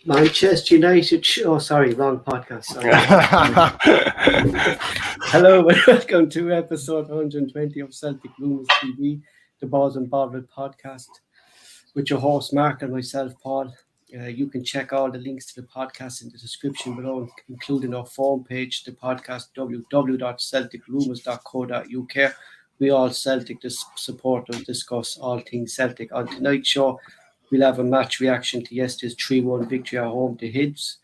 Manchester United. Oh, sorry, wrong podcast. Sorry. Hello and welcome to episode 120 of Celtic Rumours TV, the Bawz and Bovril podcast, with your host Mark and myself, Paul. You can check all the links to the podcast in the description below, including our form page, the podcast www.celticrumours.co.uk. We all Celtic support and discuss all things Celtic. On tonight's show, we'll have a match reaction to yesterday's 3-1 victory at home to Hibs.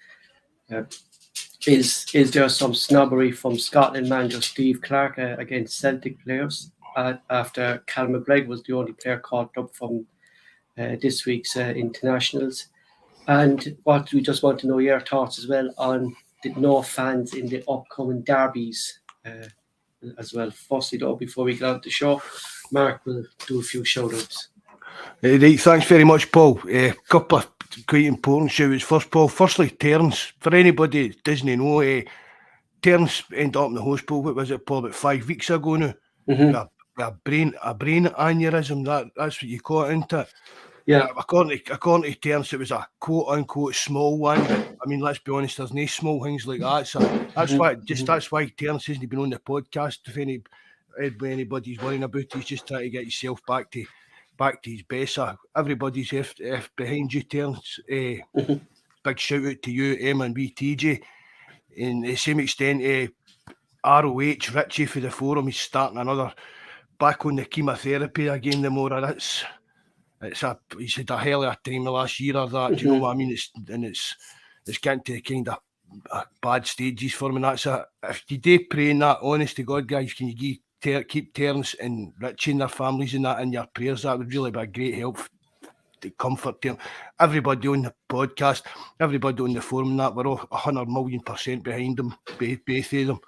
Is there some snobbery from Scotland manager Steve Clarke against Celtic players after Cal McGregor was the only player caught up from this week's internationals? And what we just want to know your thoughts as well on the no fans in the upcoming derbies as well. Firstly, though, before we get on to the show, Mark will do a few shout-outs. Right, thanks very much, Paul. A couple of quite important shout-outs first, Paul. Firstly, Terence. For anybody that doesn't know, Terence ended up in the hospital, what was it, Paul, about 5 weeks ago now? Mm-hmm. A brain aneurysm, that's what you call it, isn't it? Yeah. According to Terence, it was a quote-unquote small one, but I mean, let's be honest, there's no small things like that. So that's why Terence hasn't been on the podcast. If anybody's worrying about it, he's just trying to get himself back to his best. So everybody's behind you, Terence. Big shout out to you, M and B TJ. In the same extent, ROH Richie for the forum, he's starting another back on the chemotherapy again. The more he's had a hell of a time the last year or that. Do you know what I mean? It's getting to kind of bad stages for him. And that's if you do pray in that, honest to God, guys, can you keep Terence and Richie and their families and that in your prayers? That would really be a great help to comfort them. Everybody on the podcast, everybody on the forum, that we're all 100,000,000% behind them, both of them.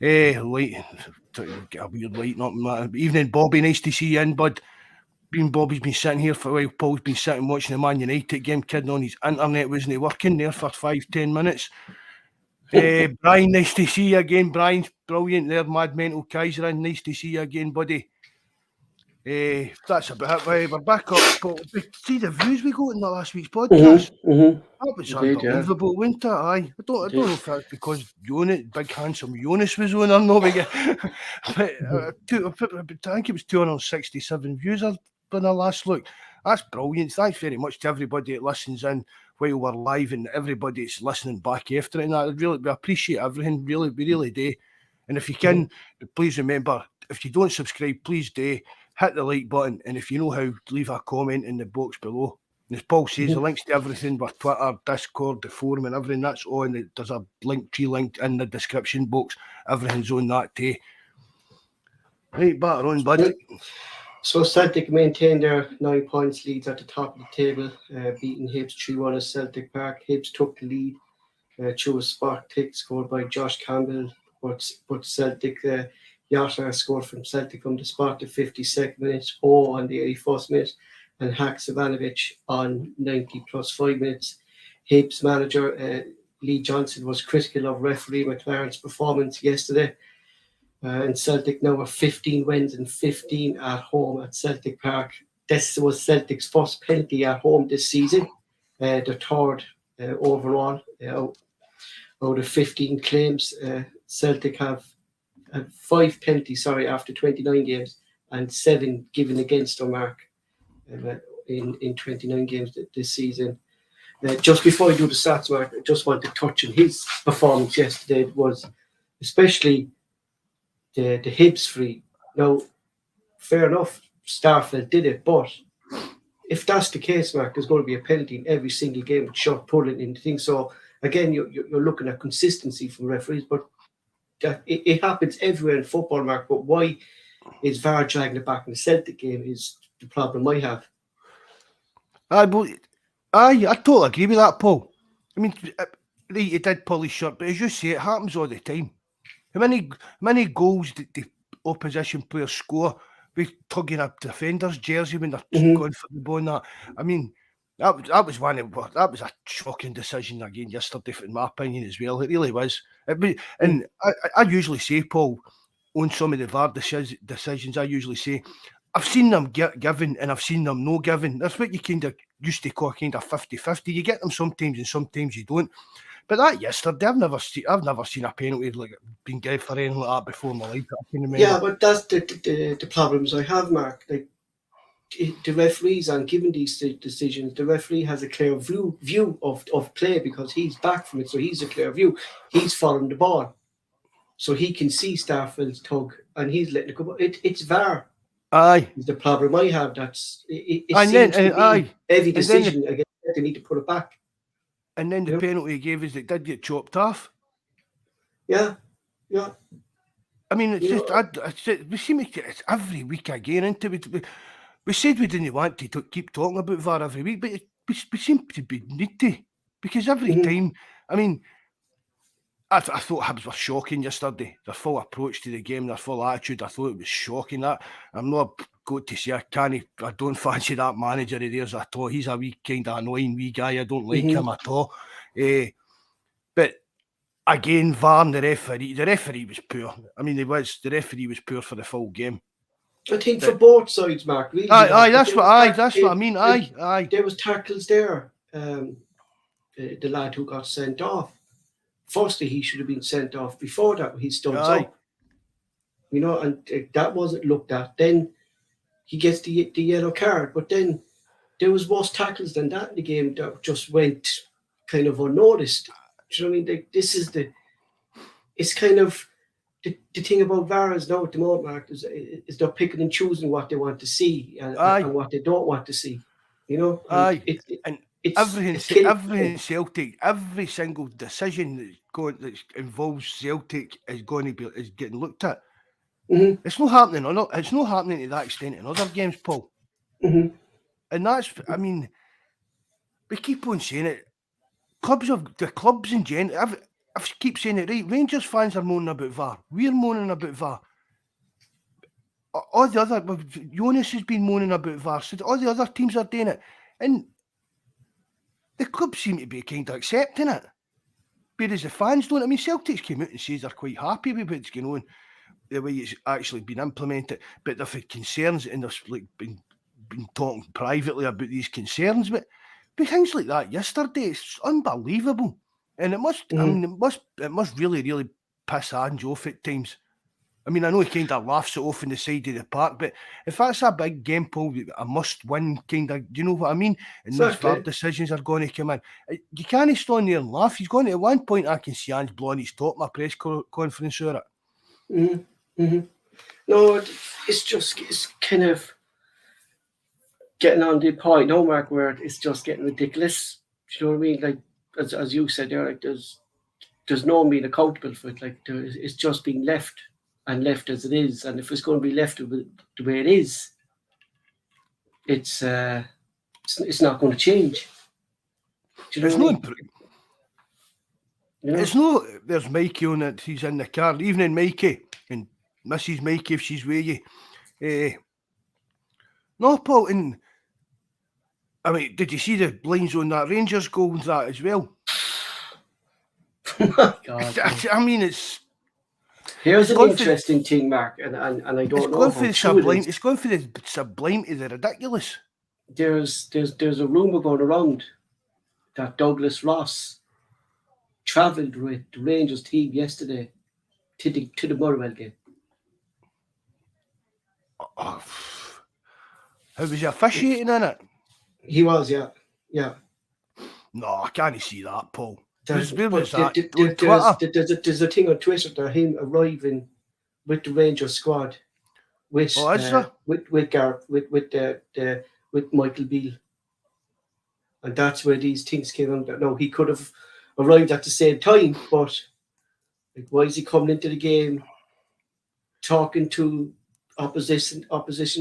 Get a weird light, not that. Evening, Bobby. Nice to see you in, bud. Bobby's been sitting here for a while. Paul's been sitting watching the Man United game. Kidding on his internet wasn't working there for 5-10 minutes. Brian, nice to see you again. Brian's brilliant there. Mad Mental Kaiser, nice to see you again, buddy. That's about it. We're back up. But see the views we got in the last week's podcast. That was unbelievable, wasn't it? Aye. I don't know if that's because big handsome Jonas was on or not. But I think it was 267 views when I last looked. That's brilliant. Thanks very much to everybody that listens in while we're live and everybody that's listening back after it. And we appreciate everything. Really, we really do. And if you can, please remember, if you don't subscribe, please do. Hit the like button. And if you know how, leave a comment in the box below. And as Paul says, the links to everything, with Twitter, Discord, the forum and everything, that's on. There's a tree linked in the description box. Everything's on that too. Right, back on, bud. So Celtic maintained their 9 points leads at the top of the table, beating Hibs 3-1 at Celtic Park. Hibs took the lead through a spot kick scored by Josh Campbell, but Celtic, Yata scored from Celtic from the spot the 52nd minute, on the 81st minute, and Hak Savanovic on 90 plus 5 minutes. Hibs manager Lee Johnson was critical of referee McLaren's performance yesterday. And Celtic now have 15 wins and 15 at home at Celtic Park. This was Celtic's first penalty at home this season, the third overall. Out of 15 claims, Celtic have 5 penalties, after 29 games, and 7 given against their mark in 29 games this season. Just before I do the stats, Mark, I just want to touch on his performance yesterday. It was especially the Hibs free. Now, fair enough, Starfelt did it, but if that's the case, Mark, there's going to be a penalty in every single game with shot pulling and things. So again, you're looking at consistency from referees, but it happens everywhere in football, Mark. But why is VAR dragging it back in the Celtic game is the problem I have. I totally agree with that, Paul. I mean, he did pull his shirt, but as you say, it happens all the time. How many goals did the opposition players score with tugging a defender's jersey when they're going for the ball and that? I mean, that was a shocking decision again yesterday, in my opinion, as well. It really was. And I usually say, Paul, on some of the VAR decisions, I usually say, I've seen them given and I've seen them no given. That's what you kind of used to call kind of 50-50. You get them sometimes and sometimes you don't. But that yesterday, I've never seen a penalty like being given for anything like that before in my life. I can remember. Yeah, but that's the problems I have, Mark. Like the referees aren't giving these decisions. The referee has a clear view of play because he's back from it, so he's a clear view. He's following the ball, so he can see Starfeld's tug and he's letting it go. It's VAR. Aye, the problem I have. It seems to be every decision again. They need to put it back. And then the penalty he gave us, it did get chopped off. Yeah. I mean, we seem to get it every week again. Into it. We said we didn't want to keep talking about VAR every week, but we seem to need to, because every time. I mean, I thought Hibs were shocking yesterday. Their full approach to the game, their full attitude, I thought it was shocking. That I'm not good to say I don't fancy that manager of theirs at all. He's a wee kind of annoying wee guy. I don't like him at all. But again, VAR and the referee was poor. I mean, the referee was poor for the full game. I think for both sides, Mark. Really. That's what I mean. Aye. There was tackles there. The lad who got sent off. Firstly, he should have been sent off before that. He stood up, and that wasn't looked at. Then he gets the yellow card. But then there was worse tackles than that in the game that just went kind of unnoticed. Do you know what I mean? It's kind of the thing about VAR is now at the moment, Mark, is they're picking and choosing what they want to see and what they don't want to see. Everything Celtic, every single decision that involves Celtic is getting looked at. It's not happening. It's not happening to that extent in other games, Paul. And that's, I mean, we keep on saying it. The clubs in general. I keep saying it right. Rangers fans are moaning about VAR. We're moaning about VAR. All the other, Jonas has been moaning about VAR. So all the other teams are doing it, and the clubs seem to be kind of accepting it, whereas the fans don't. I mean, Celtic's came out and says they're quite happy with what's going on, the way it's actually been implemented. But they've had concerns, and they've like been talking privately about these concerns. But things like that yesterday, it's unbelievable, and it must. I mean, it must really, really piss Ange off at times. I mean, I know he kind of laughs it off on the side of the park, but if that's a big game, Paul, a must-win kind of, do you know what I mean? And these VAR decisions are going to come in. You can't stand there and laugh. He's going to, at one point, I can see Ange blowing his top, my press conference over it. No, it's kind of getting on the point, no, Mark, where it's just getting ridiculous. Do you know what I mean? Like, as you said there, like, there's no one being accountable for it. Like, it's just being left as it is. And if it's going to be left the way it is, it's not going to change. Do you know what I mean? It's no, there's Mikey on it, he's in the car. Evening, Mikey, and Mrs. Mikey, if she's with you. No, Paul, and I mean, did you see the lines on that Rangers goal and that as well? Oh my God, I mean, here's an interesting thing, Mark, and I don't know how true it is. It's going for the sublime to the ridiculous. There's a rumour going around that Douglas Ross travelled with the Rangers team yesterday to the Motherwell game. How was he officiating in it? He was, yeah. No, I can't see that, Paul. There's a thing on Twitter that him arriving with the Rangers squad with Gareth, with Michael Beale, and that's where these things came on. No, he could have arrived at the same time, but like, why is he coming into the game talking to opposition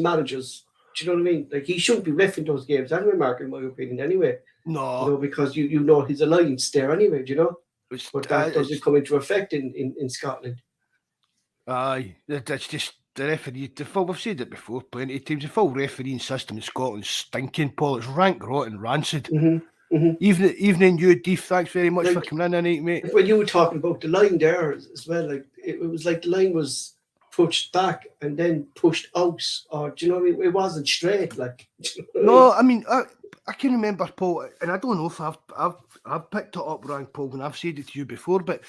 managers? Do you know what I mean? Like, he shouldn't be reffing those games anyway, Mark, in my opinion, anyway. No. Because you know his alliance there anyway, do you know? But that doesn't come into effect in Scotland. Aye, that's just the referee. We've said it before plenty of times. The full refereeing system in Scotland's stinking, Paul. It's rank, rotten, rancid. Evening, you, Deef. Thanks very much for coming in tonight, mate. When you were talking about the line there as well, like it was like the line was pushed back and then pushed out, or do you know what I mean? It wasn't straight, like. No, I mean, I can remember, Paul, and I don't know if I've picked it up wrong, Paul, and I've said it to you before, but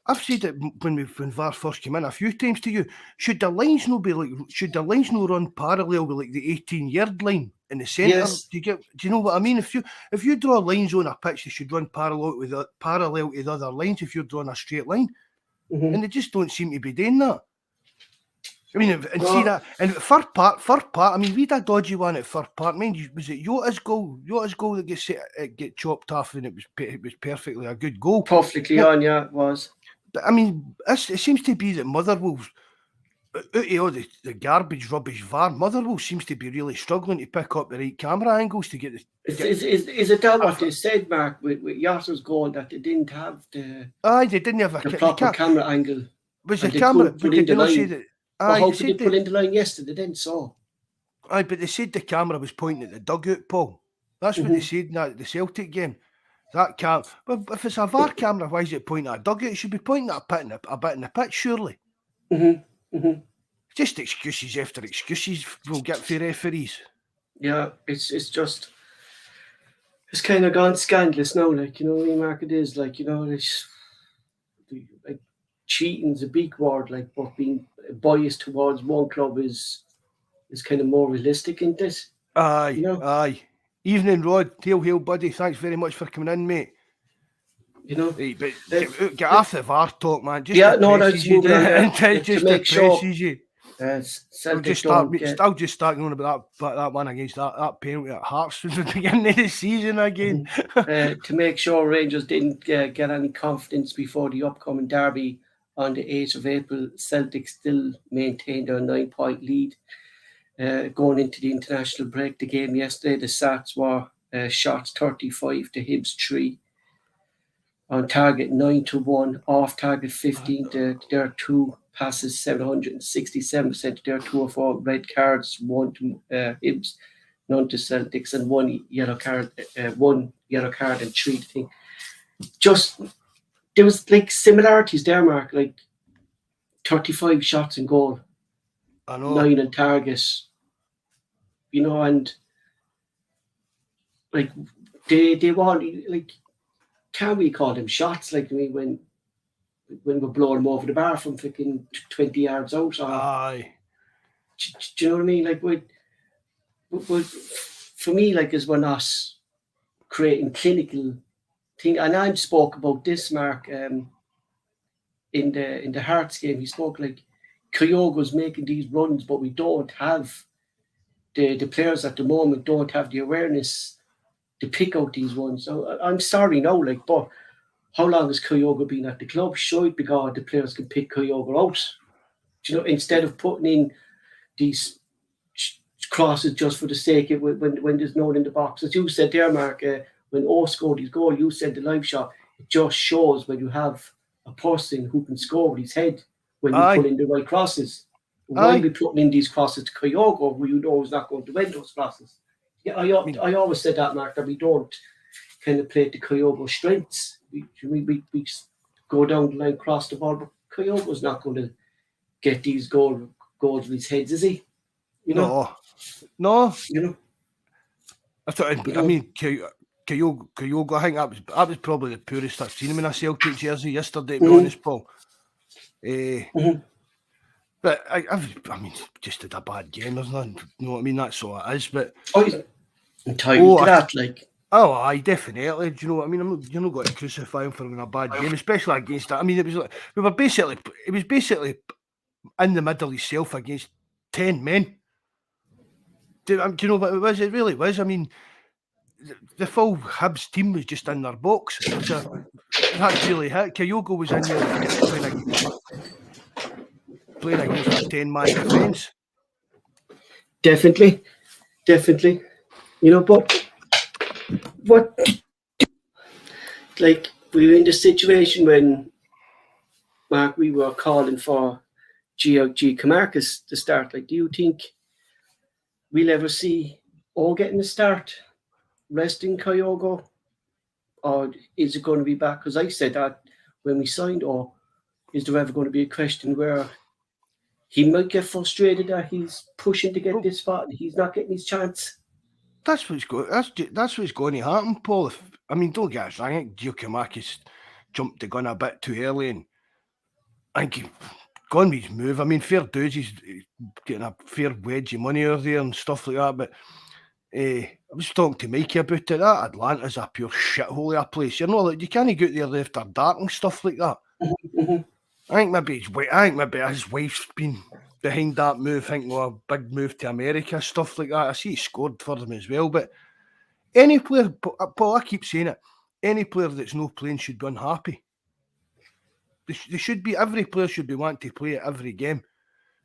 I've said it when VAR first came in a few times to you. Should the lines not run parallel with like the 18-yard line in the centre? Yes. Do you know what I mean? If you draw lines on a pitch, they should run parallel to the other lines if you're drawing a straight line, and they just don't seem to be doing that. I mean, see that, and Fir Park. I mean, we had a dodgy one at Fir Park. Was it Yota's goal that get chopped off, and it was perfectly a good goal. Perfectly on, yeah, it was. But I mean, it seems to be that Motherwell, out of all the garbage, rubbish VAR, Motherwell seems to be really struggling to pick up the right camera angles to get the. Is it that what they said, Mark, with Yota's goal, that they didn't have the? Aye, they didn't have the proper camera angle. Was the camera? But they didn't say that. How did they pull in the line yesterday then, so? Aye, but they said the camera was pointing at the dugout, Paul. That's what they said in the Celtic game. But if it's a VAR camera, why is it pointing at a dugout? It should be pointing at a bit in the pitch, surely. Just excuses after excuses we'll get for referees. Yeah, it's kind of gone scandalous now, like, you know what I mean, Mark? It is, like, you know, it's like cheating's a big word, like, but being biased towards one club is kind of more realistic in this. Aye, you know? Aye. Evening, Rod. Hail, buddy. Thanks very much for coming in, mate. You know, hey, but get off the VAR talk, man. Just that's moving on, to make sure. You. I'll just start going about that one against that penalty at Hearts from the beginning of the season again. To make sure Rangers didn't get any confidence before the upcoming derby on the 8th of April, Celtic still maintained their 9-point lead going into the international break. The game yesterday, the Sats were shots 35 to Hibs 3. On target 9-1, off target 15. There are 2 passes, 767%. There are 2 or 4 red cards, 1 to Hibs, none to Celtics, and 1 yellow card, and 3 to think. Just there was like similarities there, Mark. Like 35 shots in goal, I know. 9 on targets, and like they want, like, can we call them shots? Like, I mean, when we're blowing them over the bar from freaking 20 yards out, or Aye. do you know what I mean? Like, for me, like, as we're not creating clinical thing, and I spoke about this, Mark, in the Hearts game. He spoke like Kyogo's making these runs, but we don't have the players at the moment don't have the awareness to pick out these ones. So I'm sorry, no, like, but how long has Kyogo been at the club? Sure, because the players can pick Kyogo out. Instead of putting in these crosses just for the sake of when there's no one in the box. As you said there, Mark, when O scored his goal, you said the live shot, it just shows when you have a person who can score with his head when you put in the right crosses. Why be putting in these crosses to Kyogo, who you know is not going to win those crosses? Yeah, I always said that, Mark, that we don't kind of play to Kyogo's strengths. We go down the line, cross the ball, but Kyogo's not going to get these goals with his head, is he? No. I mean, Kyogo, I think that was probably the poorest I've seen him in a Celtic jersey yesterday, to be honest, Paul. But I mean, just had a bad game. There's nothing, you know what I mean? That's all it is. But he's entitled to that, like. Oh, aye, definitely. Do you know what I mean? You're not going to crucify him for having a bad game, especially against that. I mean, it was basically in the middle himself against 10 men. Do you know what it was? It really was. I mean, the full Hibs team was just in their box. That's really hit. Kyogo was in there playing against a 10-man defence. Definitely. But what, like, we were in the situation when, Mark, we were calling for Giacomarcus to start. Like, do you think we'll ever see O getting a start, resting Kyogo? Or is it going to be back? Because I said that when we signed O, is there ever going to be a question where he might get frustrated that he's pushing to get this far and he's not getting his chance? That's what's going to happen, Paul. I mean, don't get us wrong. I think Giacomarcus jumped the gun a bit too early, and I think he's gone with his move. I mean, fair dues, he's getting a fair wedge of money over there and stuff like that. But I was talking to Mikey about it. That Atlanta's a pure shithole of a place. You can't go out there after dark and stuff like that. I think maybe his wife's been behind that move, thinking, a big move to America, stuff like that. I see he scored for them as well. But any player, Paul, I keep saying it, any player that's not playing should be unhappy. They should be, every player should be wanting to play at every game.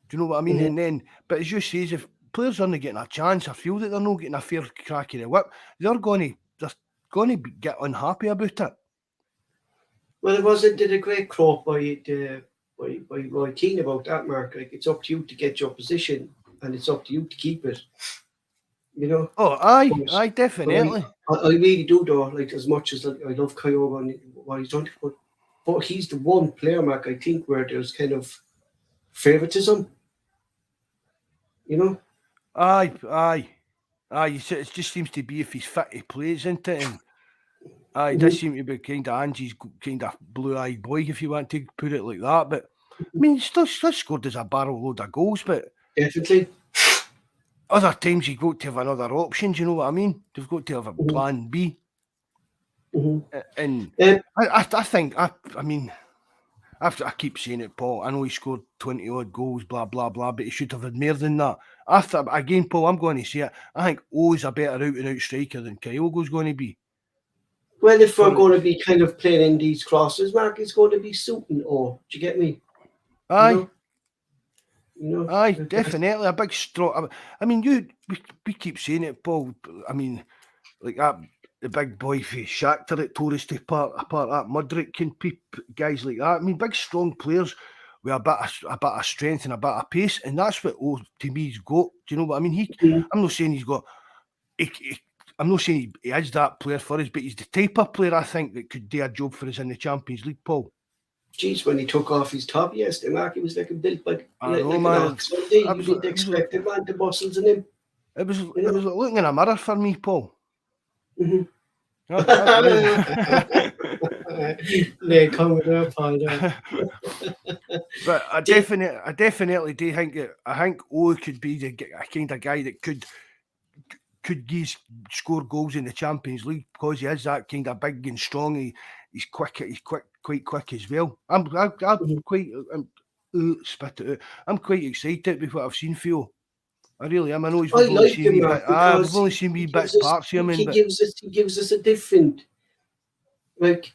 Do you know what I mean? And then, but as you say, if players aren't getting a chance, I feel that they're not getting a fair crack of the whip, they're going to get unhappy about it. Well, did a great quote by Roy Keane about that, Mark. Like, it's up to you to get your position, and it's up to you to keep it. Oh, aye, definitely. I really do, though. Like, as much as I love Kyogo and what he's done, but he's the one player, Mark, I think, where there's kind of favoritism. Aye. It just seems to be if he's fit, he plays, isn't it? And it does seem to be kind of Angie's kind of blue-eyed boy, if you want to put it like that. But I mean, he's still scored as a barrel load of goals. But definitely, other times you've got to have another option. Do you know what I mean? They've got to have a plan B. And I think, I mean, after I keep saying it, Paul, I know he scored 20 odd goals, blah blah blah, but he should have had more than that. Again, Paul, I'm going to say it. I think O's a better out and out striker than Kyogo's going to be. Well, if we're going to be kind of playing in these crosses, Mark, it's going to be suiting O. Do you get me? Aye. Aye, definitely. A big strong. I mean, we keep saying it, Paul. I mean, like that, the big boy for Shakhtar that told us to apart that Mudryk and guys like that. I mean, big strong players with a bit of strength and a bit of pace, and that's what O to me's got. Do you know what I mean? I'm not saying he's got. I'm not saying he is that player for us, but he's the type of player I think that could do a job for us in the Champions League, Paul. Jeez, when he took off his top yesterday, Mark, he was like a built like I know, an man. ox. You didn't expect it, man. The muscles in him. It was like looking in a mirror for me, Paul. Mm-hmm. But I definitely do think that I think O could be the kind of guy that could score goals in the Champions League because he is that kind of big and strong. He's quite quick as well. I'm quite spit it out. I'm quite excited with what I've seen, Theo. I really am. I know we've only seen wee bits parts here, man. He gives us a different, like,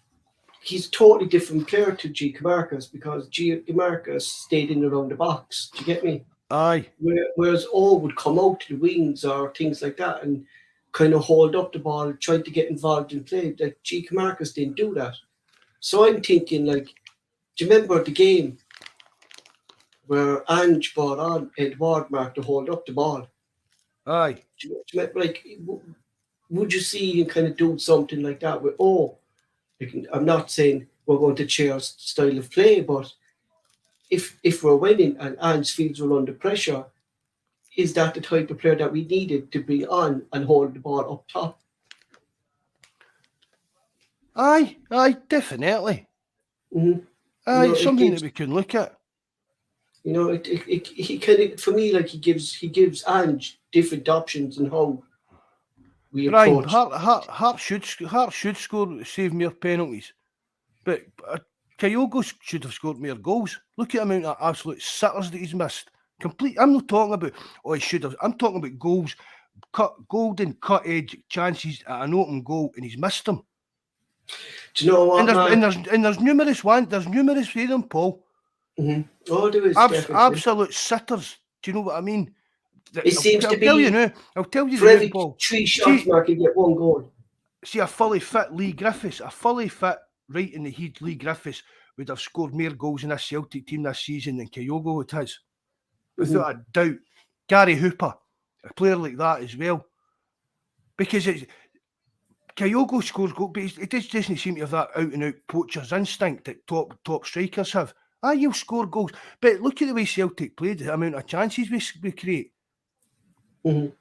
he's a totally different player to G. Camarcus because G. Camarcus stayed in around the box. Do you get me? Aye. Whereas O would come out to the wings or things like that and kind of hold up the ball, try to get involved in play. Like G. Camarcus didn't do that. So I'm thinking, like, do you remember the game where Ange brought on Ed Wardmark to hold up the ball? Aye. Like, would you see him kind of do something like that with I'm not saying we're going to change style of play, but if we're winning and Ange feels we're under pressure, is that the type of player that we needed to be on and hold the ball up top? Aye, definitely. Mm-hmm. It's something that we can look at. You know, he kind of, for me, like he gives Ange different options in how we approach. Hart should save more penalties, but Kyogo should have scored more goals. Look at the amount of absolute sitters that he's missed. I'm not talking about he should have. I'm talking about goals, golden cut edge chances at an open goal, and he's missed them. Do you know what? And there's numerous of them, Paul. Mm-hmm. Oh, there is absolute sitters. Do you know what I mean? It seems to be. I'll tell you for now, every Paul. 3 shots, Mark, you get 1 goal. See, a fully fit Lee Griffiths, right in the heat Lee Griffiths would have scored more goals in this Celtic team this season than Kyogo it has. Without a doubt. Gary Hooper, a player like that as well. Because Kyogo scores goals, but it doesn't seem to have that out-and-out poacher's instinct that top strikers have. You'll score goals. But look at the way Celtic played, the amount of chances we create. Mm-hmm. Do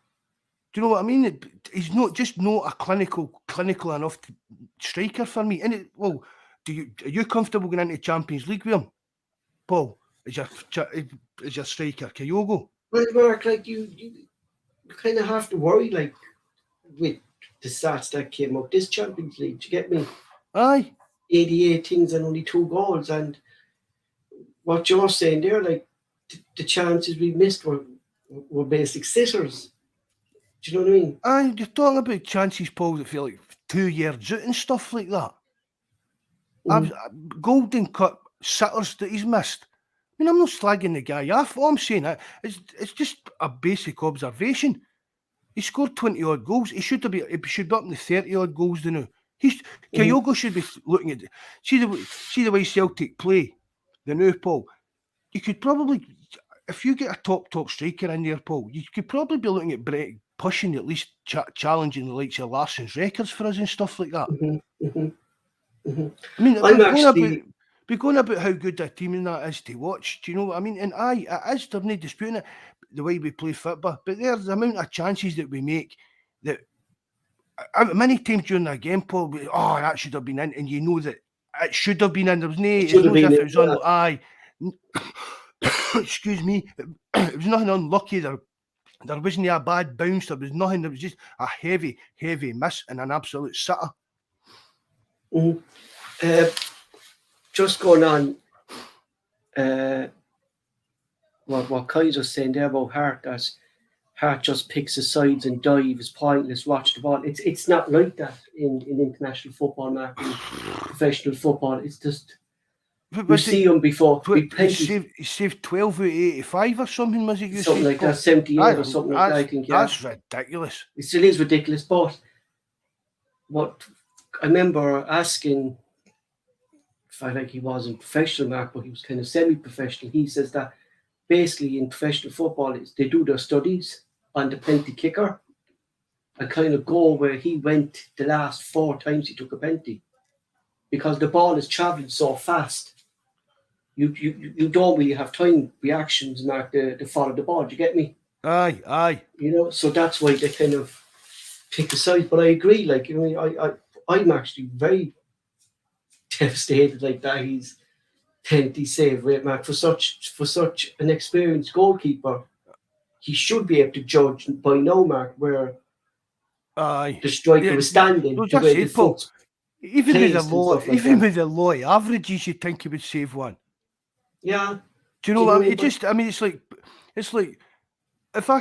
you know what I mean? He's not a clinical enough striker for me. And are you comfortable going into Champions League with him, Paul? Is your striker Kyogo? Well, Mark, like you kind of have to worry, like with the stats that came up this Champions League. Do you get me? Aye. 88 things and only 2 goals, and what you're saying there, like the chances we missed were basic sitters. Do you know what I mean? Aye, you're talking about chances, Paul, that feel like 2 years out and stuff like that. Mm-hmm. Golden cut sitters that he's missed. I mean, I'm not slagging the guy off. All I'm saying it's just a basic observation. He scored 20 odd goals. He should be up in the 30 odd goals now. Kyogo should be looking at see the way Celtic play the new, Paul. You could probably, if you get a top striker in there, Paul, you could probably be looking at Brett pushing, at least challenging the likes of Larsson's records for us and stuff like that. Mm-hmm. Mm-hmm. Mm-hmm. I mean, we're going about how good that team and that is to watch. Do you know what I mean? And it is, there's no disputing it, the way we play football. But there's the amount of chances that we make that many times during that game, Paul, that should have been in, and you know that it should have been in. There was excuse me, it was nothing unlucky. There wasn't a bad bounce. There was nothing. There was just a heavy miss and an absolute sitter. Mm-hmm. Just going on what Kaiser's saying there about Hart, that Hart just picks his sides and dives, pointless, watch the ball. It's not like that in international football, Mark, in professional football. It's just we've seen him before. He saved 12 out of 85 or something, was it? Something like that, 78 or something like that, I think. Yeah. That's ridiculous. It still is ridiculous, but what I remember asking, I think he wasn't professional, Mark, but he was kind of semi-professional. He says that basically in professional football, they do their studies on the penalty kicker and kind of go where he went the last 4 times he took a penalty, because the ball is travelling so fast. you don't really have time reactions, Mark, to follow the ball. Do you get me? Aye. So that's why they kind of pick a side. But I agree, like, I'm actually very devastated like that. He's penalty save rate, Mark, for such an experienced goalkeeper. He should be able to judge by now, Mark, where the striker was standing. The way the foot's even with the low averages, you'd think he would save one. Yeah. Do you know what I mean? It's like if I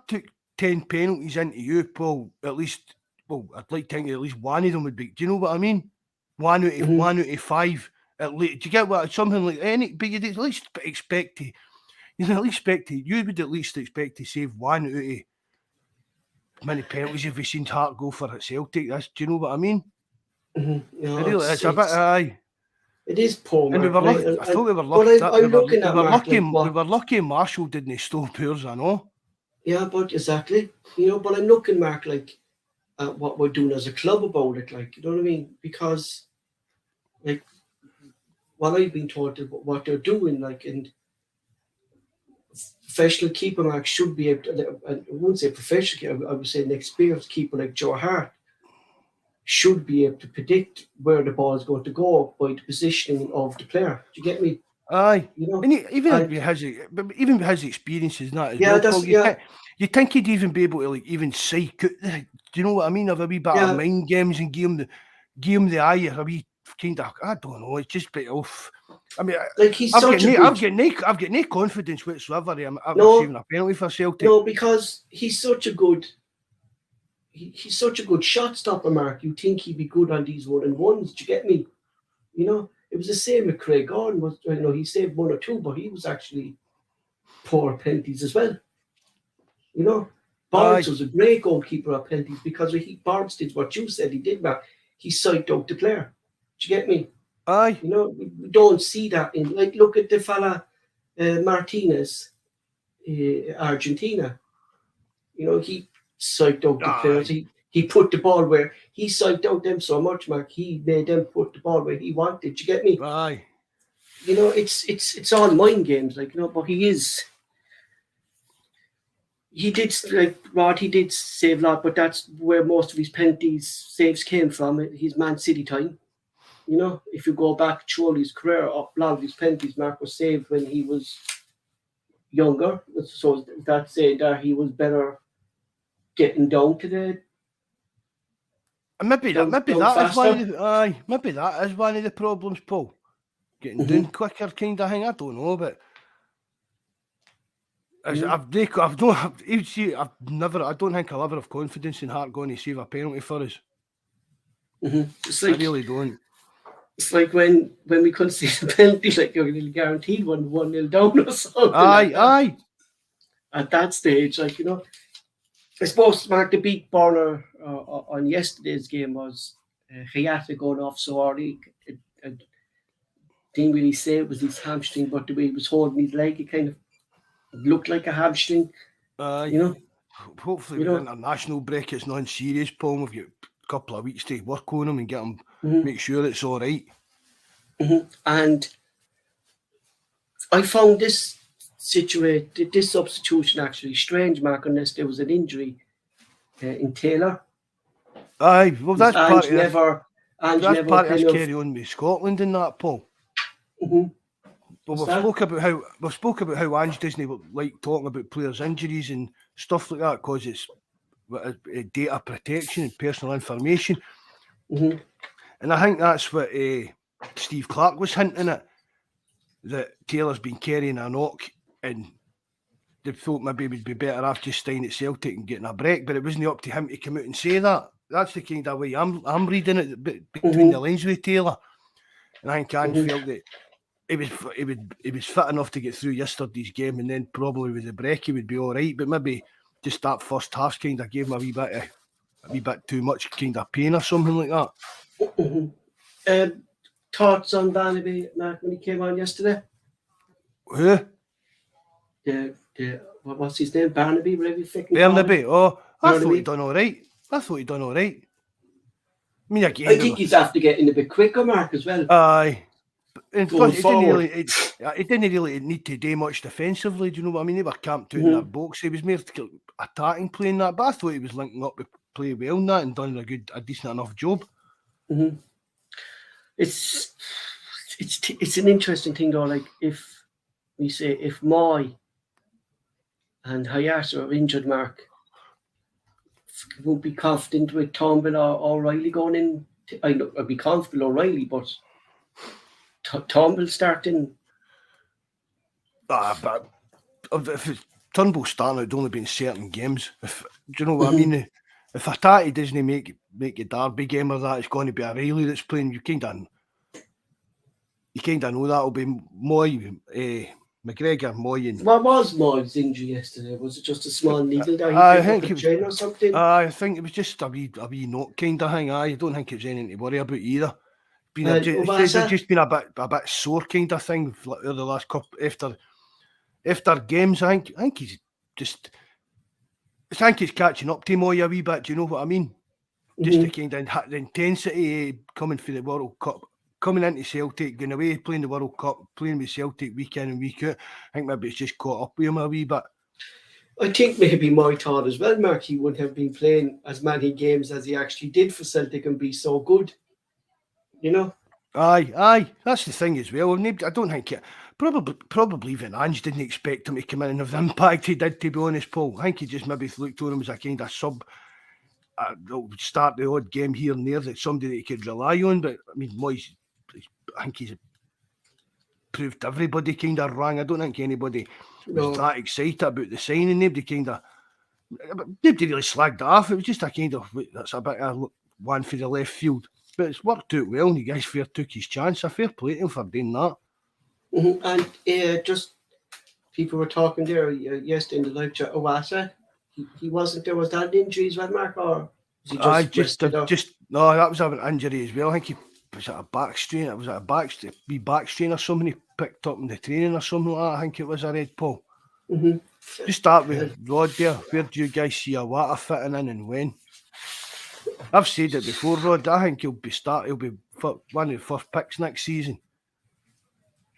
took 10 penalties into you, Paul, I'd like to think at least one of them would be. Do you know what I mean? 1 out of 5. At least, do you get what? Something like any, but you'd at least expect to. You would at least expect to save 1 out of many penalties if we've seen Hart go for at Celtic. Do you know what I mean? It's a bit aye. It is poor, and Mark, I thought we were lucky. We were lucky Marshall didn't stole ours, I know. Yeah, but exactly. But I'm looking, Mark, like at what we're doing as a club about it, like, you know what I mean? Because, like, what I've been told about what they're doing, like, and professional keeper, Mark, should be able to, I wouldn't say professional, I would say an experienced keeper like Joe Hart should be able to predict where the ball is going to go by the positioning of the player. Do you get me? Aye. And even with his experiences and that as well, you think he'd even be able to, like, even psych out, do you know what I mean? Have a wee bit of mind games and give him the eye, a wee kind of, I don't know, it's just a bit off. I mean, like, I've got no confidence whatsoever I'm saving a penalty for Celtic. No, because he's such a good shot stopper, Mark. You think he'd be good on these 1-on-1s? Do you get me? It was the same with Craig Gordon. He saved 1 or 2, but he was actually poor penalties as well. Bawz was a great goalkeeper at penalties because Bawz did what you said he did, Mark. He psyched out the player. Do you get me? Aye. We don't see that in, like, look at the fella Martinez, Argentina. He psyched out the players. He put the ball where he psyched out them so much, Mark. He made them put the ball where he wanted. Do you get me? Aye. It's all mind games, like, but he did, like Rod, he did save a lot, but that's where most of his penalties saves came from. His Man City time. If you go back through his career, a lot of his penalties, Mark, was saved when he was younger. So that's saying that he was better getting down to the. Maybe that is one of the problems, Paul. Getting down quicker, kind of thing. I don't know, but I don't think I'll ever have confidence in Hart going to save a penalty for us. It's like, I really don't. It's like when we couldn't see the penalty, like you're really guaranteed 1-0 down or something. Aye. At that stage, like, I suppose, Mark, the big burner on yesterday's game was Hayata going off so early. I didn't really say it was his hamstring, but the way he was holding his leg, it kind of looked like a hamstring. Hopefully, with the international break, it's not serious, Paul. We've got a couple of weeks to work on him and get him, make sure it's all right. And I found this substitution actually strange, Mark, unless there was an injury in Taylor. Aye, well, that's part of this carry on with Scotland in that, Paul. But we've spoke about how Ange doesn't like talking about players' injuries and stuff like that because it's data protection and personal information. And I think that's what Steve Clarke was hinting at, that Taylor's been carrying a knock and they thought maybe it would be better off just staying at Celtic and getting a break, but it wasn't up to him to come out and say that. That's the kind of way I'm reading it between the lines with Taylor. And I think Ange felt that he was fit enough to get through yesterday's game, and then probably with the break he would be all right. But maybe just that first half kind of gave him a wee bit too much kind of pain or something like that. Thoughts on Barnaby, Mark, when he came on yesterday? Who? What's his name? Barnaby, whatever you think. Barnaby. Oh, I thought he'd done all right. I mean, again, I think he's after getting a bit quicker, Mark, as well. Aye. And going plus, forward. he didn't really need to do much defensively. Do you know what I mean? They were camped out in that box. He was more attacking, playing that. But I thought he was linking up to play well in that and done a decent enough job. Mm-hmm. It's an interesting thing though. Like if Moy and Hayato are injured, Mark, won't be confident with Turnbull or O'Reilly going in. I'd be confident O'Reilly, but Turnbull starting. But if Turnbull starting, it'd only be in certain games. Do you know what I mean? If Hatate doesn't make a derby game or that, it's going to be O'Reilly that's playing. You kind of know that'll be Moy, McGregor, Moy, and What was Moy's injury yesterday? Was it just a small needle that he picked up a chain or something? I think it was just a wee knock kind of thing. I don't think it's anything to worry about either. It's just been a bit sore kind of thing the last couple after games. I think he's just. I think he's catching up to Moy a wee bit. Do you know what I mean? Just the kind of the intensity coming for the World Cup, coming into Celtic, going away, playing the World Cup, playing with Celtic week in and week out. I think maybe it's just caught up with him a wee bit. I think maybe Moy thought as well, Mark, he wouldn't have been playing as many games as he actually did for Celtic and be so good. You know? Aye. That's the thing as well. I don't think it. Probably even Ange didn't expect him to come in and have the impact he did, to be honest, Paul. I think he just maybe looked on him as a kind of sub. Start the odd game here and there, that somebody that he could rely on. But I mean, Moyes, I think he's proved everybody kind of wrong. I don't think anybody was that excited about the signing. Nobody really slagged it off. It was just a kind of, that's a bit of one for the left field. But it's worked out well, and the guys took his chance. A fair play to him for doing that. And just people were talking there yesterday in the live chat. Owasa, he wasn't there. Was that an injury as well, Mark, or was he no, that was an injury as well. I think he was at a back strain. It was at a back strain or something he picked up in the training or something like that. I think it was a red, Paul. Just start with Rod there. Where do you guys see Owasa fitting in and when? I've said it before, Rod. I think he'll be one of the first picks next season.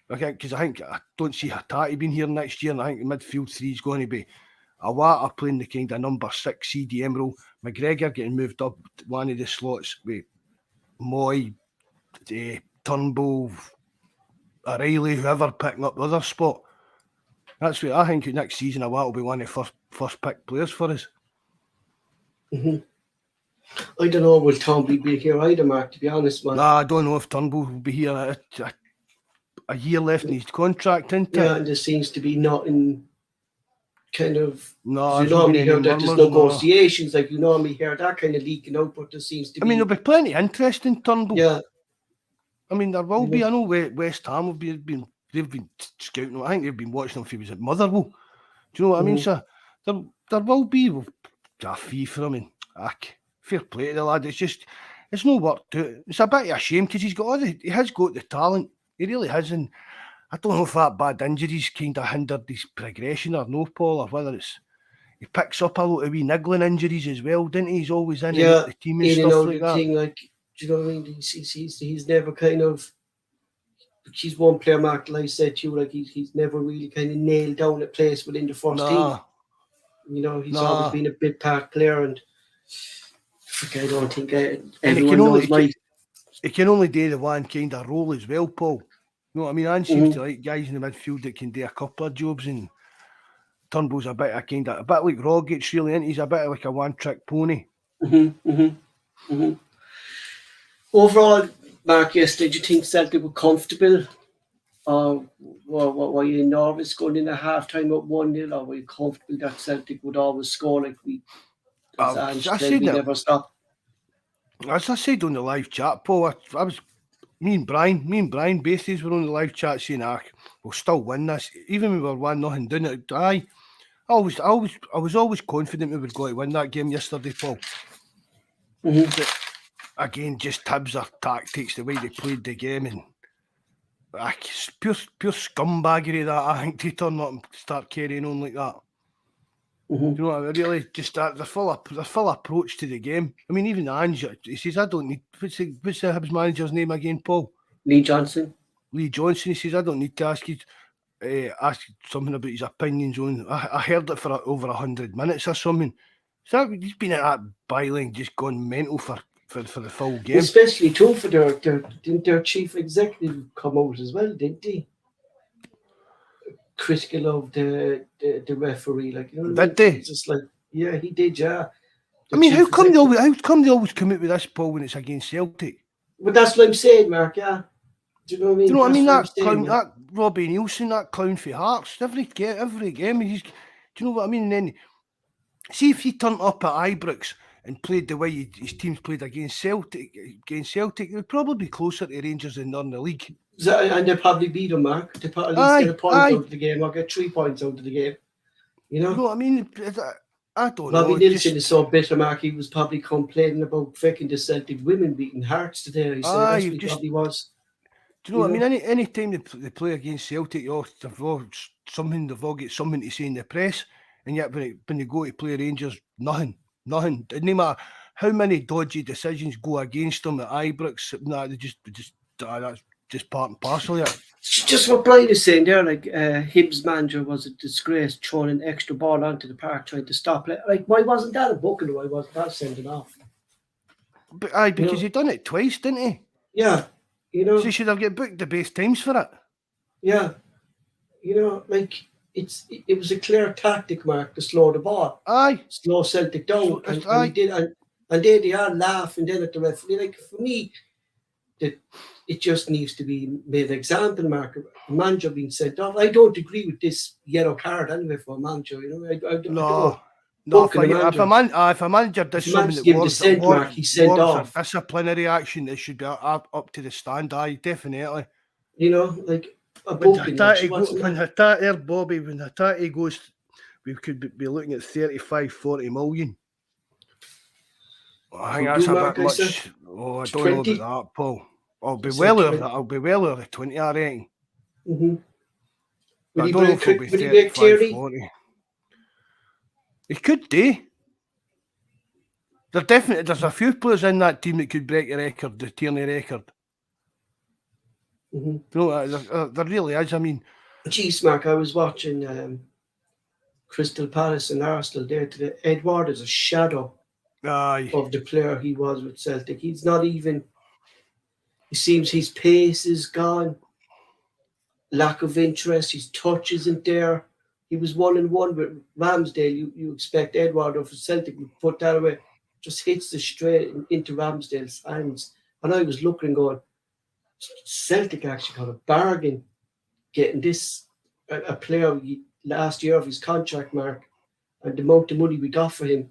Because I don't see Hatate being here next year, and I think the midfield three is going to be Owasa playing the kind of number 6 CDM role, McGregor getting moved up one of the slots with Moy, Turnbull, O'Reilly, whoever picking up the other spot. That's what I think next season Owasa will be one of the first pick players for us. I don't know, will Turnbull be here either, Mark, to be honest, man? Nah, I don't know if Turnbull will be here. A year left in his contract, isn't it? Yeah, and there seems to be nothing kind of... No, you normally hear that there's negotiations, like you normally hear that kind of leaking out, but there seems to be... I mean, there'll be plenty of interest in Turnbull. Yeah. I mean, there will be. I know West Ham they've been scouting him. I think they've been watching him if he was at Motherwell. Do you know what I mean, sir? There will be a fee for him, and fair play to the lad. It's no work to it. It's a bit of a shame because he has got the talent. He really has, and I don't know if that bad injuries kind of hindered his progression or no, Paul, or whether it's he picks up a lot of wee niggling injuries as well, didn't he? He's always in and out the team and stuff like that. Like, do you know what I mean? He's never kind of... He's one player, Mark, like I said to you, like he's never really kind of nailed down a place within the first team. You know, he's always been a big part player, and I don't think everyone knows why. He can only do the one kind of role as well, Paul. You know what I mean? And seems to like guys in the midfield that can do a couple of jobs, and Turnbull's a bit like Rogic, really, and he's a bit like a one-trick pony. Overall, Mark, yesterday, did you think Celtic were comfortable? Or were you nervous going in at half-time at 1-0, or were you comfortable that Celtic would always score like we never stop? As I said on the live chat, Paul, I was me and Brian Bases were on the live chat saying, we'll still win this. Even when we were 1-0 doing it, I was always confident we would go to win that game yesterday, Paul. But again, just Hibs' tactics, the way they played the game, and pure scumbaggery that I think to turn up and start carrying on like that. You know what I mean? Really, just the full approach to the game. I mean, even Ange, he says, I don't need... What's the Hibs manager's name again, Paul? Lee Johnson. Lee Johnson. He says, I don't need to ask something about his opinions on. I heard it for over 100 minutes or something. So he's been at that byline, just gone mental for the full game. Especially too for their chief executive come out as well, didn't he? Critical of the referee, like, you know. Did they? It's just like, yeah, he did, yeah. I mean, how come they always come out with this, Paul, when it's against Celtic? But that's what I'm saying, Mark. Yeah. Do you know what I mean? Do you know what I mean? That saying, clown, that Robbie Nielsen, that clown for Hearts, every game. Do you know what I mean? And then see if he turned up at Ibrox and played the way his teams played against Celtic, they'd probably be closer to Rangers than they're in the league. And they'll probably beat them, Mark. They'll probably at least get a point out of the game or get 3 points out of the game. You know? You know what I mean? I don't know. Robbie Nielsen is so bitter, Mark. He was probably complaining about freaking the Celtic women beating Hearts today. He said that's what he probably was. Do you know what I mean? Any time they play against Celtic, they've all got something to say in the press, and yet when they go to play Rangers, nothing. Doesn't matter how many dodgy decisions go against them at Ibrox. That's just part and parcel. Yeah. Just what Brian is saying there, like Hibs manager was a disgrace, throwing an extra ball onto the park, trying to stop it. Like, why wasn't that a booking? Why wasn't that sending off? But because he done it twice, didn't he? Yeah, you know. So he should have get booked the best times for it. Yeah, you know, like it was a clear tactic, Mark, to slow the ball. Slow Celtic down, and he did, and then they are laughing then at the referee. Like, for me, it just needs to be made an example, Mark. A manager being sent off. I don't agree with this yellow card anyway for a manager. You know, I don't. No, if a manager does something that warrants a disciplinary action, it should be up to the stand. Definitely. You know, like when Hattati Bobby, when Hattati goes, we could be looking at 35-40 million. I think that's a bit much. Oh, I don't know about that, Paul. I'll be well over the 20, I reckon. Mm-hmm. I don't know if it'll be 35-40. He could do. There's a few players in that team that could break the Tierney record. Mm-hmm. No, there really is. I mean, geez, Mark, I was watching Crystal Palace and Arsenal there today. Edouard is a shadow of the player he was with Celtic. He's not even. It seems his pace is gone. Lack of interest. His touch isn't there. He was 1-1 with Ramsdale. You expect Edouard of Celtic would put that away. Just hits the straight into Ramsdale's hands. And I was looking going, Celtic actually got a bargain getting this a player last year of his contract, Mark, and the amount of money we got for him.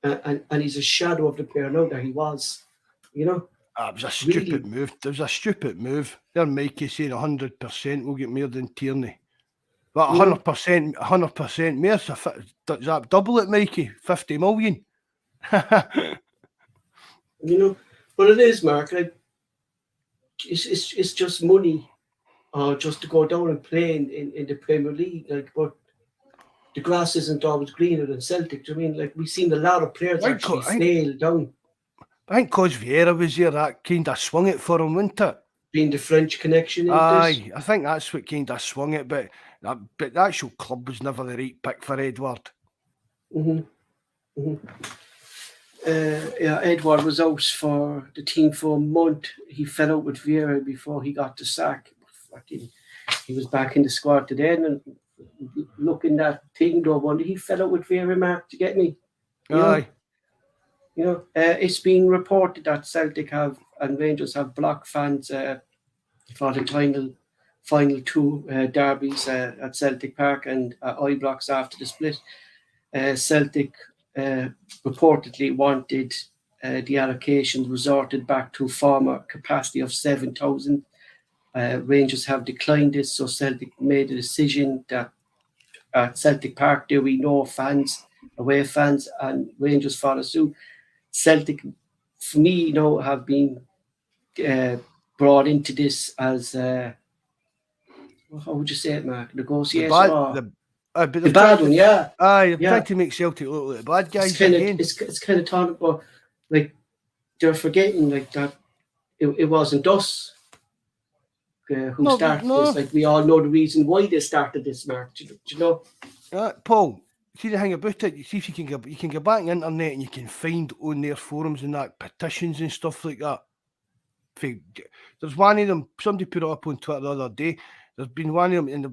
And he's a shadow of the player now that he was, you know. It was a stupid move. There was a stupid move. There, Mikey saying 100% will get more than Tierney. But 100%, 100% more. Does that double it, Mikey? 50 million. You know, but it is, Mark. Like, it's just money, just to go down and play in the Premier League. Like, but the grass isn't always greener than Celtic. I mean, like, we've seen a lot of players actually fail down. I think because Vieira was there, that kind of swung it for him, wouldn't it? Being the French connection. I think that's what kind of swung it, but the actual club was never the right pick for Edouard. Mm-hmm. Mm-hmm. Edouard was out for the team for a month. He fell out with Vieira before he got the sack. He was back in the squad today, and looking that thing, though, wonder he fell out with Vieira, Mark, to get me. You know, it's been reported that Celtic and Rangers have blocked fans for the final two derbies at Celtic Park and Ibrox after the split. Celtic reportedly wanted the allocations resorted back to former capacity of 7,000. Rangers have declined this, so Celtic made a decision that at Celtic Park there will be no fans, away fans, and Rangers follow suit. Celtic, for me, have been brought into this as how would you say it, Mark? Negotiation. The bad one, yeah. They're trying to make Celtic look like the bad guys again. It's kind of talking about, like, they're forgetting like that it wasn't us who started this. Like, we all know the reason why they started this, Mark. Do you know? Paul, see the thing about it. You see if you can go back on the internet and you can find on their forums and that petitions and stuff like that. There's one of them. Somebody put it up on Twitter the other day. There's been one of them, and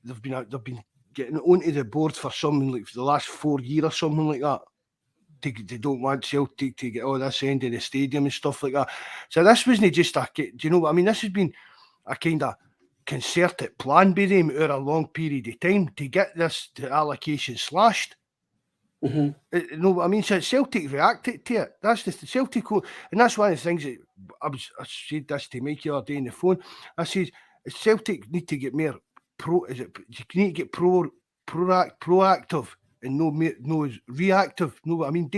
they've been getting onto the board for something like for the last 4 years or something like that. They don't want Celtic to get all this end of the stadium and stuff like that. So this wasn't just do you know what I mean? This has been a kind of concerted plan by them over a long period of time to get this allocation slashed. Mm-hmm. You know what I mean? So Celtic reacted to it. That's the Celtic, and that's one of the things that I said this to Mike the other day on the phone. I said Celtic need to get more you need to get proactive and no reactive. No, what I mean,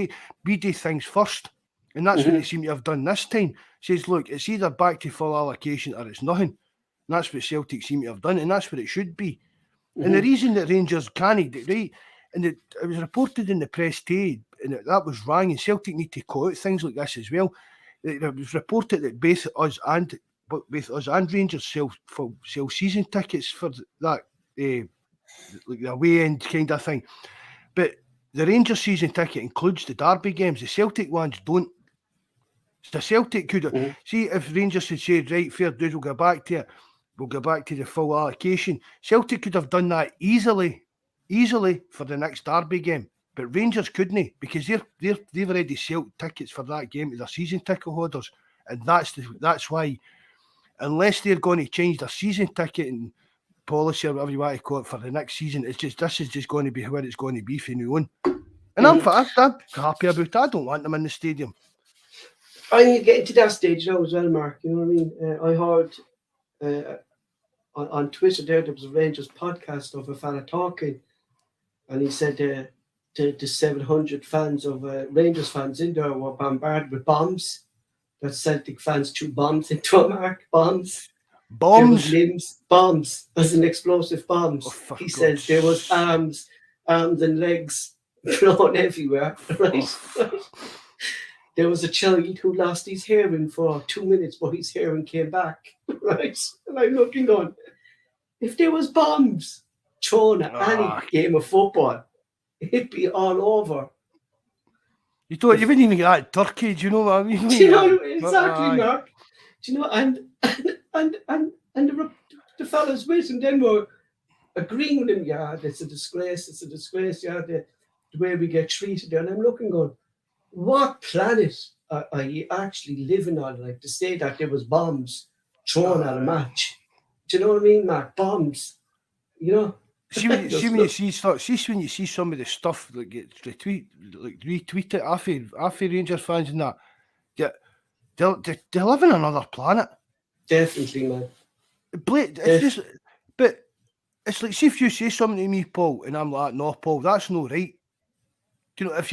we do things first, and that's what they seem to have done this time. Says, look, it's either back to full allocation or it's nothing. And that's what Celtic seem to have done, and that's what it should be. And the reason that Rangers can't, right, and it was reported in the press today, and that was wrong, and Celtic need to call out things like this as well. It was reported that both us and Rangers sell season tickets for that, like the away end kind of thing. But the Rangers season ticket includes the derby games. The Celtic ones don't. The Celtic could see if Rangers had said, right, fair dues, we'll go back to it. We'll go back to the full allocation. Celtic could have done that easily for the next derby game, but Rangers couldn't, because they've already sold tickets for that game to their season ticket holders, and that's why, unless they're going to change their season ticket and policy or whatever you want to call it for the next season, this is just going to be where it's going to be from now on. And I'm happy about it. I don't want them in the stadium. I'm getting to that stage now as well, Mark. You know what I mean? I heard on Twitter there was a Rangers podcast of a fella talking, and he said the 700 fans of Rangers fans in there were bombarded with bombs. That Celtic fans threw bombs into a Mark. Bombs. Bombs, as in explosive bombs. He says there was arms and legs thrown everywhere. Right? There was a child who lost his hearing for 2 minutes, but his hearing came back. Right? And I'm looking on. If there was bombs thrown at any game of football, it'd be all over. You wouldn't even get that Turkey, do you know what I mean? Do you know exactly, Mark? Do you know? And the fellas with him then were agreeing with him. Yeah, it's a disgrace. It's a disgrace. Yeah, the way we get treated. And I'm looking, going, what planet are you actually living on? Like, to say that there was bombs thrown at a match. Do you know what I mean, Mark? Bombs. You know. See when you see some of the stuff that gets retweeted after Rangers fans and that, they live in another planet. Definitely, man. But it's like, see if you say something to me, Paul, and I'm like, no, Paul, that's no right. Do you know, if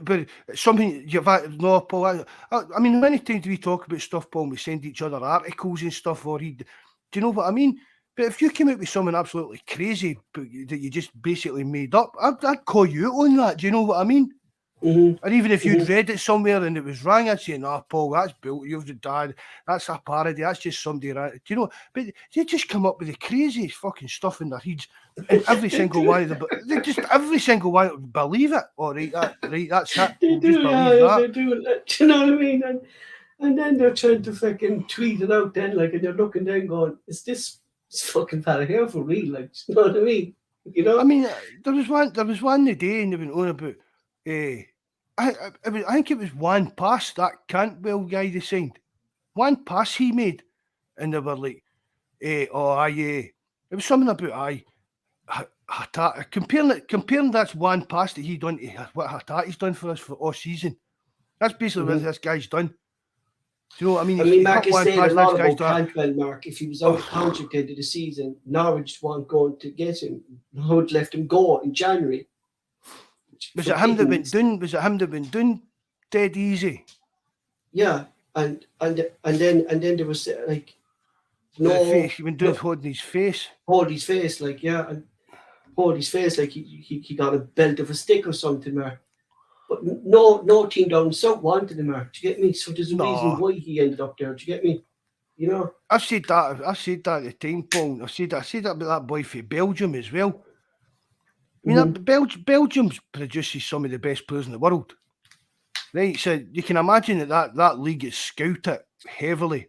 but something you've had, no, Paul. I mean, many times we talk about stuff, Paul, and we send each other articles and stuff, or do you know what I mean? But if you came out with something absolutely crazy that you just basically made up, I'd call you out on that. Do you know what I mean? Mm-hmm. Or even if you'd read it somewhere and it was wrong, I'd say, "No, Paul, that's built. You've died. That's a parody. That's just somebody." Do you know? But they just come up with the craziest fucking stuff in their heads, and every single one of them, every single one believe it. All right, that's it. They do, they do. Do you know what I mean? And then they're trying to fucking tweet it out. Then, like, and they're looking down, going, "Is this fucking fella here for real?" Like, you know what I mean? You know? I mean, there was one the day, and they went on about. I think it was one pass that Cantwell guy they signed. One pass he made, and they were like, it was something about comparing that's one pass that he done to what Hatati's done for us for all season. That's basically what this guy's done. Do you know what I mean? I mean, Mark is saying a lot about Cantwell, Mark. If he was out of contract into the season, Norwich weren't going to get him. Norwich left him go in January. Was it him that went down dead easy? Yeah, and then there was like he went down holding his face. Hold his face, like, yeah, and hold his face like he got a belt of a stick or something, Mark. But no team down south wanted him, Mark. Do you get me? So there's a reason why he ended up there. Do you get me? You know. I've said that at the time, Paul. I said that about that boy for Belgium as well. I mean, Belgium produces some of the best players in the world. Right, so you can imagine that league is scouted heavily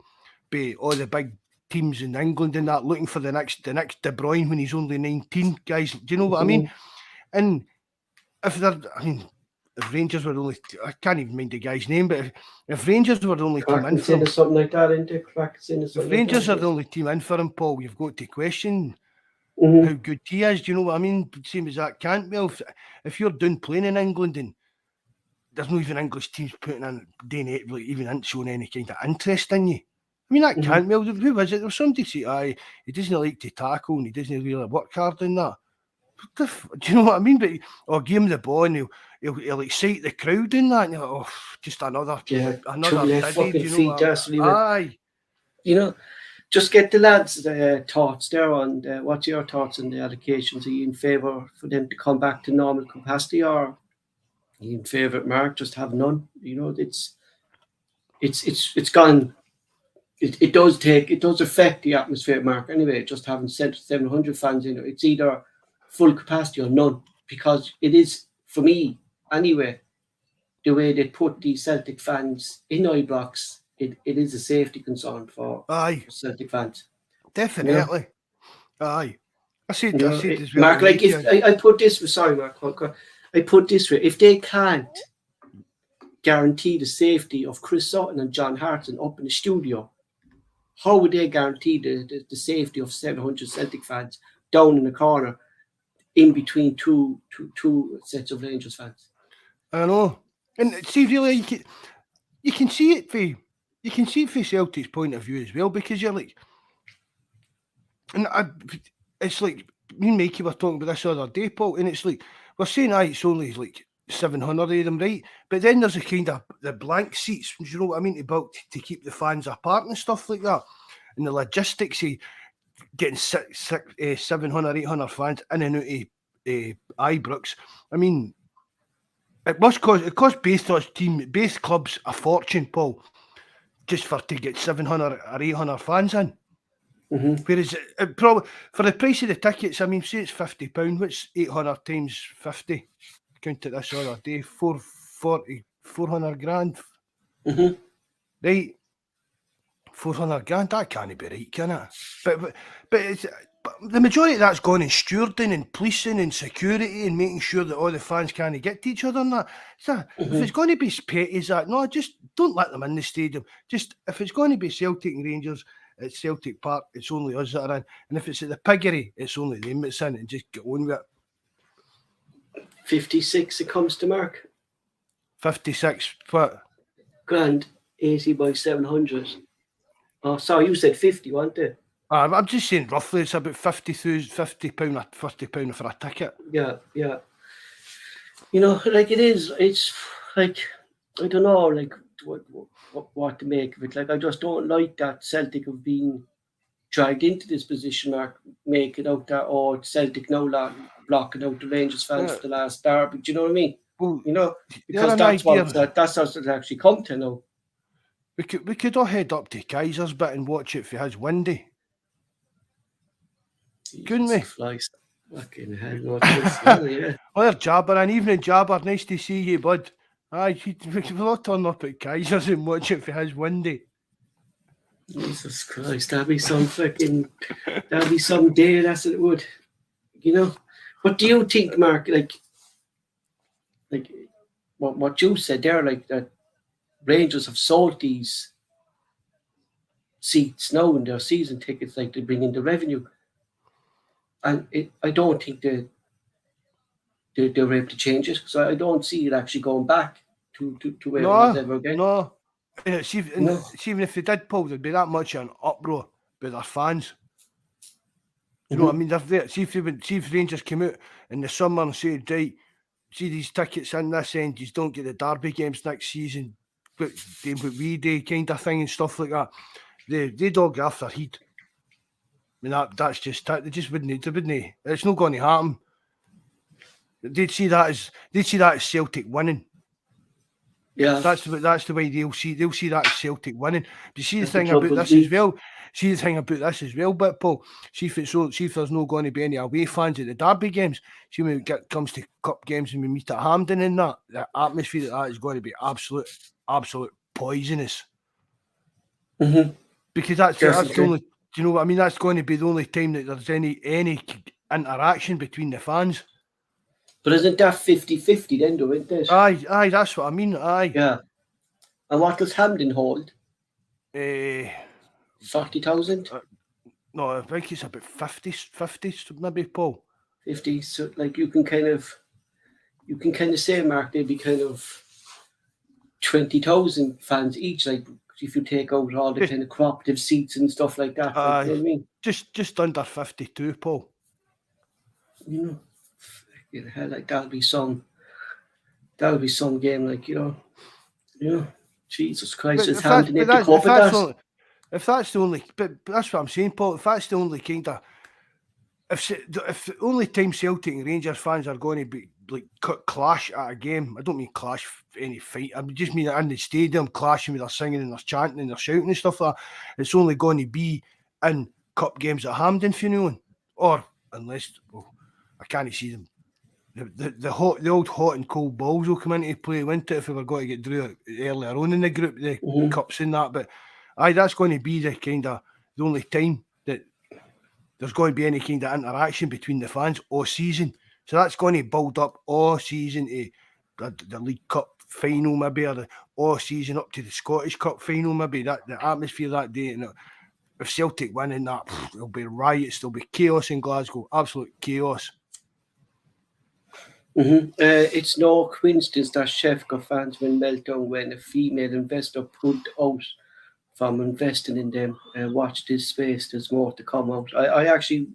by all the big teams in England and that, looking for the next De Bruyne when he's only 19. Guys, do you know what I mean? And if Rangers were the only, I can't even mind the guy's name, but if Rangers were the only team in for him, something like that, isn't it? if Rangers are the only team in for him, Paul, you've got to question how good he is. Do you know what I mean? Same as that Cantwell. If you're done playing in England and there's no even English teams putting in doing it, really even showing any kind of interest in you. I mean, that Cantwell, who was it? There was somebody say, he doesn't like to tackle and he doesn't really work hard in that. Do you know what I mean? But give him the ball and he'll excite the crowd in that. And you're like, just another fucking you know feet. That's aye. You know, just get the lads' thoughts there on what's your thoughts on the allocations? Are you in favour for them to come back to normal capacity, or are you in favour, Mark, just have none? You know, it's gone. It does affect the atmosphere, Mark. Anyway, just having 700 fans in it, it's either full capacity or none, because it is, for me anyway, the way they put the Celtic fans in Ibrox, it is a safety concern for Celtic fans. Definitely. Aye. I said as well. Mark, like if I put this, sorry Mark, I put this way, if they can't guarantee the safety of Chris Sutton and John Hartson up in the studio, how would they guarantee the safety of 700 Celtic fans down in the corner in between two sets of Rangers fans? I know. And see, really, you can see it from Celtic's point of view as well, because you're like, and it's like me and Mikey were talking about this the other day, Paul, and it's like we're saying it's only like 700 of them, right? But then there's a kind of the blank seats, you know what I mean, to keep the fans apart and stuff like that, and the logistics of getting 700, 800 fans in and out of Ibrox. I mean, it cost both clubs a fortune, Paul, just to get 700 or 800 fans in. Whereas it probably, for the price of the tickets, I mean, say it's £50, what's 800 times 50? Counted this other day, 400 grand. Right? 400 grand, that can't be right, can it? But the majority of that's gone in stewarding and policing and security and making sure that all the fans can't get to each other and that. So if it's going to be as petty as that, no, just don't let them in the stadium. Just, if it's going to be Celtic and Rangers at Celtic Park, it's only us that are in. And if it's at the Piggery, it's only them that's in, and just get on with it. 56 it comes to, Mark. 56, what? Grand, 80 by 700. Oh, sorry, you said 50, weren't it? I'm just saying roughly it's about £50 for a ticket. Yeah. You know, like it's like, I don't know, like what to make of it. Like, I just don't like that Celtic have been dragged into this position, Mark, make it out that, Celtic now blocking out the Rangers fans for the last derby. Do you know what I mean? Well, you know, because that's what it's actually come to now. We could all head up to Kaisersbit and watch it for his windy. Couldn't we? Fucking hell, yeah. Well, Jabber, an evening, Jabber. Nice to see you, bud. Aye, we'll all turn up at Kaisers and watch it for his windy. Jesus Christ, that'd be some day, that's what it would. You know? What do you think, Mark, like what you said there, like that Rangers have sold these seats now in their season tickets, like they bring in the revenue. And I don't think they're able to change it, because I don't see it actually going back to where it was ever again. No. Even if they did, Paul, there'd be that much of an uproar by their fans. You know what I mean? See if Rangers came out in the summer and said, right, see these tickets in this end, you don't get the derby games next season, but we do kind of thing and stuff like that. They'd all get after heat. I mean, that's just, they just wouldn't. It's not going to happen. They'd see that as Celtic winning. Yeah. That's the way they'll see that as Celtic winning. But you see the That the thing club about was this as weak. well. See the thing about this as well, but Paul, see if there's not going to be any away fans at the derby games. See when it comes to cup games and we meet at Hampden and that, the atmosphere that is going to be absolute poisonous. Mm-hmm. Because that's the Definitely. only, do you know what I mean? That's going to be the only time that there's any interaction between the fans. But isn't that 50-50 then, though, isn't it? Aye, that's what I mean. Aye. Yeah. And what does Hampden hold? 40,000? No, I think it's about 50 maybe, Paul. 50. So like you can kind of say, Mark, they'd be kind of 20,000 fans each, like if you take out all the kind of cooperative seats and stuff like that. Like, you know what I mean? Just under 52, Paul. You know, hell, like that'll be some game, like, you know, Jesus Christ, it's Hampden to cope with that. If that's the only, but that's what I'm saying, Paul. If that's the only kind of, if the only time Celtic and Rangers fans are going to be like clash at a game, I don't mean clash any fight. I just mean in the stadium clashing with their singing and their chanting and their shouting and stuff like that. It's only going to be in cup games at Hampden, if you know, or unless I can't see them. The old hot and cold balls will come into play, won't it? If we were going to get through earlier on in the group, the cups and that, but that's going to be the only time that there's going to be any kind of interaction between the fans all season. So that's going to build up all season to the League Cup final, maybe, or all season up to the Scottish Cup final, maybe. That the atmosphere that day, and if Celtic win in that, there'll be riots, there'll be chaos in Glasgow, absolute chaos. It's no coincidence that Sheffield fans went meltdown when a female investor pulled out from investing in them. Watch this space, there's more to come out. I actually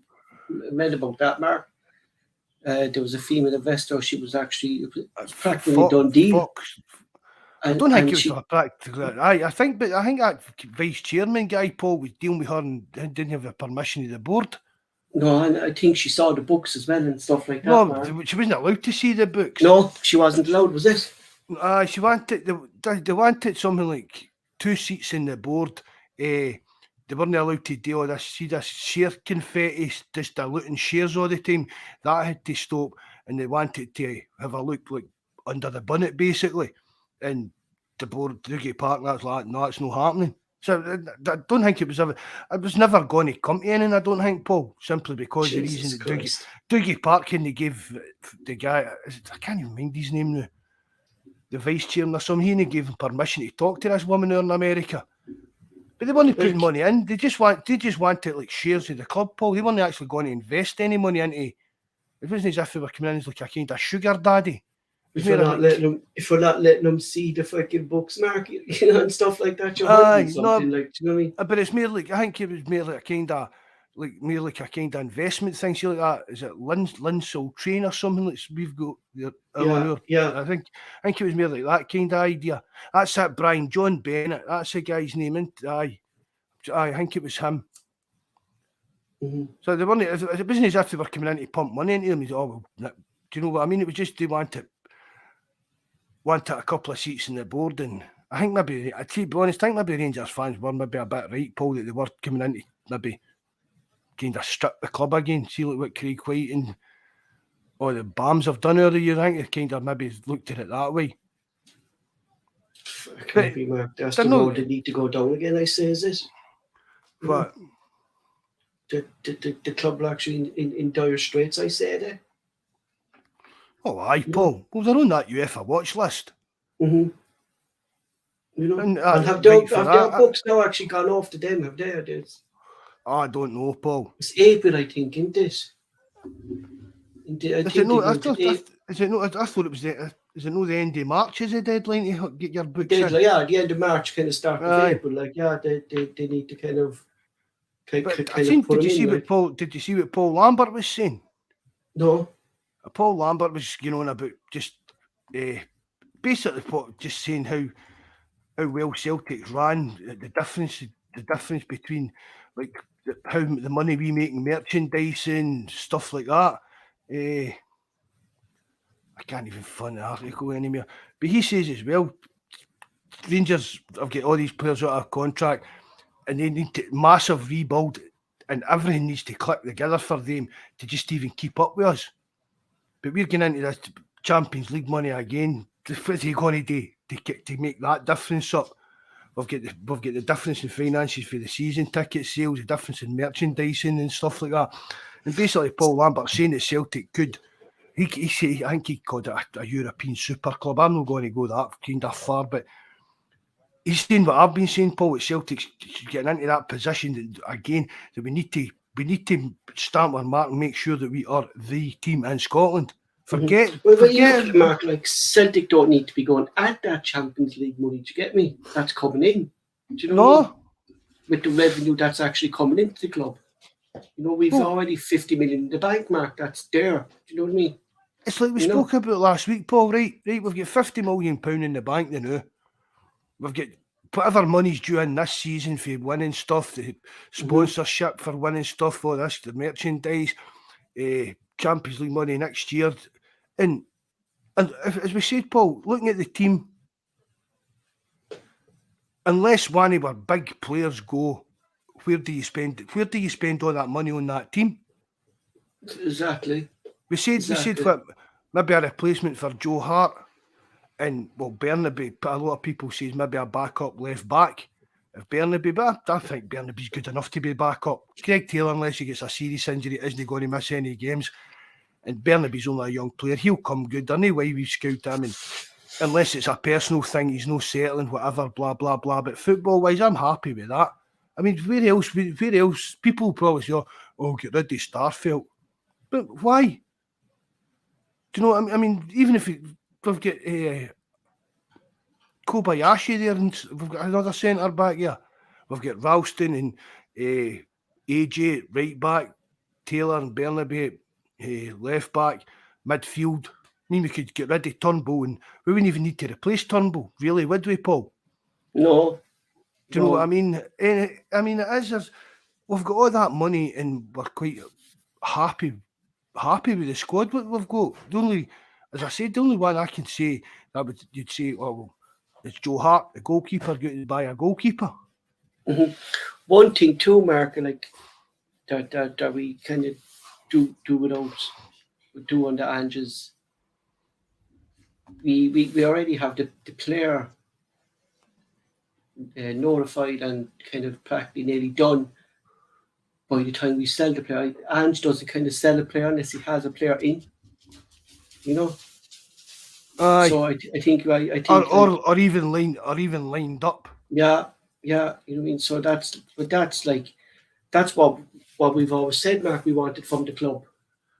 read about that, Mark. There was a female investor. She was actually practically done deal. I don't think it was practically. I think that vice chairman guy, Paul, was dealing with her and didn't have the permission of the board. No, and I think she saw the books as well and stuff like that. No, she wasn't allowed to see the books. No, she wasn't allowed, was it? She wanted they wanted something like 2 seats in the board. They weren't allowed to do all this. See this share confetti, just diluting shares all the time. That had to stop, and they wanted to have a look like under the bonnet, basically. And the board, Dougie Partners, like, no, it's not happening. So I don't think it was never going to come to anything, I don't think, Paul, simply because the reason that Dougie Parkin, they gave the guy, I can't even mind his name now, the vice chairman or something, he gave him permission to talk to this woman there in America. But they weren't putting money in, they just wanted like shares of the club, Paul. They weren't actually going to invest any money into it. It wasn't as if they were coming in as like a kind of sugar daddy. If we're not letting them see the fucking books, Mark, you know, and stuff like that, you're like, you know what I mean? But it's more like, I think it was more like a kind of investment thing. See, like that, is it Linsell Train or something that we've got there? Yeah. I think it was more like that kind of idea. That's that Brian John Bennett. That's the guy's name, isn't it? I think it was him. So they weren't. It wasn't as if they were coming in to pump money into them. Do you know what I mean? It was just they wanted a couple of seats in the board, and I think maybe, to be honest, I think maybe Rangers fans were maybe a bit right, Paul, that they were coming in to maybe kind of strip the club again. See like what Craig White and all the BAMs have done over the year. I think they kind of maybe looked at it that way. Maybe, Mark, that's the road they need to go down again, I say, is it? What? The club are actually in dire straits, I say there. Oh, aye, Paul. Well, they're on that UEFA watch list. You know, and have their books now actually gone off to them? Have they? I don't know, Paul. It's April, I think, isn't it? I thought it was is it not the end of March is the deadline to get your books in? Yeah, the end of March, kind of start of April. Like, yeah, they need to kind of. Did you see what Paul Lambert was saying? No. Paul Lambert was going on about just basically just saying how well Celtic ran, the difference between like how the money we make in merchandising, stuff like that. I can't even find the article anymore. But he says as well, Rangers have got all these players out of contract, and they need to massive rebuild, and everything needs to click together for them to just even keep up with us. But we're getting into this Champions League money again. What's he going to do to make that difference up? We've got the difference in finances for the season ticket sales, the difference in merchandising and stuff like that. And basically, Paul Lambert saying that Celtic could. He said, I think he called it a European super club. I'm not going to go that kind of far, but he's saying what I've been saying, Paul, that Celtic's getting into that position that, again, that we need to stamp our mark and make sure that we are the team in Scotland. Forget. You look at Mark, like Celtic don't need to be going at that Champions League money. Do you get me? That's coming in. Do you know what I mean? With the revenue that's actually coming into the club. You know, we've already 50 million in the bank, Mark. That's there. Do you know what I mean? It's like we spoke about last week, Paul, right? We've got £50 million in the bank now. We've got whatever money's due in this season for winning stuff, the sponsorship for winning stuff, all this, the merchandise, Champions League money next year. And as we said, Paul, looking at the team, unless one of our big players go, where do you spend all that money on that team? Exactly. We said maybe a replacement for Joe Hart, and Bernaby. A lot of people say maybe a backup left back. If Bernaby, but I think Bernaby's good enough to be back up. Craig Taylor, unless he gets a serious injury, isn't going to miss any games. And Bernaby's only a young player. He'll come good. I know why we've scouted him. And unless it's a personal thing, he's no settling, whatever, blah, blah, blah. But football-wise, I'm happy with that. I mean, where else? People probably say, oh, get rid of Starfelt. But why? Do you know what I mean? Even if we've got Kobayashi there, and we've got another centre back here. We've got Ralston and AJ right back, Taylor and Bernaby left back, midfield. I mean, we could get rid of Turnbull, and we wouldn't even need to replace Turnbull, really, would we, Paul? No. Do you know what I mean? I mean, it is. We've got all that money, and we're quite happy with the squad we've got. As I said, the only one I can say that you'd say, well, it's Joe Hart, the goalkeeper, going to buy a goalkeeper. Mm-hmm. One thing too, Mark, like that we kind of do without do under Ange's. We already have the player notified and kind of practically nearly done by the time we sell the player. Ange doesn't kind of sell a player unless he has a player in, you know. So I think or even lined up. Yeah, you know what I mean. So that's what we've always said, Mark. We wanted from the club.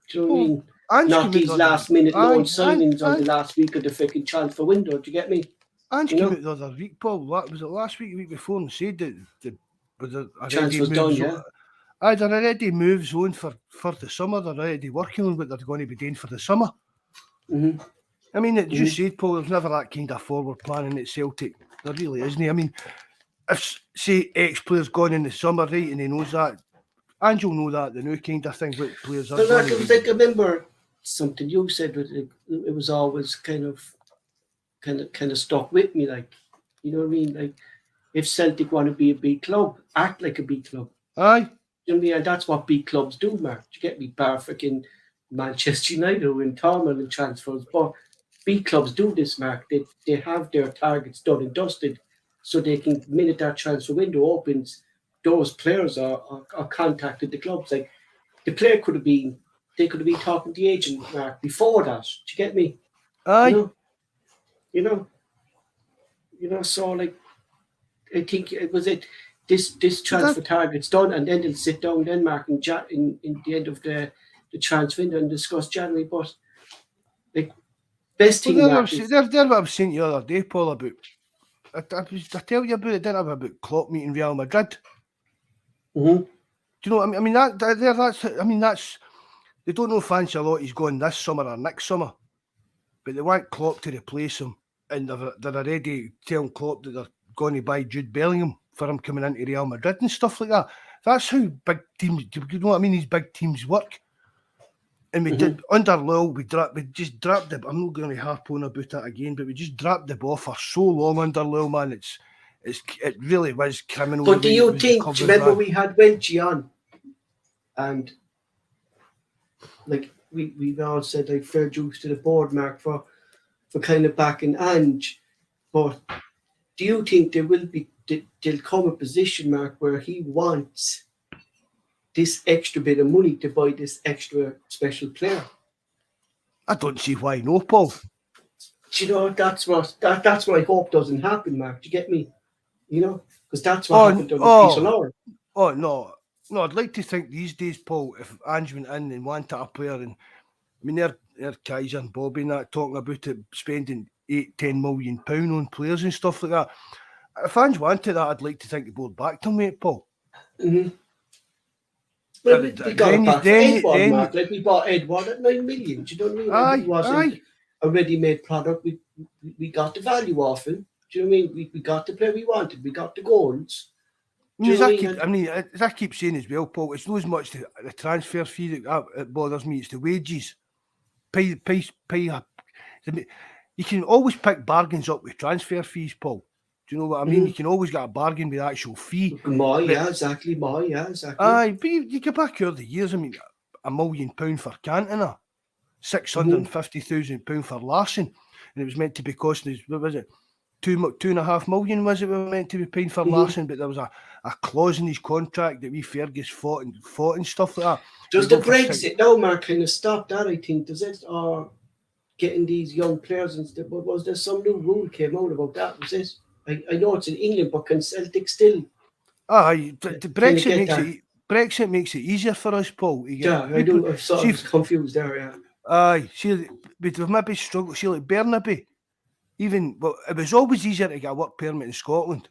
Do you know what I mean? Not these last minute loan signings on the last week of the freaking transfer window. Do you get me? Ange came out the other week, Paul. Was it last week, the week before, and said that the transfer's done, yeah. They're already moves on for the summer. They're already working on what they're going to be doing for the summer. Mm-hmm. I mean, as you said, Paul, there's never that kind of forward planning at Celtic. There really isn't. I mean, if, say, X-player's gone in the summer, right, and he knows that, Ange will know that, the new kind of thing, what players are going to do. I remember something you said, it was always kind of stuck with me, like, you know what I mean? Like, if Celtic want to be a big club, act like a big club. Aye. You know what I mean? And that's what big clubs do, Mark. You get me? Bar freaking Manchester United who win tournament and transfers. But big clubs do this, Mark. They have their targets done and dusted, so they can, the minute that transfer window opens, those players are contacted the clubs. Like, the player could have been talking to the agent, Mark, before that. Do you get me? Aye. You know, so like, I think it was this transfer target's done, and then they'll sit down then, Mark, in the end of the transfer window and discuss January. But like, best thing, Mark, they're what I was saying the other day, Paul, about. I tell you about it, didn't I, about Klopp meeting Real Madrid. Mm-hmm. Do you know what I mean? That's they don't know if Ancelotti's going this summer or next summer, but they want Klopp to replace him, and they're already telling Klopp that they're going to buy Jude Bellingham for him coming into Real Madrid and stuff like that. That's how big teams, you know what I mean? These big teams work. And we did under Lowell. We just dropped the. I'm not going to harp on about that again, but we just dropped the ball for so long under Lowell, man. It really was criminal. But do you think? Do you remember we had Wenchy on, and like we all said, like, fair dues to the board, Mark, for kind of backing Ange. But do you think there'll come a position, Mark, where he wants this extra bit of money to buy this extra special player? I don't see why no, Paul. Do you know, that's what I hope doesn't happen, Mark. Do you get me? You know, because that's what happened to Peter Lawler. Oh no, I'd like to think these days, Paul, if Ange went in and wanted a player, and I mean they're Kaiser and Bobby and that talking about it, spending £8-10 million on players and stuff like that. If Ange wanted that, I'd like to think the board backed him, mate, Paul. Well, we got it back for Edward, Mark. Like, we bought Edward at 9 million. Do you know what I mean? It wasn't a ready-made product. We got the value off him. Do you know what I mean? We got the player we wanted. We got the goals. As I keep saying as well, Paul, it's not as much the transfer fee that bothers me. It's the wages. Pay. You can always pick bargains up with transfer fees, Paul. Do you know what I mean? You can always get a bargain with the actual fee. Exactly. Aye, but you go back over the years. I mean, £1 million for Cantona, £650,000 for Larson, and it was meant to be costing us, what was it, 2.5 million, was it? We were meant to be paying for Larson, but there was a clause in his contract that we Fergus fought and stuff like that. Does the Brexit now, Mark, kind of stop that? I think, does it, or getting these young players and stuff? But was there some new rule came out about that? Was it? I know it's in England, but can Celtic still? The Brexit makes it easier for us, Paul. I do. I'm sort of confused there. Yeah. Aye, see, we'd maybe struggle. See, like Burnaby, it was always easier to get a work permit in Scotland.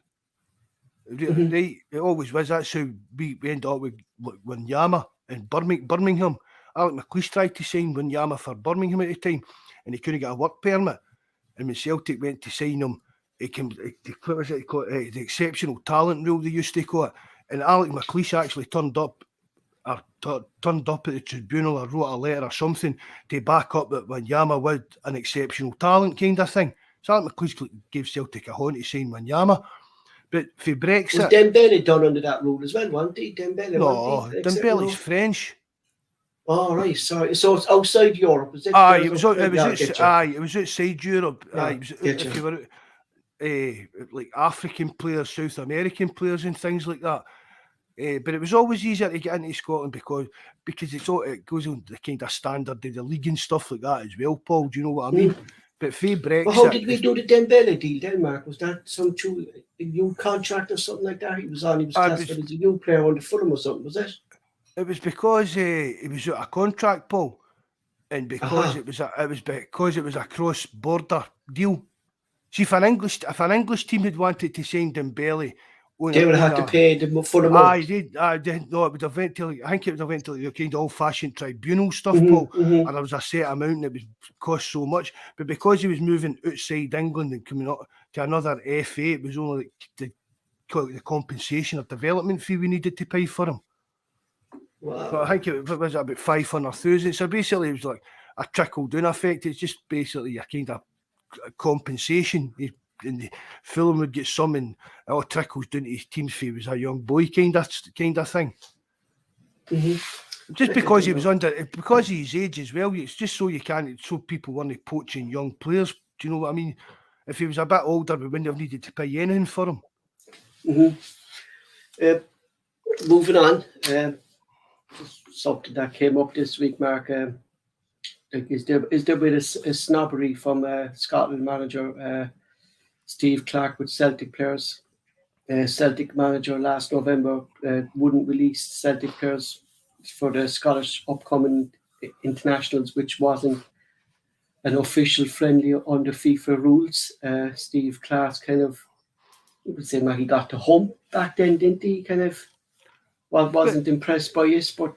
Right, it always was. That's how we ended up with Wanyama and Birmingham. Alec McLeish tried to sign Wanyama for Birmingham at the time, and he couldn't get a work permit. And when Celtic went to sign him, what was it called? The exceptional talent rule they used to call it. And Alec McLeish actually turned up at the tribunal or wrote a letter or something to back up that Wanyama was an exceptional talent kind of thing. So Alec McLeish gave Celtic a horn to sign Wanyama. But for Brexit... Was Dembele done under that rule as well, wasn't he? Dembele's French. Oh, right, sorry. So it's outside Europe, is it? It was outside Europe. If you were like African players, South American players and things like that. But it was always easier to get into Scotland because it goes on the kind of standard of the league and stuff like that as well, Paul. Do you know what I mean? But for Brexit... Well, how did we do the Dembele deal then, Mark? Was that some new contract or something like that? He was classified as a new player on the Fulham or something, was it? It was because he was out of contract, Paul, and because it was a cross-border deal. See, if an English team had wanted to sign Dembele, they would have had to pay them for the month. No, it would have went to, I think it would have went to the kind of old-fashioned tribunal stuff, Paul, and there was a set amount and it would cost so much. But because he was moving outside England and coming up to another FA, it was only the compensation or development fee we needed to pay for him. Wow. But I think it was about 500,000. So basically, it was like a trickle-down effect. It's just basically a kind of compensation. And the Fulham would get some, and it all trickles down to his team's fee. He was a young boy kind of thing. Just because he was because of his age as well. It's just so people weren't poaching young players. Do you know what I mean? If he was a bit older, we wouldn't have needed to pay anything for him. Moving on. Something that came up this week, Mark. Is there a bit of snobbery from Scotland manager Steve Clarke with Celtic players? Celtic manager last November wouldn't release Celtic players for the Scottish upcoming internationals, which wasn't an official friendly under FIFA rules. Steve Clarke kind of, you would say, he got the hump back then, didn't he? Kind of wasn't impressed by us, but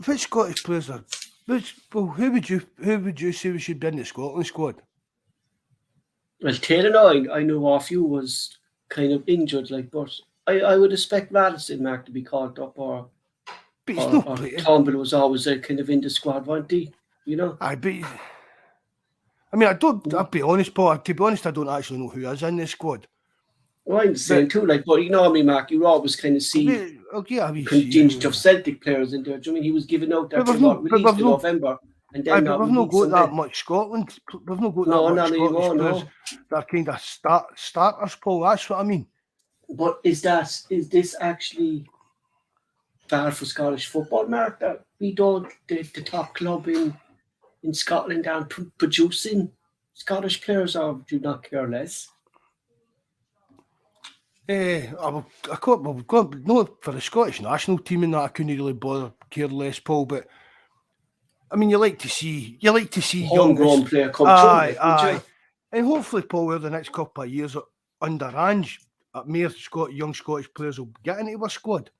which Scottish players are? Who would you say we should be in the Scotland squad? Well, Taylor, I knew off you was kind of injured, but I would expect Radisson, Mark, to be called up, or But it's or not playing. Turnbull was always kind of in the squad, weren't he? You know. I mean, I'll be honest, Paul. To be honest, I don't actually know who is in the squad. Well, I'm the same too. Like, but you know me, Mark. You always kind of see contingent of Celtic players in there. Do you mean he was given out that released in November, and then but we've not got that much Scotland. We've not got that much Scottish players that are kind of starters, Paul. That's what I mean. But is this actually bad for Scottish football, Mark? That we don't the top club in Scotland aren't producing Scottish players, or do you not care less? No, for the Scottish national team and that I couldn't really care less, Paul. But I mean, you like to see homegrown player come through. Aye. And hopefully, Paul, over the next couple of years under Ange, more young Scottish players will get into our squad.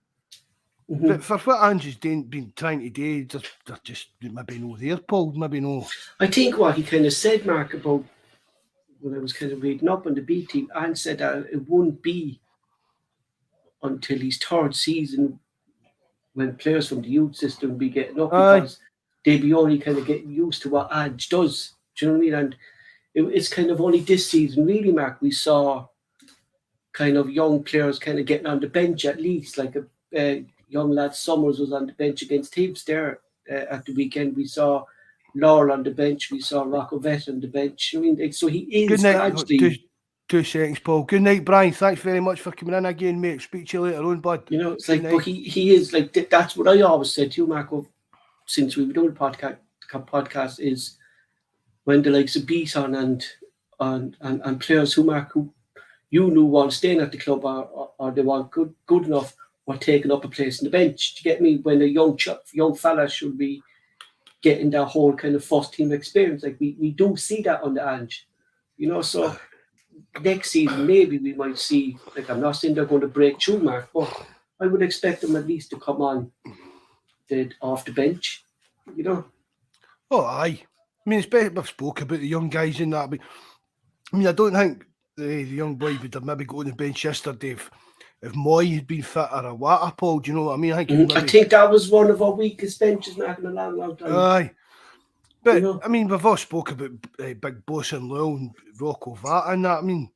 Mm-hmm. But for what Ange has been trying to do, they're just maybe no there, Paul. Maybe no. I think what he kind of said, Mark, about when I was kind of reading up on the B team, Ange said that it won't be until his third season when players from the youth system will be getting up, because they'll be only kind of getting used to what Ange does. Do you know what I mean? And it's kind of only this season, really, Mark, we saw kind of young players kind of getting on the bench at least. Like a young lad Summers was on the bench against Hibs there at the weekend. We saw Laurel on the bench. We saw Rockovette on the bench. I mean, so he is gradually... 2 seconds, Paul. Good night, Brian. Thanks very much for coming in again, mate. Speak to you later on, bud. You know, it's like, but he is like, that's what I always said to you, Marco, since we've done the podcast is when the likes of Beaton and players who, Mark, who you knew weren't staying at the club or they weren't good enough, were taking up a place in the bench. Do you get me? When a young fella should be getting that whole kind of first team experience. Like we do see that on the Ange, you know, so next season maybe we might see, like, I'm not saying they're going to break through, Mark, but I would expect them at least to come on off the bench, you know. Oh, aye. I mean, especially we've spoke about the young guys in that, but I mean, I don't think the young boy would have maybe got on the bench yesterday if Moy had been fit or a water, Paul. Do you know what I mean? I think that was one of our weakest benches, Mark, in a long time. Aye. But, you know, I mean, we've all spoke about Big Boss and Lowell and Rocco Vata and that. I mean,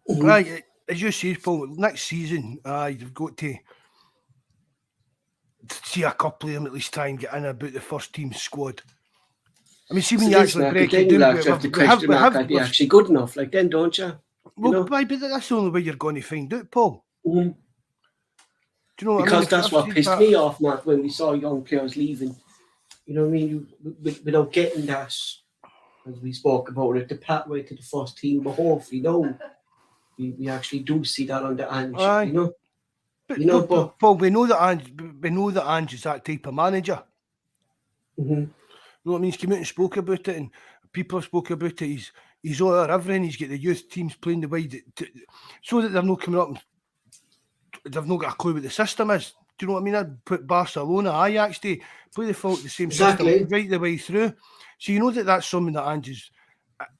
right, as you say, Paul, next season, you've got to see a couple of them at least try and get in about the first team squad. I mean, see when you actually break it down, I'd be actually good enough, like then, don't you? Well, but that's the only way you're going to find out, Paul. Mm-hmm. Do you know what because I mean? That's what pissed me off, Mark, when we saw young players leaving. You know what I mean? Without getting that, as we spoke about it, the pathway to the first team. But hopefully, we actually do see that on the Ange. You know. But Paul, we know that Ange is that type of manager. Mm-hmm. You know what I mean? He's come out and spoke about it, and people have spoken about it. He's all over everything. He's got the youth teams playing the way so that they're not coming up and they've not got a clue what the system is. Do you know what I mean? I'd put Barcelona, Ajax to play the same system right the way through. So you know that's something that Ange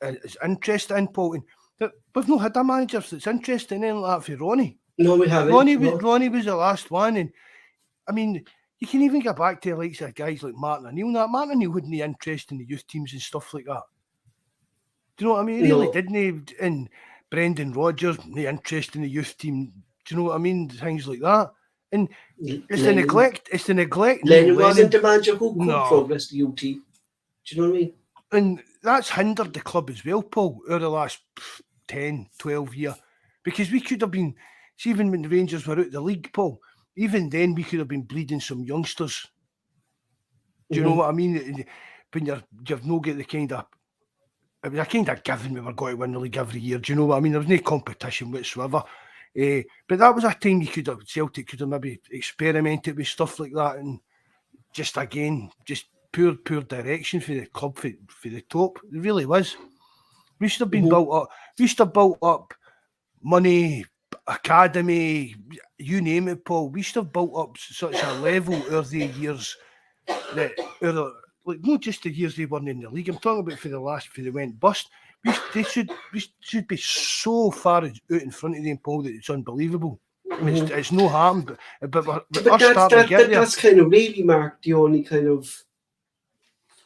is interested in, Paul. And we've not had a manager that's interested in anything like that for Ronnie. No, we haven't. Ronnie was the last one. And I mean, you can even get back to the likes of guys like Martin O'Neill. Now, Martin O'Neill wouldn't be interested in the youth teams and stuff like that. Do you know what I mean? He really didn't. And Brendan Rodgers, no interest in the youth team. Do you know what I mean? Things like that. And it's the neglect. Lennon wasn't the manager who could progress the UT. Do you know what I mean? And that's hindered the club as well, Paul, over the last 10, 12 years. Because we could have been, see, even when the Rangers were out the league, Paul, even then we could have been bleeding some youngsters. Do you know what I mean? When you've no get the kind of, it was a kind of given we were going to win the league every year. Do you know what I mean? There was no competition whatsoever. But that was a time Celtic could have maybe experimented with stuff like that, and just poor direction for the club for the top. It really was. We should have been built up. We should have built up money, academy, you name it, Paul. We should have built up such a level over the years that like not just the years they weren't in the league. I'm talking about for they went bust. We should be so far out in front of them, Paul, that it's unbelievable. It's no harm, but we're But starting to get there. that's kind of really, Mark, the only kind of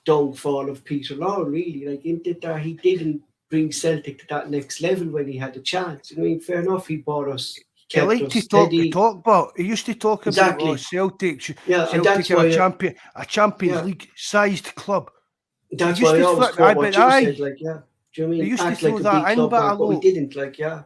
downfall of Peter Law, really. Like, in that he didn't bring Celtic to that next level when he had a chance. You know, I mean, fair enough, he bought us, He kept liked us to steady. talk, but he used to talk Exactly. about Celtic. Yeah, and that's Celtic are why a Champions League sized club. That's why I always quote what you said, like, yeah. Do you know what I mean? He used to Act throw like a that big in, club, but we didn't, like, yeah.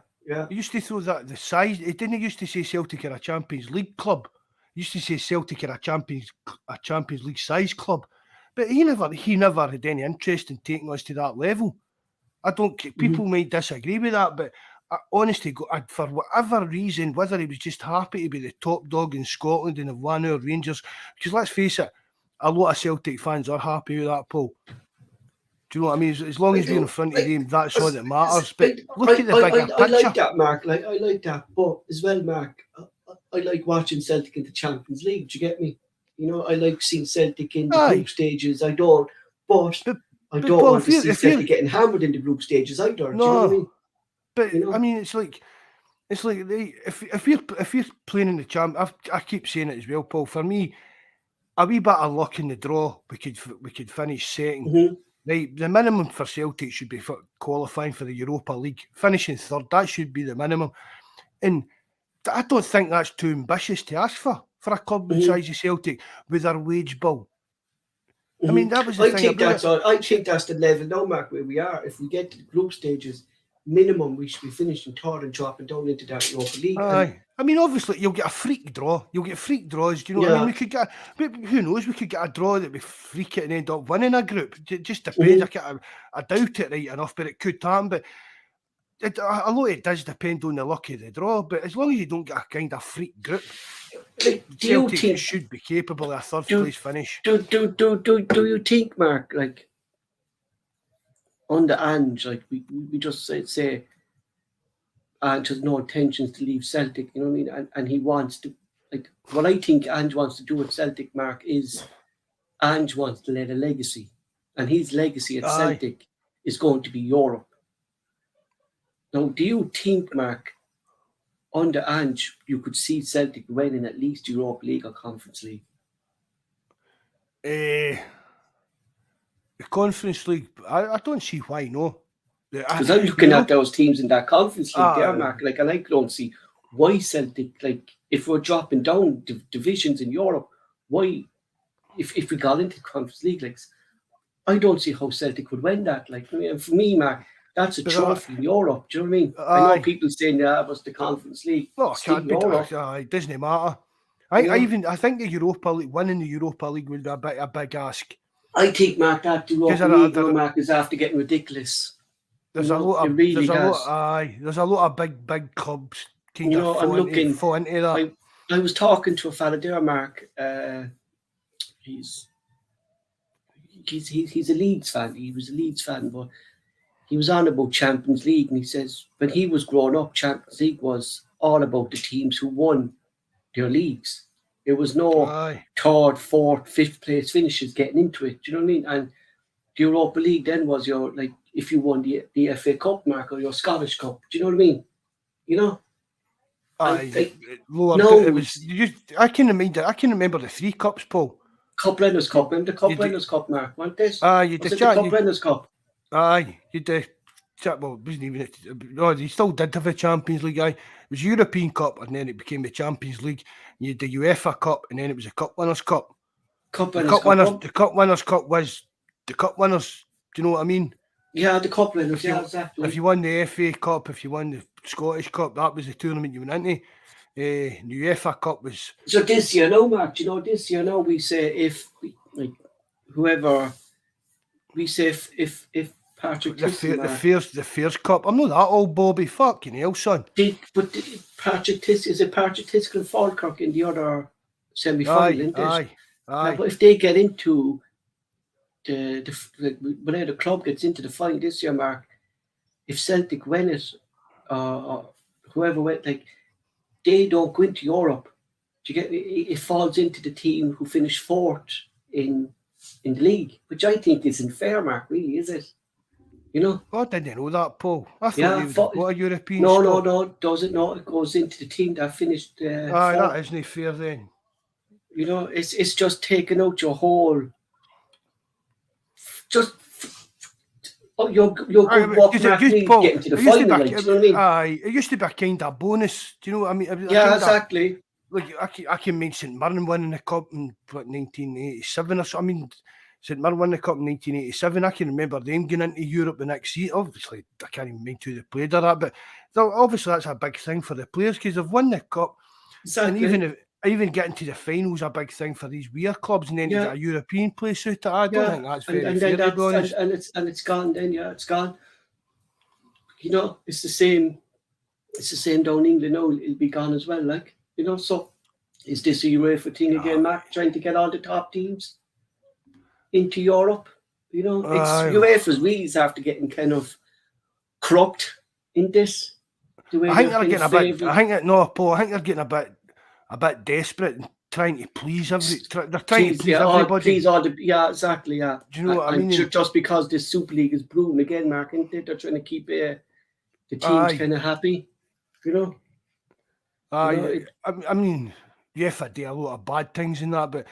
He used to throw that the size. He didn't used to say Celtic are a Champions League club. He used to say Celtic are a Champions League size club. But he never had any interest in taking us to that level. I don't. People might disagree with that, but honestly, for whatever reason, whether he was just happy to be the top dog in Scotland and have won our Rangers, because let's face it, a lot of Celtic fans are happy with that, Paul. Do you know what I mean? As long as we're in front of them, that's all that matters. But look at the bigger picture. I like that, Mark. Like, I like that. But as well, Mark, I like watching Celtic in the Champions League. Do you get me? You know, I like seeing Celtic in the group stages. I don't. But I don't want to see Celtic getting hammered in the group stages either. No, do you know what I mean? But you know? I mean, it's like if you're playing in the champ, I keep saying it as well, Paul. For me, a wee bit of luck in the draw, we could finish second. Right, the minimum for Celtic should be for qualifying for the Europa League, finishing third. That should be the minimum, and I don't think that's too ambitious to ask for a club the size of Celtic with our wage bill. I mean, that was the thing. I think that's the level now, Mark, where we are. If we get to the group stages, minimum we should be finishing third and dropping down into that Europa League. Aye. I mean, obviously, you'll get a freak draw. You'll get freak draws. Do you know what I mean? We could get, who knows? We could get a draw that we freak it and end up winning a group. It just depends. I doubt it right enough, but it could happen. But a lot of it does depend on the luck of the draw. But as long as you don't get a kind of freak group, Celtic should be capable of a third place finish. Do you think, Mark, like on the Ange, like we just say Ange has no intentions to leave Celtic, you know what I mean? And he wants to, like, what I think Ange wants to do at Celtic, Mark, is Ange wants to let a legacy. And his legacy at Celtic is going to be Europe. Now, do you think, Mark, under Ange, you could see Celtic winning at least Europa League or Conference League? The Conference League, I don't see why, no. Because I'm looking at those teams in that Conference League there, Mark, like, and I don't see why Celtic, like, if we're dropping down divisions in Europe, why, if we got into the Conference League, like, I don't see how Celtic would win that. Like, I mean, for me, Mark, that's a trophy in Europe. Do you know what I mean? I know people saying that was the Conference League. No, it can't be. It doesn't matter. I think the Europa League, winning the Europa League would be a big ask. I think, Mark, that the Europa League, Mark, is after getting ridiculous. There's a lot of big clubs. I'm looking. I was talking to a fella there, Mark. He's a Leeds fan. He was a Leeds fan, but he was on about Champions League, and he says when he was growing up, Champions League was all about the teams who won their leagues. It was no third, fourth, fifth place finishes getting into it. Do you know what I mean? And the Europa League then was your, like, if you won the FA Cup, Mark, or your Scottish Cup. Do you know what I mean? You know? I can remember the 3 cups, Paul. Cup Runners' Cup. Remember the Cup Runners' Cup, Mark? Wasn't this? You did. The Cup Runners' Cup. You did. Well, it wasn't even. No, they still did have a Champions League. It was European Cup, and then it became the Champions League. You had the UEFA Cup, and then it was the Cup Winners' Cup. The Cup Winners' Cup was the Cup Winners. Do you know what I mean? Yeah, the Cup Winners. Yeah, exactly. If you won the FA Cup, if you won the Scottish Cup, that was the tournament you went into. The UEFA Cup was. So this year, now, Mark, do you know, this year now we say if Patrick the first cup. I'm not that old, Bobby. Fucking hell, son. Patrick Tiskell and Falkirk in the other semi-final, isn't it? Aye. But if they get into whenever the club gets into the final this year, Mark, if Celtic win it, or whoever went, like, they don't go into Europe. Do you get me? It falls into the team who finished fourth in the league, which I think isn't fair, Mark. Really, is it? You know? Oh, I didn't know that, Paul. I thought Yeah, they would have got a European no, spot. no, does it not? It goes into the team that finished fourth. That isn't fair then. You know, it's just taking out your whole. Just you're good what Mark needs getting to the final. Like, do you know what I mean? Aye, it used to be a kind of bonus. Do you know what I mean? Yeah, exactly. Like I can mean St Mirren winning the cup in 1987 or so. I mean, St Mirren won the cup in 1987. I can remember them going into Europe the next year. Obviously, I can't even mind who they played or that, but obviously that's a big thing for the players because they've won the cup. Exactly. And even getting to the final is a big thing for these weird clubs, and then to get a European place out. I don't think that's very fair, to be honest. And it's gone. Then it's gone. You know, it's the same. It's the same down England now. It'll be gone as well. Like, you know, so is this a UEFA thing again, Mark? Trying to get all the top teams into Europe. You know, it's UEFA's wheels after getting kind of corrupt in this. I think they're getting a bit. Paul. I think they're getting a bit desperate and trying to please everybody. They're trying to please everybody. Please all the exactly. Yeah. Do you know what I mean? Just because this Super League is brewing again, Mark, and they're trying to keep the teams kind of happy. You know. I mean, UEFA do a lot of bad things in that, but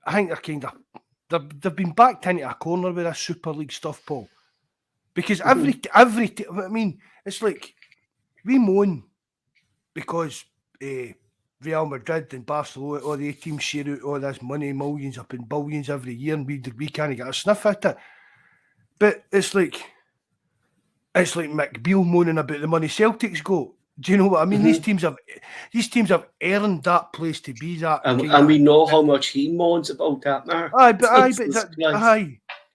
I think they're kind of they've been backed into a corner with this Super League stuff, Paul. Because I mean, it's like we moan because Real Madrid and Barcelona, all the teams share out all this money, millions up in billions every year, and we can't get a sniff at it. But it's like McBeal moaning about the money Celtic's got. Do you know what I mean? These teams have earned that place to be that. And we know how much he moans about that, Mark.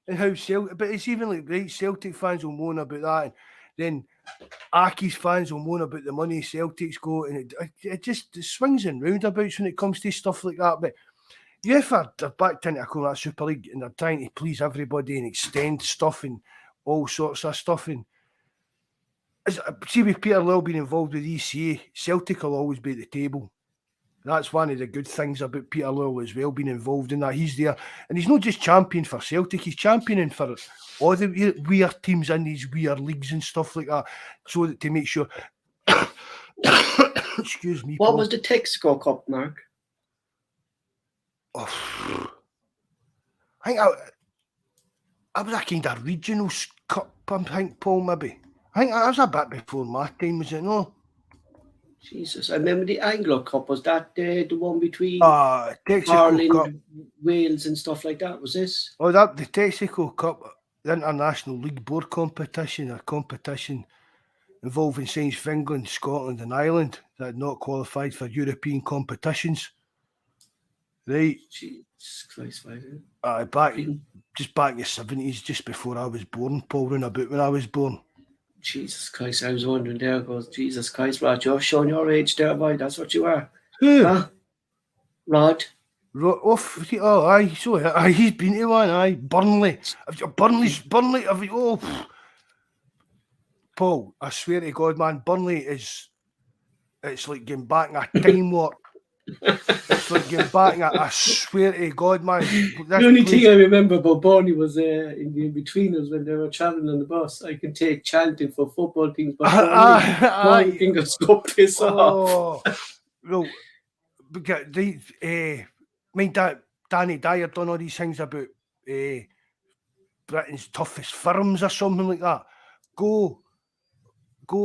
And how Celtic, but it's even like Celtic fans will moan about that, and then Aki's fans will moan about the money Celtic's got, and it just swings and roundabouts when it comes to stuff like that. But UEFA, they're back into that Super League, and they're trying to please everybody and extend stuff and all sorts of stuff. And see, with Peter Lawwell being involved with ECA, Celtic will always be at the table. That's one of the good things about Peter Lawwell as well, being involved in that. He's there, and he's not just champion for Celtic, he's championing for all the weird teams in these weird leagues and stuff like that, so that to make sure. Excuse me. What was the Texaco Cup, Mark? Oh, I think I was a kind of regional cup, I think, Paul, maybe. I think that was a bit before my time, was it? No. Jesus, I remember the Anglo Cup. Was that the one between Ireland, Wales, and stuff like that? Was this? Oh, the Texaco Cup, the International League Board competition, a competition involving signs of England, Scotland, and Ireland that had not qualified for European competitions. Right. Jesus Christ, back in the 70s, just before I was born, Paul, round about when I was born. Jesus Christ, I was wondering there, goes, Jesus Christ, Rod, you're showing your age there, boy. That's what you are. Who? Huh? Rod. Aye, so he's been to one, aye. Burnley. Burnley, Paul, I swear to God, man, Burnley it's like getting back in a time warp. It's like getting back, I swear to God, man. The only thing I remember about Burnley was in the in-betweeners when they were travelling on the bus. I can take chanting for football things, but one thing got so pissed off. Well, because Danny Dyer done all these things about Britain's toughest firms or something like that. Go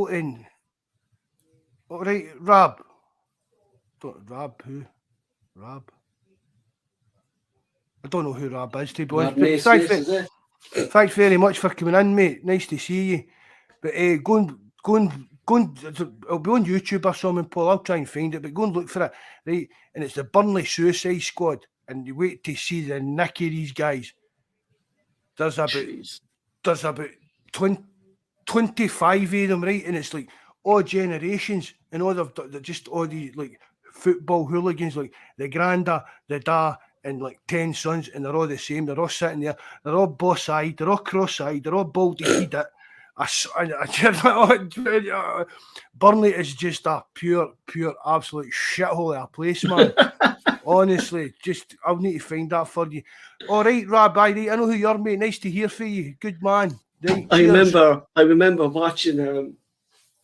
in. All right, Rab. Who? Rab? I don't know who Rab is, to be honest. Thanks very much for coming in, mate. Nice to see you. But go and it'll be on YouTube or something, Paul. I'll try and find it, but go and look for it. Right, and it's the Burnley Suicide Squad, and you wait to see the nick of these guys. There's about 25 of them, right, and it's like all generations, and they're just all these like football hooligans, like the granda, the da, and like 10 sons, and they're all the same. They're all sitting there. They're all boss-eyed. They're all cross-eyed. They're all baldy-headed. Burnley is just a pure, absolute shithole of a place, man. Honestly, I'll need to find that for you. All right, Rabbi, I know who you are, mate. Nice to hear from you. Good man. Right, I cheers. remember watching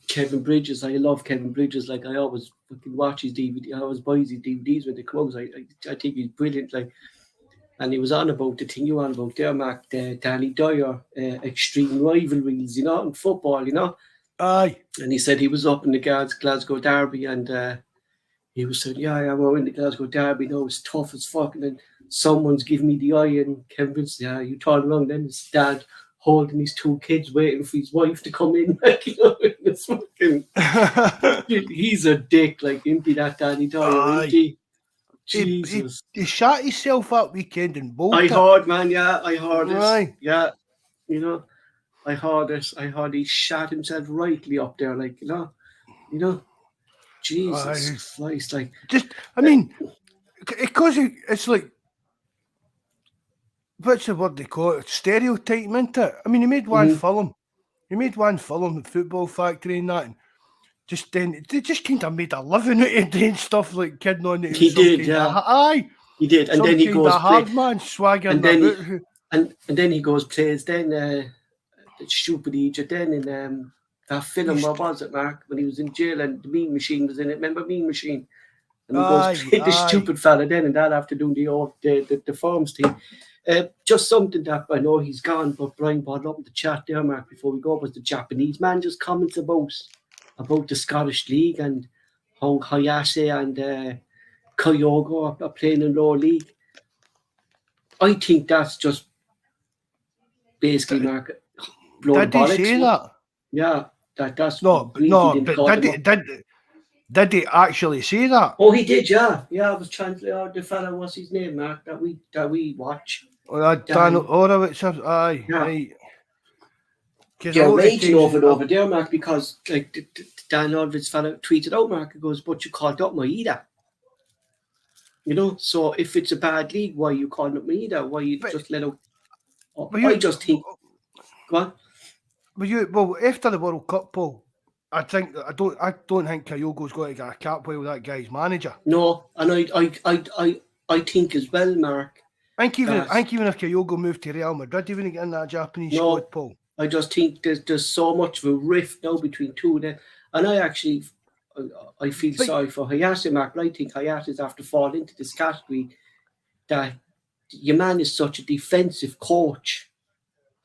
Kevin Bridges. I love Kevin Bridges. Like, I always fucking watch his DVD. I always buy his DVDs when they come out. I think he's brilliant. Like, and he was on about the thing you on about there, Mark, the Danny Dyer extreme rivalries, in football. Aye. And he said he was up in the Glasgow Derby, and he was saying, yeah, we're in the Glasgow Derby now. It's tough as fuck. And then someone's giving me the eye, and Kevin Bridges, yeah, you turn around, then his dad holding his 2 kids, waiting for his wife to come in. Like, it's fucking. He's a dick, like, isn't he, that Danny Dyer, isn't he? Jesus. He shot himself that weekend in Bolton. I heard, man, yeah, I heard it. Aye. Yeah, I heard it. I heard he shot himself rightly up there, like, Jesus Christ, like. Just, I mean, because it's like, what's the word they call it? Stereotype, isn't it? I mean, he made one film. He made one film, Football Factory and that, and just then they just kind of made a living out of doing stuff like kidding on it. He did, yeah. Aye. He did, and then he goes hard man swaggering and then he goes plays then the stupid Egypt then in that film. What was it, Mark? When he was in jail and the Mean Machine was in it. Remember Mean Machine? And he goes play the stupid fella then, and that after doing the forms team. Just something that I know he's gone, but Brian brought up in the chat there, Mark, before we go, was the Japanese man just comments about the Scottish League and how Hayase and Kyogo are playing in lower league. I think that's just basically, Mark, did he say that? Yeah, that's no, but did he actually say that? Oh, he did, yeah. I was trying to the fella, what's his name, Mark, that we watch. Dan Horowitz, aye, yeah. Right. They're raging over there, Mark, because like Dan Horowitz fella tweeted out, Mark, he goes, but you called up Maeda. So if it's a bad league, why are you calling up Maeda? Why you just let out? I just think. Go on. Well, after the World Cup, Paul, I don't think Kyogo's going to get a cap while that guy's manager. No, and I think as well, Mark. I think even if Kyogo moved to Real Madrid, he wouldn't get in that Japanese squad, Paul. I just think there's so much of a rift now between two of them, and I feel sorry for Hayase, Mark, but I think Hayase's after falling into this category that your man is such a defensive coach.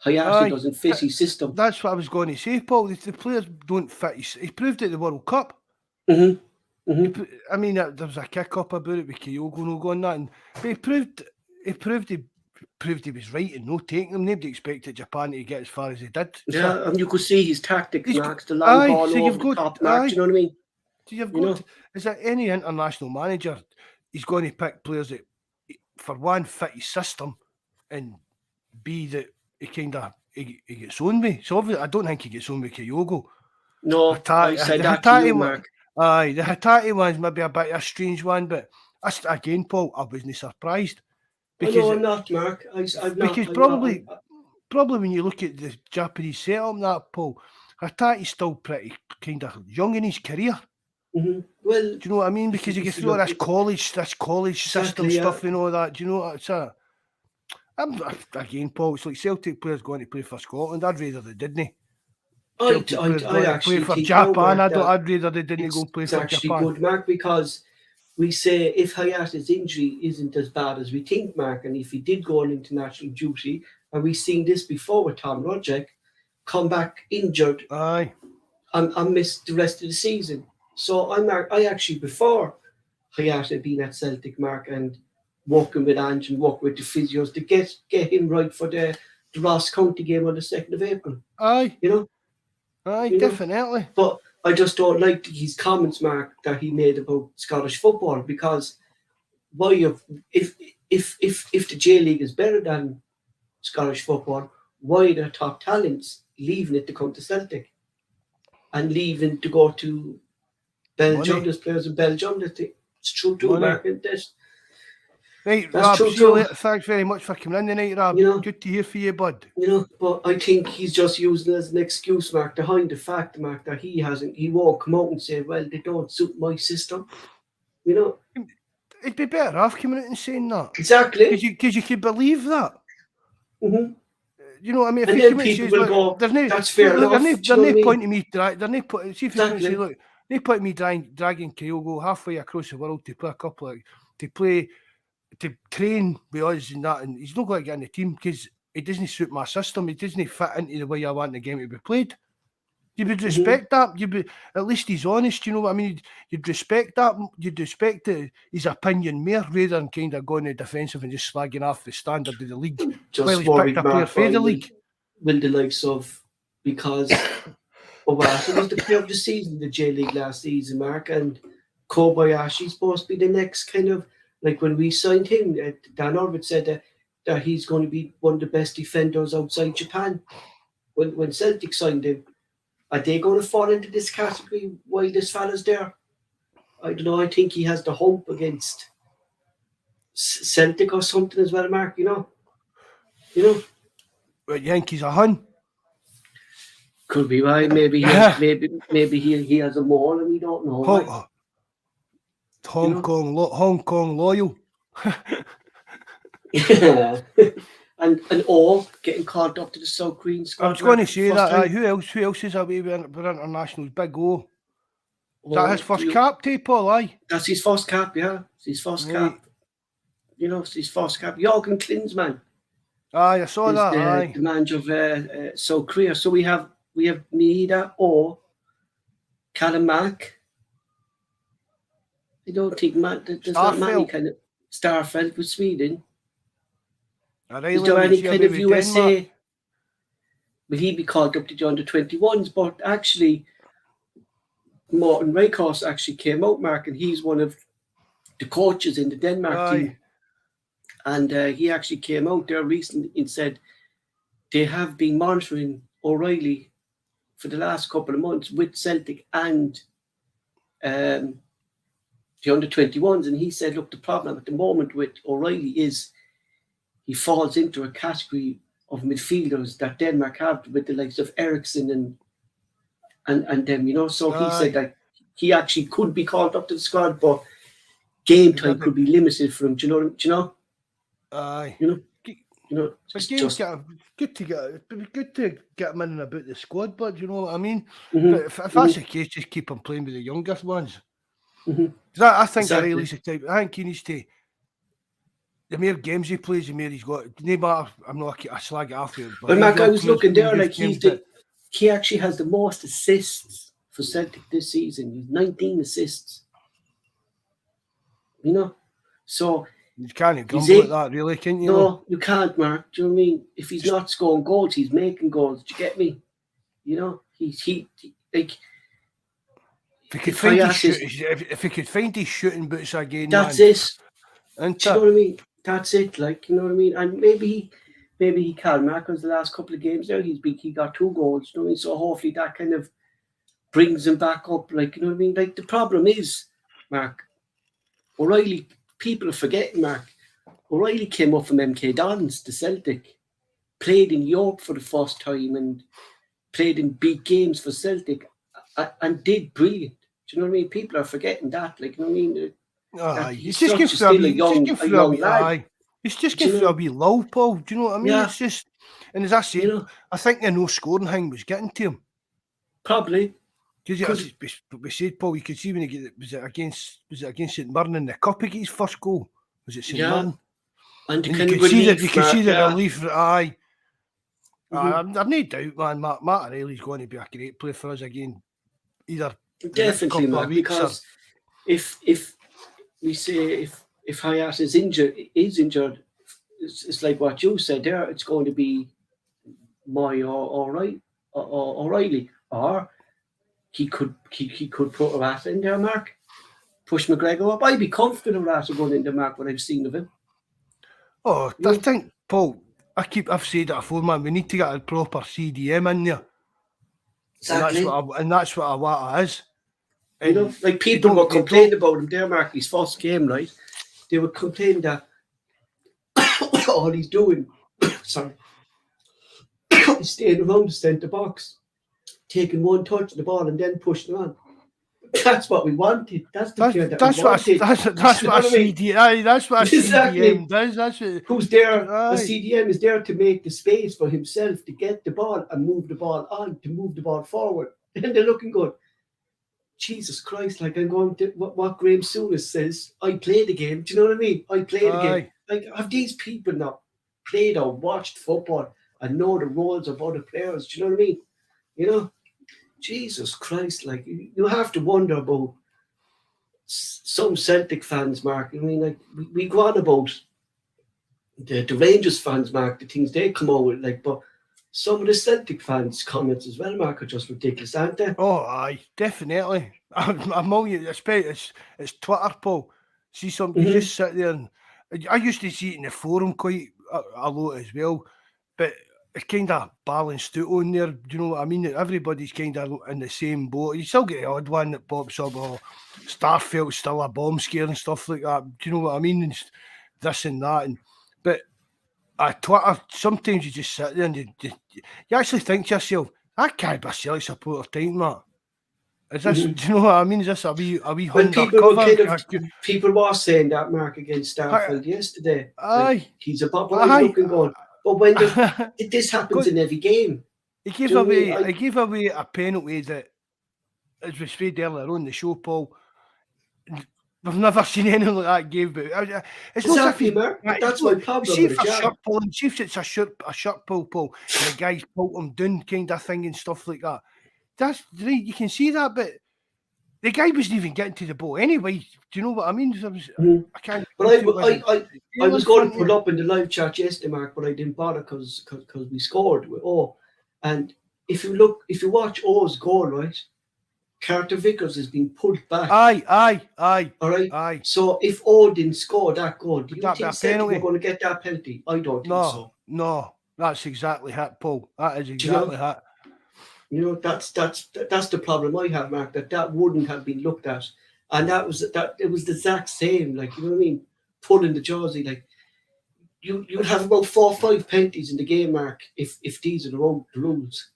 Hayase doesn't fit his system. That's what I was going to say, Paul. The players don't fit. He proved it at the World Cup. Mm-hmm. Mm-hmm. I mean, there was a kick-up about it with Kyogo no going that, but he proved he was right in no taking them. Nobody expected Japan to get as far as he did. Yeah, and you could see his tactics, Max, the long ball over the top, Max, you know what I mean? So is there any international manager, he's going to pick players that, for one, fit his system, and B, that he gets on with. So obviously, I don't think he gets on with Kyogo. No, I said that to you, Mark. Aye, the Hatate one's maybe a bit of a strange one, but again, Paul, I wasn't surprised. Because, no, I'm not, Mark. Probably when you look at the Japanese setup, that Paul, Hatate's still pretty kind of young in his career. Mm-hmm. Well, do you know what I mean? Because you get through this college system stuff and all that. Do you know what it's again, Paul, it's like Celtic players going to play for Scotland. I'd rather they didn't. I actually play for Japan. I'd rather they didn't go play for Japan. It's actually good, Mark, because we say if Hayate's injury isn't as bad as we think, Mark, and if he did go on international duty, and we've seen this before with Tom Roderick, come back injured and miss the rest of the season. So I actually prefer Hayate being at Celtic, Mark, and working with Ange and working with the physios to get him right for the Ross County game on the 2nd of April. Aye. Definitely. But I just don't like his comments, Mark, that he made about Scottish football, because if the J League is better than Scottish football, why are the top talents leaving it to come to Celtic and leaving to go to Belgium? There's players in Belgium. It's true too, Mark. Right, Rob, thanks very much for coming in tonight, Rob. Good to hear from you, bud. But I think he's just using it as an excuse, Mark, to hide the fact, Mark, that he won't come out and say, well, they don't suit my system. It'd be better off coming out and saying that. Exactly. Because you could believe that. Mm-hmm. You know what I mean? If And he then comes and people says, will look, go, there's no, that's fair look, enough. there's no point in me, see if he's going to say, Exactly. look, no point in me dragging Kyogo halfway across the world to play a couple of, to train with us and that, and he's not going to get in the team because it doesn't suit my system. It doesn't fit into the way I want the game to be played. You would respect that. You'd be, at least he's honest, you know what I mean? You'd respect that. You'd respect his opinion more rather than kind of going to defensive and just slagging off the standard of the league. Just Well, he's worried, picked a player Mark, for the league. will the likes of, because Owashi was the player of the season, the J League last season, Mark, and Kobayashi's supposed to be the next kind of, like when we signed him, Dan Orville said that he's going to be one of the best defenders outside Japan. When Celtic signed him, are they going to fall into this category while this fella's there? I don't know. I think he has the hump against Celtic or something as well, Mark. You know. But Yankees a Hun. Could be right. Maybe he has a mole and we don't know. Hong Kong loyal. Yeah. and all getting called up to the South Korean squad. I was going to say that. Who else is away with internationals? Big O. Is that his first cap, Paul? Aye. That's his first cap. Yeah, it's his first cap. You know, it's his first cap. Jürgen Klinsmann. Aye, I saw that. Aye. The manager of South Korea. So we have Miida or Callum Mack. I don't think there's not many kind of Starfelt with Sweden. Is there any kind of USA? Will he be called up to the under-21s? But actually, Morten Reikos actually came out, Mark, and he's one of the coaches in the Denmark team. And he actually came out there recently and said they have been monitoring O'Reilly for the last couple of months with Celtic and the under-21s. And he said, look, the problem at the moment with O'Reilly is he falls into a category of midfielders that Denmark have with the likes of Eriksson and them, you know. So he said that he actually could be called up to the squad, but game time could be limited for him. Do you know? Aye. You know. But games good to get him in and about the squad, but you know what I mean. Mm-hmm. But if that's the case, just keep him playing with the youngest ones. Mm-hmm. I think O'Reilly's the type. I think he needs to. The more games he plays, the more he's got. No matter, I'm not a slag after. But Mark, I was looking there, like he actually has the most assists for Celtic this season. He's 19 assists. You know, so you can't grumble at that, really, can you? No, you can't, Mark. Do you know what I mean? If he's not scoring goals, he's making goals. Do you get me? You know, he like. If he could find his shooting boots again, that's man, it. And do you know what I mean? That's it. Like, you know what I mean? And maybe he can, Mark, because the last couple of games there, he got 2 goals. You know what I mean? So hopefully that kind of brings him back up. Like, you know what I mean? Like, the problem is, Mark, O'Reilly, people are forgetting, Mark. O'Reilly came up from MK Dons to Celtic, played in Europe for the first time and played in big games for Celtic and did brilliant. Do you know what I mean? People are forgetting that. Like, you know what I mean? He's just going for a wee lull, Paul. Do you know what I mean? Yeah. It's just, and as I say, I think the no scoring thing was getting to him. Probably. Because we said, Paul, you could see when he get was it against St Mirren in the cup he got his first goal? Was it St Mirren? And you could see the relief. Aye. I've no doubt, man. Matt O'Reilly's going to be a great player for us again. Either definitely, Mark, because if we say if Hayat is injured, it's like what you said there. It's going to be O'Reilly, or he could put Arata in there, Mark. Push McGregor up. I'd be confident Arata going in there, Mark. What I've seen of him. Oh, I think, Paul. I've said it before, man. We need to get a proper CDM in there. Exactly. And that's what Awata is. You know, like people were complaining about him there, Mark, his first game, right? They were complaining that all he's doing, he's staying around the centre box, taking one touch of the ball and then pushing on. That's what we wanted. That's the player that that's we what wanted. that's You what know a what I mean? CDM. That's what a CDM does. That's what, Who's there? A aye. CDM is there to make the space for himself to get the ball and move the ball on, to move the ball forward. And they're looking good. Jesus Christ, like I'm going to what Graham Souness says, I play the game. Do you know what I mean? I play the game. Like, have these people not played or watched football and know the roles of other players? Do you know what I mean? You know, Jesus Christ, like you have to wonder about some Celtic fans, Mark. I mean, like we go on about the Rangers fans, Mark, the things they come out with, like, but some of the Celtic fans' comments as well, Mark, are just ridiculous, aren't they? Oh, aye, definitely. I'm all you. It's Twitter, Paul. See somebody just sit there, and I used to see it in the forum quite a lot as well, but it's kind of balanced out on there. Do you know what I mean? Everybody's kind of in the same boat. You still get the odd one that pops up, or Starfelt's still a bomb scare and stuff like that. Do you know what I mean? And this and that, but Twitter, sometimes you just sit there and you actually think to yourself, I can't be a Celtic supporter type, that. Is this, do you know what I mean? Is this a wee people were saying that, Mark, against Starfelt yesterday. Aye. Like, he's a bot, but looking going. But when this happens in every game. He gave away a penalty that, as we said earlier on the show, Paul, we've never seen anything like that game, but it's exactly, Mark. That's my problem. See if it's a shirt pull, Paul, and the guys pull him down, kind of thing, and stuff like that. That's right. You can see that, but the guy wasn't even getting to the ball anyway. Do you know what I mean? I can't. But I was going to put up in the live chat yesterday, Mark, but I didn't bother because we scored with O. And if you watch O's goal, right, Carter Vickers has been pulled back. Aye. All right. Aye. So if O didn't score that goal, do you think Celtic were going to get that penalty? I don't think so. No, that's exactly it, Paul. That is exactly it. You know, that's the problem I have, Mark. That wouldn't have been looked at, and it was the exact same. Like, you know what I mean? Pulling the jersey, like you'd have about 4 or 5 penalties in the game, Mark, if these are the rules.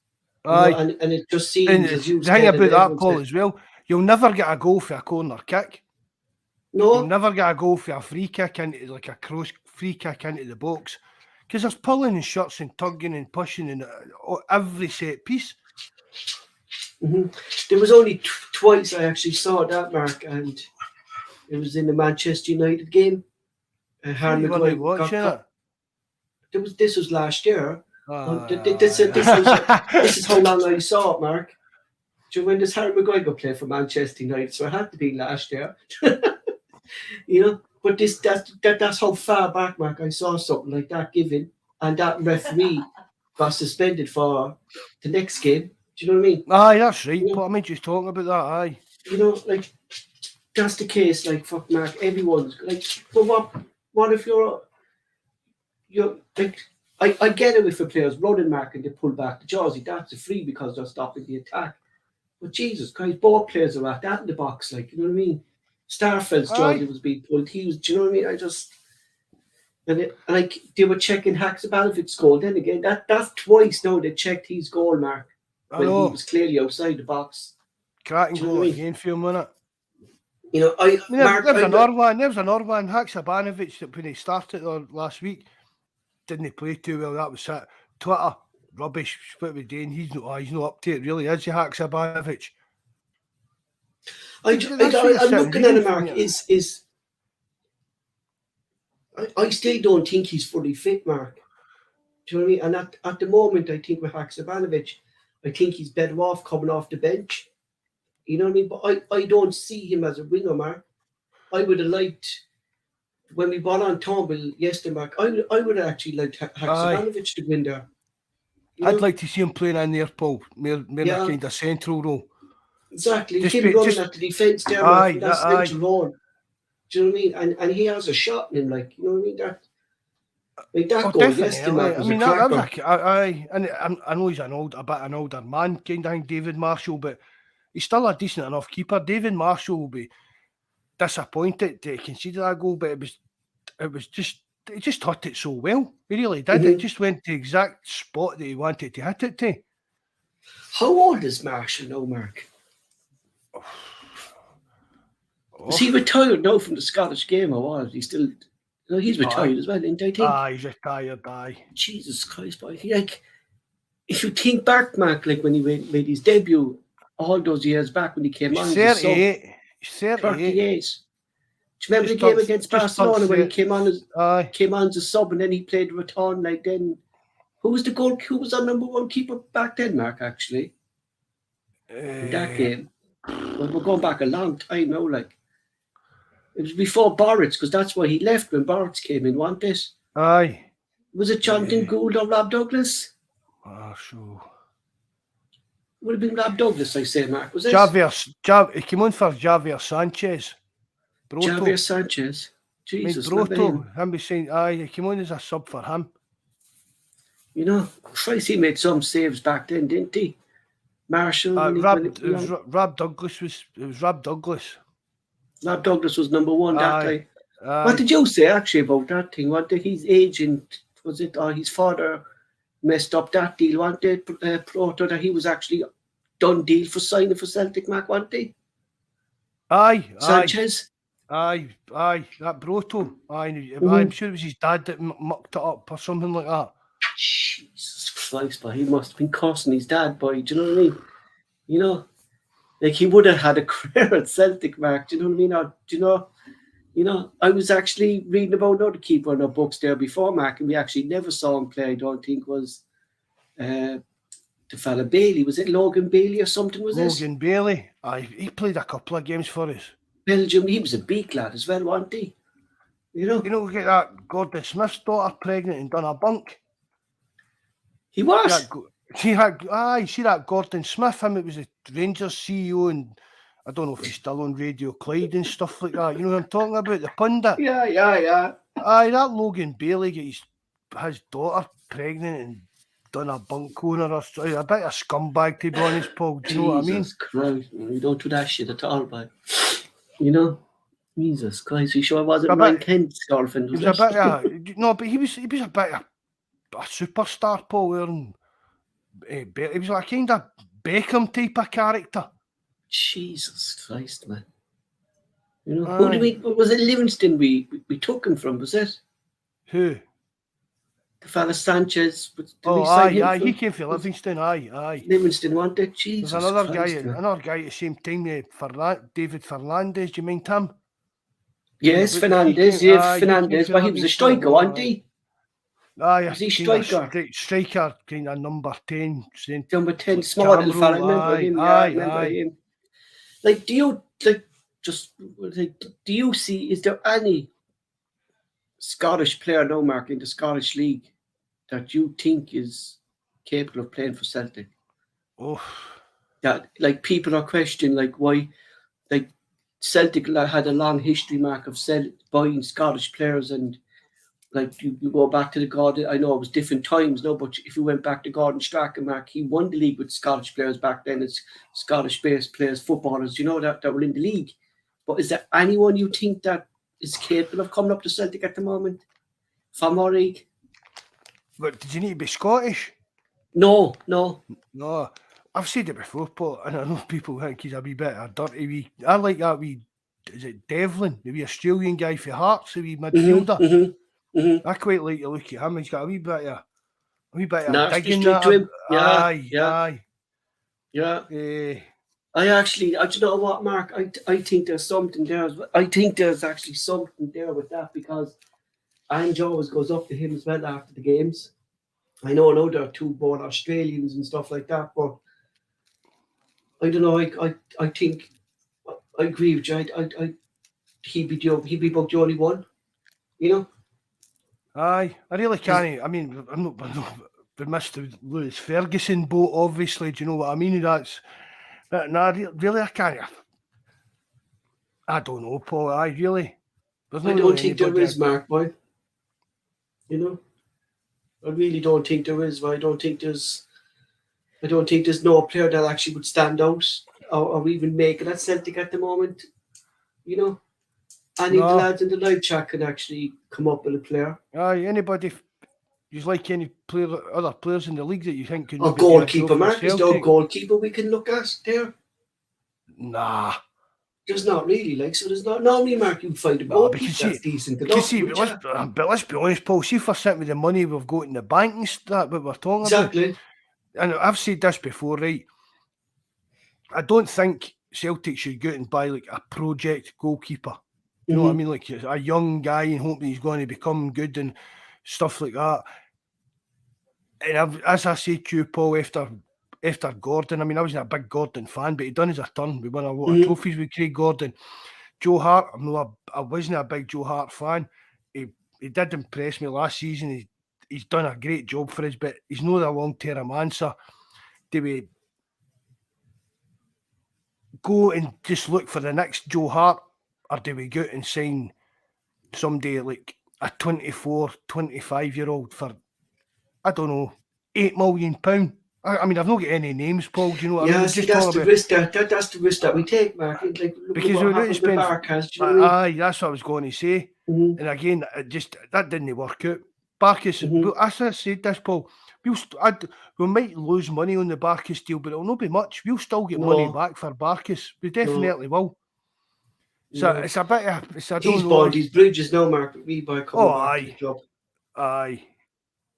Aye. And it just seems as you the thing about that, Paul, as well, you'll never get a goal for a corner kick. No. You'll never get a goal for a free kick into, like a cross free kick into the box, because there's pulling and shots and tugging and pushing and every set piece. There was only twice I actually saw that, Mark, and it was in the Manchester United game. Harry Maguire got caught. This was last year. This is how long I saw it, Mark. Do you know when does Harry Maguire play for Manchester United? So it had to be last year. You know, but that's how far back, Mark, I saw something like that given, and that referee got suspended for the next game. Do you know what I mean? Aye, that's right. But I mean, just talking about that, aye. You know, like, that's the case, like, fuck, Mark, everyone's, like, but what if you're like, I get it if a player's running, Mark, and they pull back the jersey, that's a free because they're stopping the attack. But Jesus Christ, both players are at that in the box, like, you know what I mean? Starfelt's jersey was being pulled, do you know what I mean? Like, they were checking Haksabanović's goal, then again, that's twice now they checked his goal, Mark. When he was clearly outside the box. Cracking goal again for him, wasn't it? You know, there was another one, Haksabanović, that when he started last week, didn't play too well. That was it. Twitter, rubbish, what we're doing. He's not up to it, really, is he, Haksabanović? I'm looking at him, Mark, I still don't think he's fully fit, Mark. Do you know what I mean? And at the moment, I think with Haksabanović, I think he's better off coming off the bench. You know what I mean? But I don't see him as a winger, Mark. I would have liked, when we bought on Turnbull yesterday, Mark, I would have actually liked Haksabanović to win there. I'd like to see him playing in there, Paul. More a kind of central role. Exactly. Him running at the defence there, Mark, that central role. Do you know what I mean? And he has a shot in him, like, you know what I mean? That goal yesterday, Mark, was I know he's a bit an older man, kind of thing, David Marshall, but he's still a decent enough keeper. David Marshall will be disappointed to concede that goal, but he just hit it so well. He really did. It just went to the exact spot that he wanted to hit it to. How old is Marshall now, Mark? Is he retired now from the Scottish game or what? He's still... No, he's retired as well, isn't he, I think? He's retired, Jesus Christ, boy. Like, if you think back, Mark, like when he made his debut all those years back when he came on. He's 38. He's 38. 38. Do you remember the game against Barcelona when he came on as a sub and then he played return like then? Who was our number one keeper back then, Mark, actually? In that game. Well, we're going back a long time now, like. It was before Bovril, because that's why he left when Bovril came in, wasn't it? Aye. Was it Jonathan Gould or Rob Douglas? Sure. Would have been Rob Douglas, I say, Mark. Was it? He came on for Javier Sanchez. Javier Sanchez. Jesus. Broto. Him be saying, he came on as a sub for him. You know, Christ, he made some saves back then, didn't he? Marshall. Rob Douglas. It was Rob Douglas. Rob Douglas was number one that day. What did you say actually about that thing? What did his agent, was it, or his father messed up that deal? Wasn't it, Proto, that he was actually done deal for signing for Celtic, Mark, wasn't he? Sanchez? That Broto. I'm sure it was his dad that mucked it up or something like that. Jesus Christ, but he must have been cursing his dad, boy. Do you know what I mean? You know? Like, he would have had a career at Celtic, Mark. Do you know what I mean? Or, do you know, I was actually reading about another keeper in our books there before, Mark, and we actually never saw him play. I don't think was the fella Bailey. Was it Logan Bailey or something? Logan Bailey. He played a couple of games for us. Belgium. He was a big lad as well, wasn't he? You know, we get that Gordon Smith's daughter pregnant and done a bunk. He was. See that Gordon Smith, it was a Rangers CEO, and I don't know if he's still on Radio Clyde and stuff like that. You know what I'm talking about? The pundit. Yeah. That Logan Bailey got his daughter pregnant and done a bunk on her. A bit of scumbag, to be honest, Paul. Do you know what I mean? Jesus Christ, we don't do that shit at all, but you know, Jesus Christ, you sure it wasn't Ryan Kent's girlfriend? He was a bit of, no, but he was a bit of a superstar, Paul. He was like a kind of Beckham type of character. Jesus Christ, man. You know, who did was it Livingston we took him from, was it? Who? The fella Sanchez. He came from Livingston, Livingston wanted, Jesus. There's another guy at the same time, David Fernandez, do you mind him? Yes, Fernandez, Fernandez, but he was a striker, wasn't he? Was he striker? Striker, kind of number 10. Number 10, small little fella, remember him? Remember him. Like, do you see, is there any Scottish player now, Mark, in the Scottish League that you think is capable of playing for Celtic? Oh. That, like, people are questioning, like, why, like, Celtic had a long history, Mark, of buying Scottish players, and like you go back to the Gordon, I know it was different times, no, but if you went back to Gordon Strachan, Mark, he won the league with Scottish players back then. It's Scottish-based players, footballers, you know, that were in the league. But is there anyone you think that is capable of coming up to Celtic at the moment? From our league? But did you need to be Scottish? No. I've said it before, Paul, and I know people think he's a wee bit of a dirty wee. I like that wee, is it Devlin, the wee Australian guy for Hearts, the wee midfielder. I quite like to look at him. He's got a wee bit of digging to him. Aye. I actually, do you know what, Mark? I think there's something there. I think there's actually something there with that, because Ange always goes up to him as well after the games. I know there are two born Australians and stuff like that, but I don't know. I think I agree with you. He'd be about the only one, you know. Aye, I really can't. I mean, I'm not we missed the Lewis Ferguson boat, obviously. Do you know what I mean? Really, I can't. I don't know, Paul. I don't think there is, Mark, boy. You know, I really don't think there is. I don't think there's no player that actually would stand out or even make it at Celtic at the moment. You know, any of the lads in the live chat can actually come up with a player. Aye, anybody. You like any other players in the league that you think could? A goalkeeper, Mark. Is there a goalkeeper we can look at there? Nah. There's not really, like, so there's not normally, Mark, you'd find a goalkeeper that's decent enough. But let's be honest, Paul, see if we're sitting with the money we've got in the bank and that, what we're talking about. And I've said this before, right? I don't think Celtic should go out and buy like a project goalkeeper. You know what I mean? Like a young guy and hoping he's going to become good and stuff like that. And as I said to you, Paul, after Gordon, I mean, I wasn't a big Gordon fan, but he done his turn. We won a lot of trophies with Craig Gordon. Joe Hart, I wasn't a big Joe Hart fan. He did impress me last season. He's done a great job for us, but he's not a long-term answer. Do we go and just look for the next Joe Hart, or do we go out and sign somebody like a 24, 25-year-old for, I don't know, £8 million? I mean, I've not got any names, Paul. Do you know what I mean? See, that's the risk that we take, Mark. Like, because we're going to spend. Aye, that's what I was going to say. And again, that didn't work out. Barkas, as I said this, Paul, we might lose money on the Barkas deal, but it'll not be much. We'll still get money back for Barkas. We definitely will. So it's a bit of. He's bought his bridges now, Mark. We buy coming back to the job.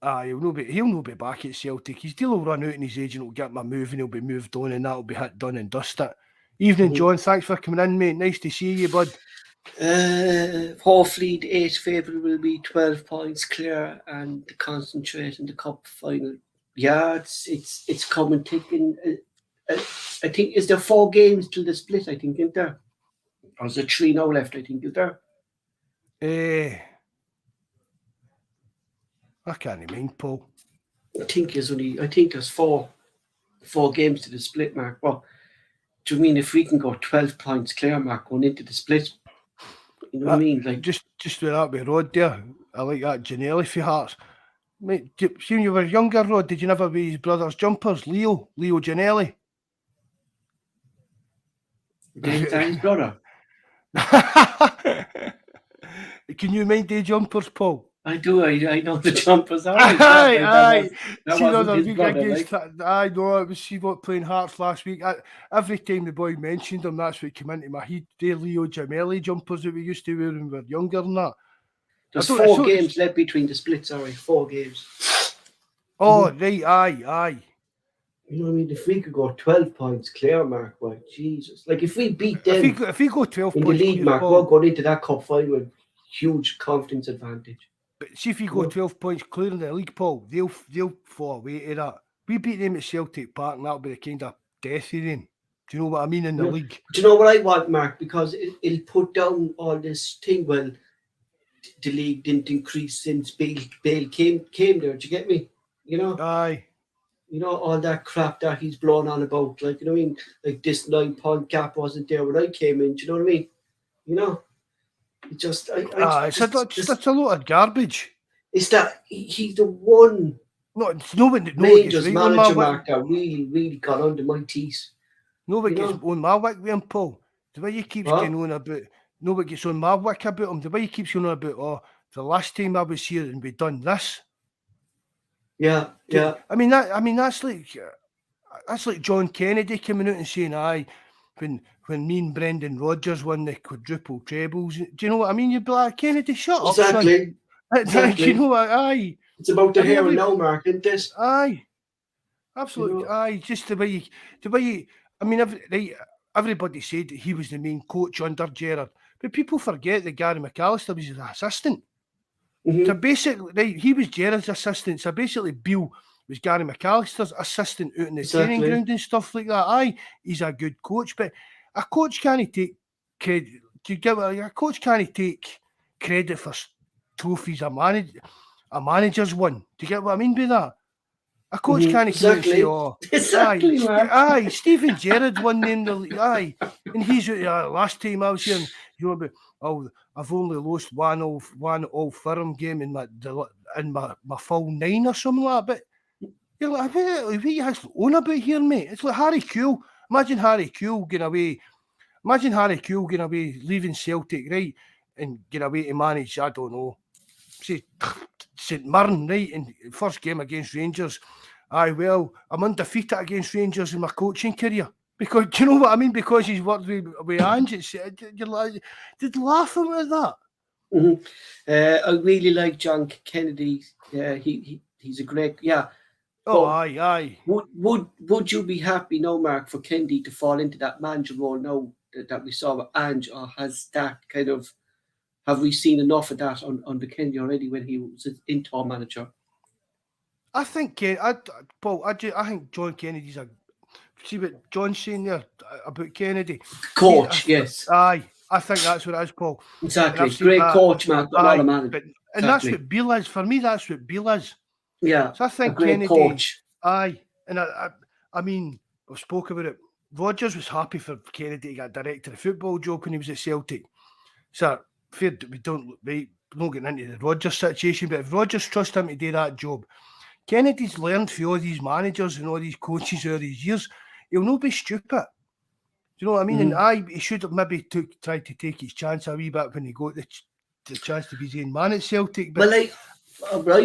Aye, he'll not be back at Celtic. His deal will run out and his agent will get my move and he'll be moved on and that'll be hit, done and dusted. Evening, John. Thanks for coming in, mate. Nice to see you, bud. Hawfleet 8 favourite will be 12 points clear and concentrate in the cup final. Yeah, it's coming ticking. I think, is there 4 games till the split? I think, isn't there? Or is there 3 now left? I think, is there? I can't mind, Paul. I think there's 4 games to the split, Mark. Well, do you mean if we can go 12 points clear, Mark, going into the split? You know what I mean? Like just with that with Rod there, I like that Janelli for Hearts. Mate, see when you were younger, Rod, did you never wear his brother's jumpers? Leo Janelli. Is that his brother? Can you mind the jumpers, Paul? I do. I know the jumpers. Aye. I know it was she playing Hearts last week. Every time the boy mentioned him, that's what came into my head. The Leo Janelli jumpers that we used to wear when we were younger than that. There's 4 games left between the splits. Sorry, 4 games. Oh, right. Aye. You know what I mean? If we could go 12 points clear, Mark, well, Jesus. Like, if we beat them if we go 12 in points the league, clear, Mark, we're going into that cup final with huge confidence advantage. But see if you go 12 points clear in the league, Paul, they'll fall away to that. We beat them at Celtic Park and that'll be the kind of death of them. Do you know what I mean in the league? Do you know what I want, Mark? Because it'll put down all this thing. Well, the league didn't increase since Bale came there. Do you get me? You know? Aye. You know, all that crap that he's blown on about. Like, you know what I mean? Like, this 9-point gap wasn't there when I came in. Do you know what I mean? You know? It's a lot of garbage. It's that he's the one Rangers manager, Mark, that really got under my teeth. Nobody gets on my wick with him, Paul. The way he keeps going on about, nobody gets on my wick about him. The way he keeps going on about, the last time I was here and we done this. Yeah. I mean that's like John Kennedy coming out and saying, "Aye, when me and Brendan Rodgers won the quadruple trebles." Do you know what I mean? You'd be like, Kennedy, shut up, son. Exactly. You know what? Aye. It's about the hair and now, Mark, isn't this? Aye. Absolutely. You know? Aye. Just the way you. I mean, everybody said that he was the main coach under Gerrard, but people forget that Gary McAllister was his assistant. So basically, he was Gerrard's assistant. So basically, Beale was Gary McAllister's assistant out in the training ground and stuff like that. Aye, he's a good coach, but a coach can't take credit. A coach can't take credit for trophies a manager's won. Do you get what I mean by that? A coach can't say, aye, Stephen Gerrard won in the league. Aye, and he's last time I was here, you know about, I've only lost one Old Firm game in my full 9 or something like that. But you're like, what are you actually on about here, mate? It's like Harry Kewell. Imagine Harry Kewell going away, leaving Celtic, right, and going away to manage, I don't know, say St Mirren, right, in first game against Rangers. Aye, well, I'm undefeated against Rangers in my coaching career. Because do you know what I mean? Because he's worked with Ange, you're like, did laugh at him at that? Mm-hmm. I really like John Kennedy. He's a great Oh, But aye. would you be happy now, Mark, for Kennedy to fall into that manager role now that we saw with Ange, or has that kind of have we seen enough of that on the Kennedy already when he was an interim manager? I think Paul. I think John Kennedy's a. See what John's saying there about Kennedy. Coach, yes. Aye, I think that's what it is, Paul. Exactly. Great coach, Mark, but not a manager. And that's what Beale is. For me, that's what Beale is. Yeah. So I think a great Kennedy. Coach. Aye. And I mean, we spoke about it. Rodgers was happy for Kennedy to get director of football job when he was at Celtic. So we don't get into the Rodgers situation, but if Rodgers trusts him to do that job, Kennedy's learned from all these managers and all these coaches over these years. He'll not be stupid. Do you know what I mean? And he should have maybe tried to take his chance a wee bit when he got the chance to be his own man at Celtic. But I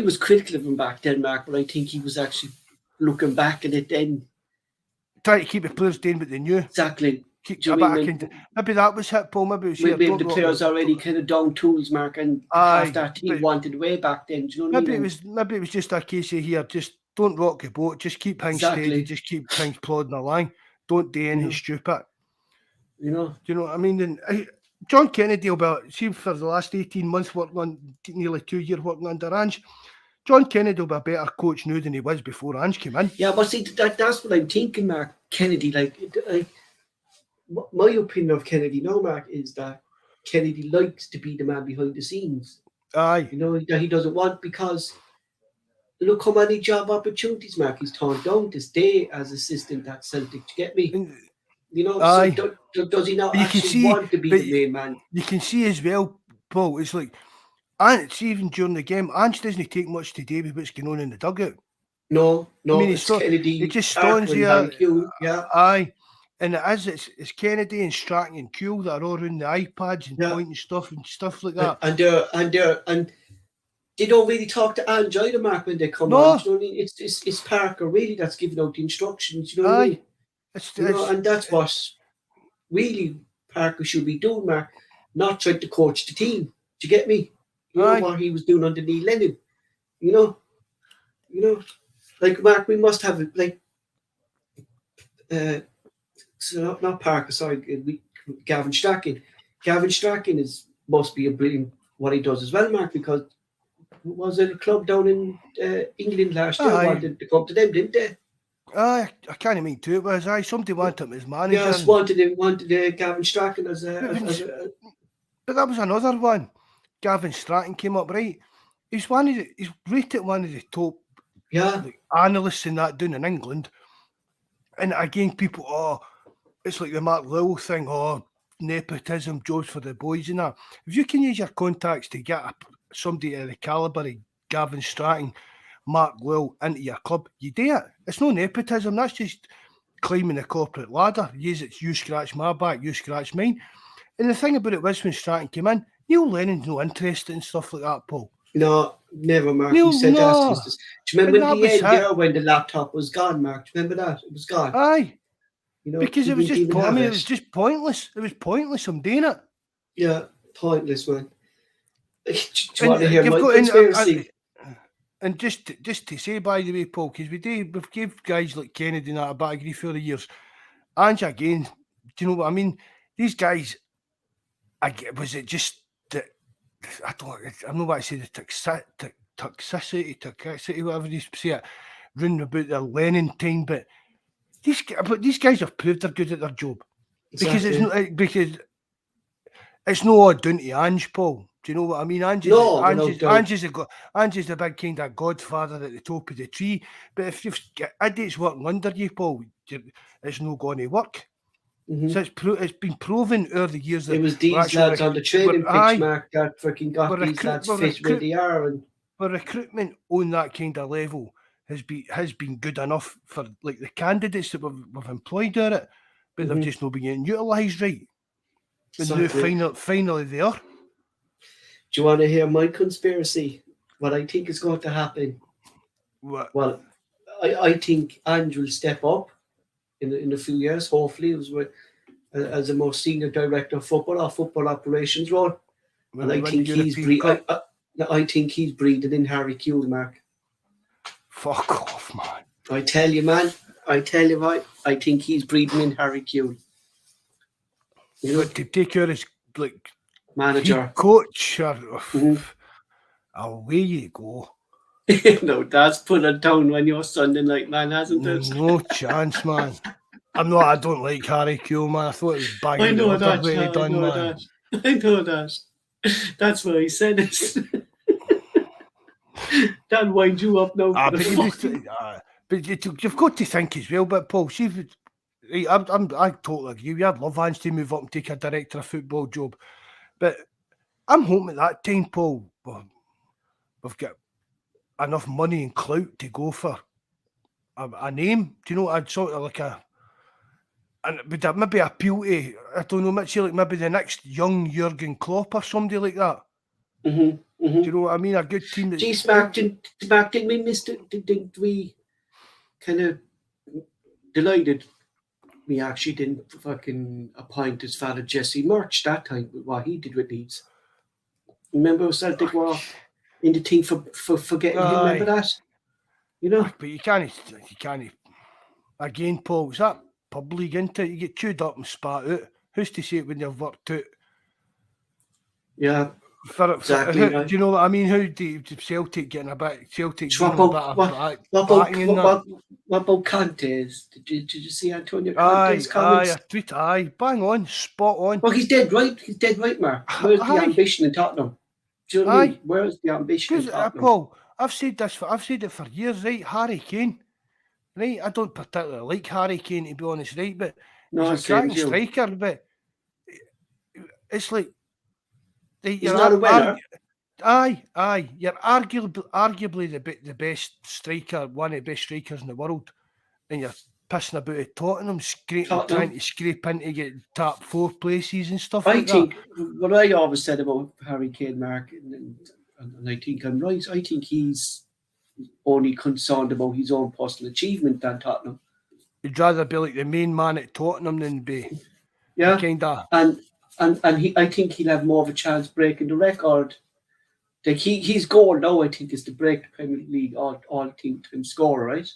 was critical of him back then, Mark, but I think he was actually looking back at it then. Trying to keep the players doing what they knew. Exactly. Maybe that was it, Paul. Maybe it was maybe the players already kind of down tools, Mark, and half that team wanted way back then. Do you know what I mean? Maybe it was just a case of here, just don't rock the boat, just keep things steady, just keep things plodding along. Don't do anything stupid. You know? Do you know what I mean? And John Kennedy will be, for the last 18 months working on, nearly 2 years working under Ange, John Kennedy will be a better coach now than he was before Ange came in. Yeah, but see, that's what I'm thinking, Mark. Kennedy, my opinion of Kennedy now, Mark, is that Kennedy likes to be the man behind the scenes. Aye. You know, that he doesn't want, because look how many job opportunities, Mark, he's turned down to stay as assistant at Celtic. Do you get me? You know, so does he not want to be the main man? You can see as well, Paul, it's like, and it's even during the game, Ange doesn't take much to do with what's going on in the dugout. No, I mean, it's Kennedy. He just stands there. Yeah. Aye. And it's Kennedy and Strachan and Kuhl that are all around the iPads and pointing stuff like that. And they don't really talk to Ange either, Mark, when they come on. You know what I mean? It's Parker really that's giving out the instructions. You know what I mean? And that's what really Parker should be doing, Mark. Not trying to coach the team. Do you get me? You know what he was doing under Neil Lennon. You know, like Mark, we must have so not Parker, sorry, Gavin Strachan. Gavin Strachan must be a brilliant what he does as well, Mark, because was it a club down in England last year wanted to come to them, didn't they? I can't mean to. It was somebody wanted him as manager. Yes, wanted Gavin Strachan as a. But that was another one. Gavin Strachan came up right. He's rated one of the top analysts in that down in England. And again, people, it's like the Mark Lowell thing, nepotism, jobs for the boys and that. If you can use your contacts to get somebody of the calibre of Gavin Strachan, Mark Lowell into your club, you do it. It's no nepotism, that's just climbing the corporate ladder. You scratch my back, you scratch mine. And the thing about it was when Strachan came in, Neil Lennon's no interested in stuff like that, Paul. No, never, Mark. You said that. Do you remember when the laptop was gone, Mark? Do you remember that? It was gone. Aye. Because it was just it was just pointless. It was pointless. I'm doing it. Yeah, pointless, man. Do you want to hear my conspiracy? And just to say, by the way, Paul, because we've gave guys like Kennedy and that a bit of grief for the years. And again, do you know what I mean? These guys, was it just that? I don't know what I say. The toxicity, whatever you say it, running about their Lenin time, but these guys have proved they're good at their job. Exactly. Because it's no odd down to Ange, Paul. Do you know what I mean? Ange's the big kind of godfather at the top of the tree. But if you've got idiots working under you, Paul, it's not going to work. Mm-hmm. So it's been proven over the years that it was these lads on the training pitch, Mark, that freaking got these lads fit where they are. But recruitment on that kind of level has been good enough for like the candidates that we've employed at it, but they've just not been getting utilised right. And now finally they are. Do you want to hear my conspiracy? What I think is going to happen? What? Well, I think Ange will step up in a few years. Hopefully, it was as a more senior director of football or football operations role. And I think he's breathing in Harry Kewell, Mark. Fuck off, man. I tell you, man. I think he's breathing in Harry Kewell. You know, to take care of his manager, coach, away you go. No, that's put it down when you're Sunday night, man, hasn't it? No chance, man. I don't like Harry Kewell, man. I thought it was banging. I know that. That's why he said it. That winds you up now. But you've got to think as well. But Paul, see, I totally agree. We had love Hans to move up and take a director of football job, but I'm hoping at that time, Paul, we've got enough money and clout to go for a name. Do you know? I'd sort of like and would that maybe appeal to, I don't know, Mitchie, like maybe the next young Jurgen Klopp or somebody like that. Do you know what I mean? A good team. Geez, Mark, didn't we miss it? Didn't we kind of delighted we actually didn't fucking appoint his father Jesse March that time with what he did with Leeds? Remember Celtic were in the team for getting him? Remember that? You know? But you can't. Again, Paul, is that pub league, isn't it? You get chewed up and spat out. Who's to say it when you've worked out? Yeah. Exactly. Do you know what I mean? How do Celtic getting a bit? Celtic what about Conte's? Did you see Antonio Conte's comments? Bang on, spot on. Well, he's dead right. Mark. Where's the ambition in Tottenham? Do you know what I mean? Where's the ambition in Tottenham? Paul, I've said it for years, right? Harry Kane, right? I don't particularly like Harry Kane, to be honest, right? But he's a cracking striker, but it's like. He's not a winner. You're arguably the best striker, one of the best strikers in the world, and you're pissing about at Tottenham, trying to scrape in to get top 4 places and stuff like that. I think what I always said about Harry Kane, Mark, and I think I'm right, I think he's only concerned about his own personal achievement than Tottenham. He'd rather be like the main man at Tottenham than be kind of... And I think he'll have more of a chance breaking the record. Like his goal now, I think, is to break the Premier League all-time scorer, right?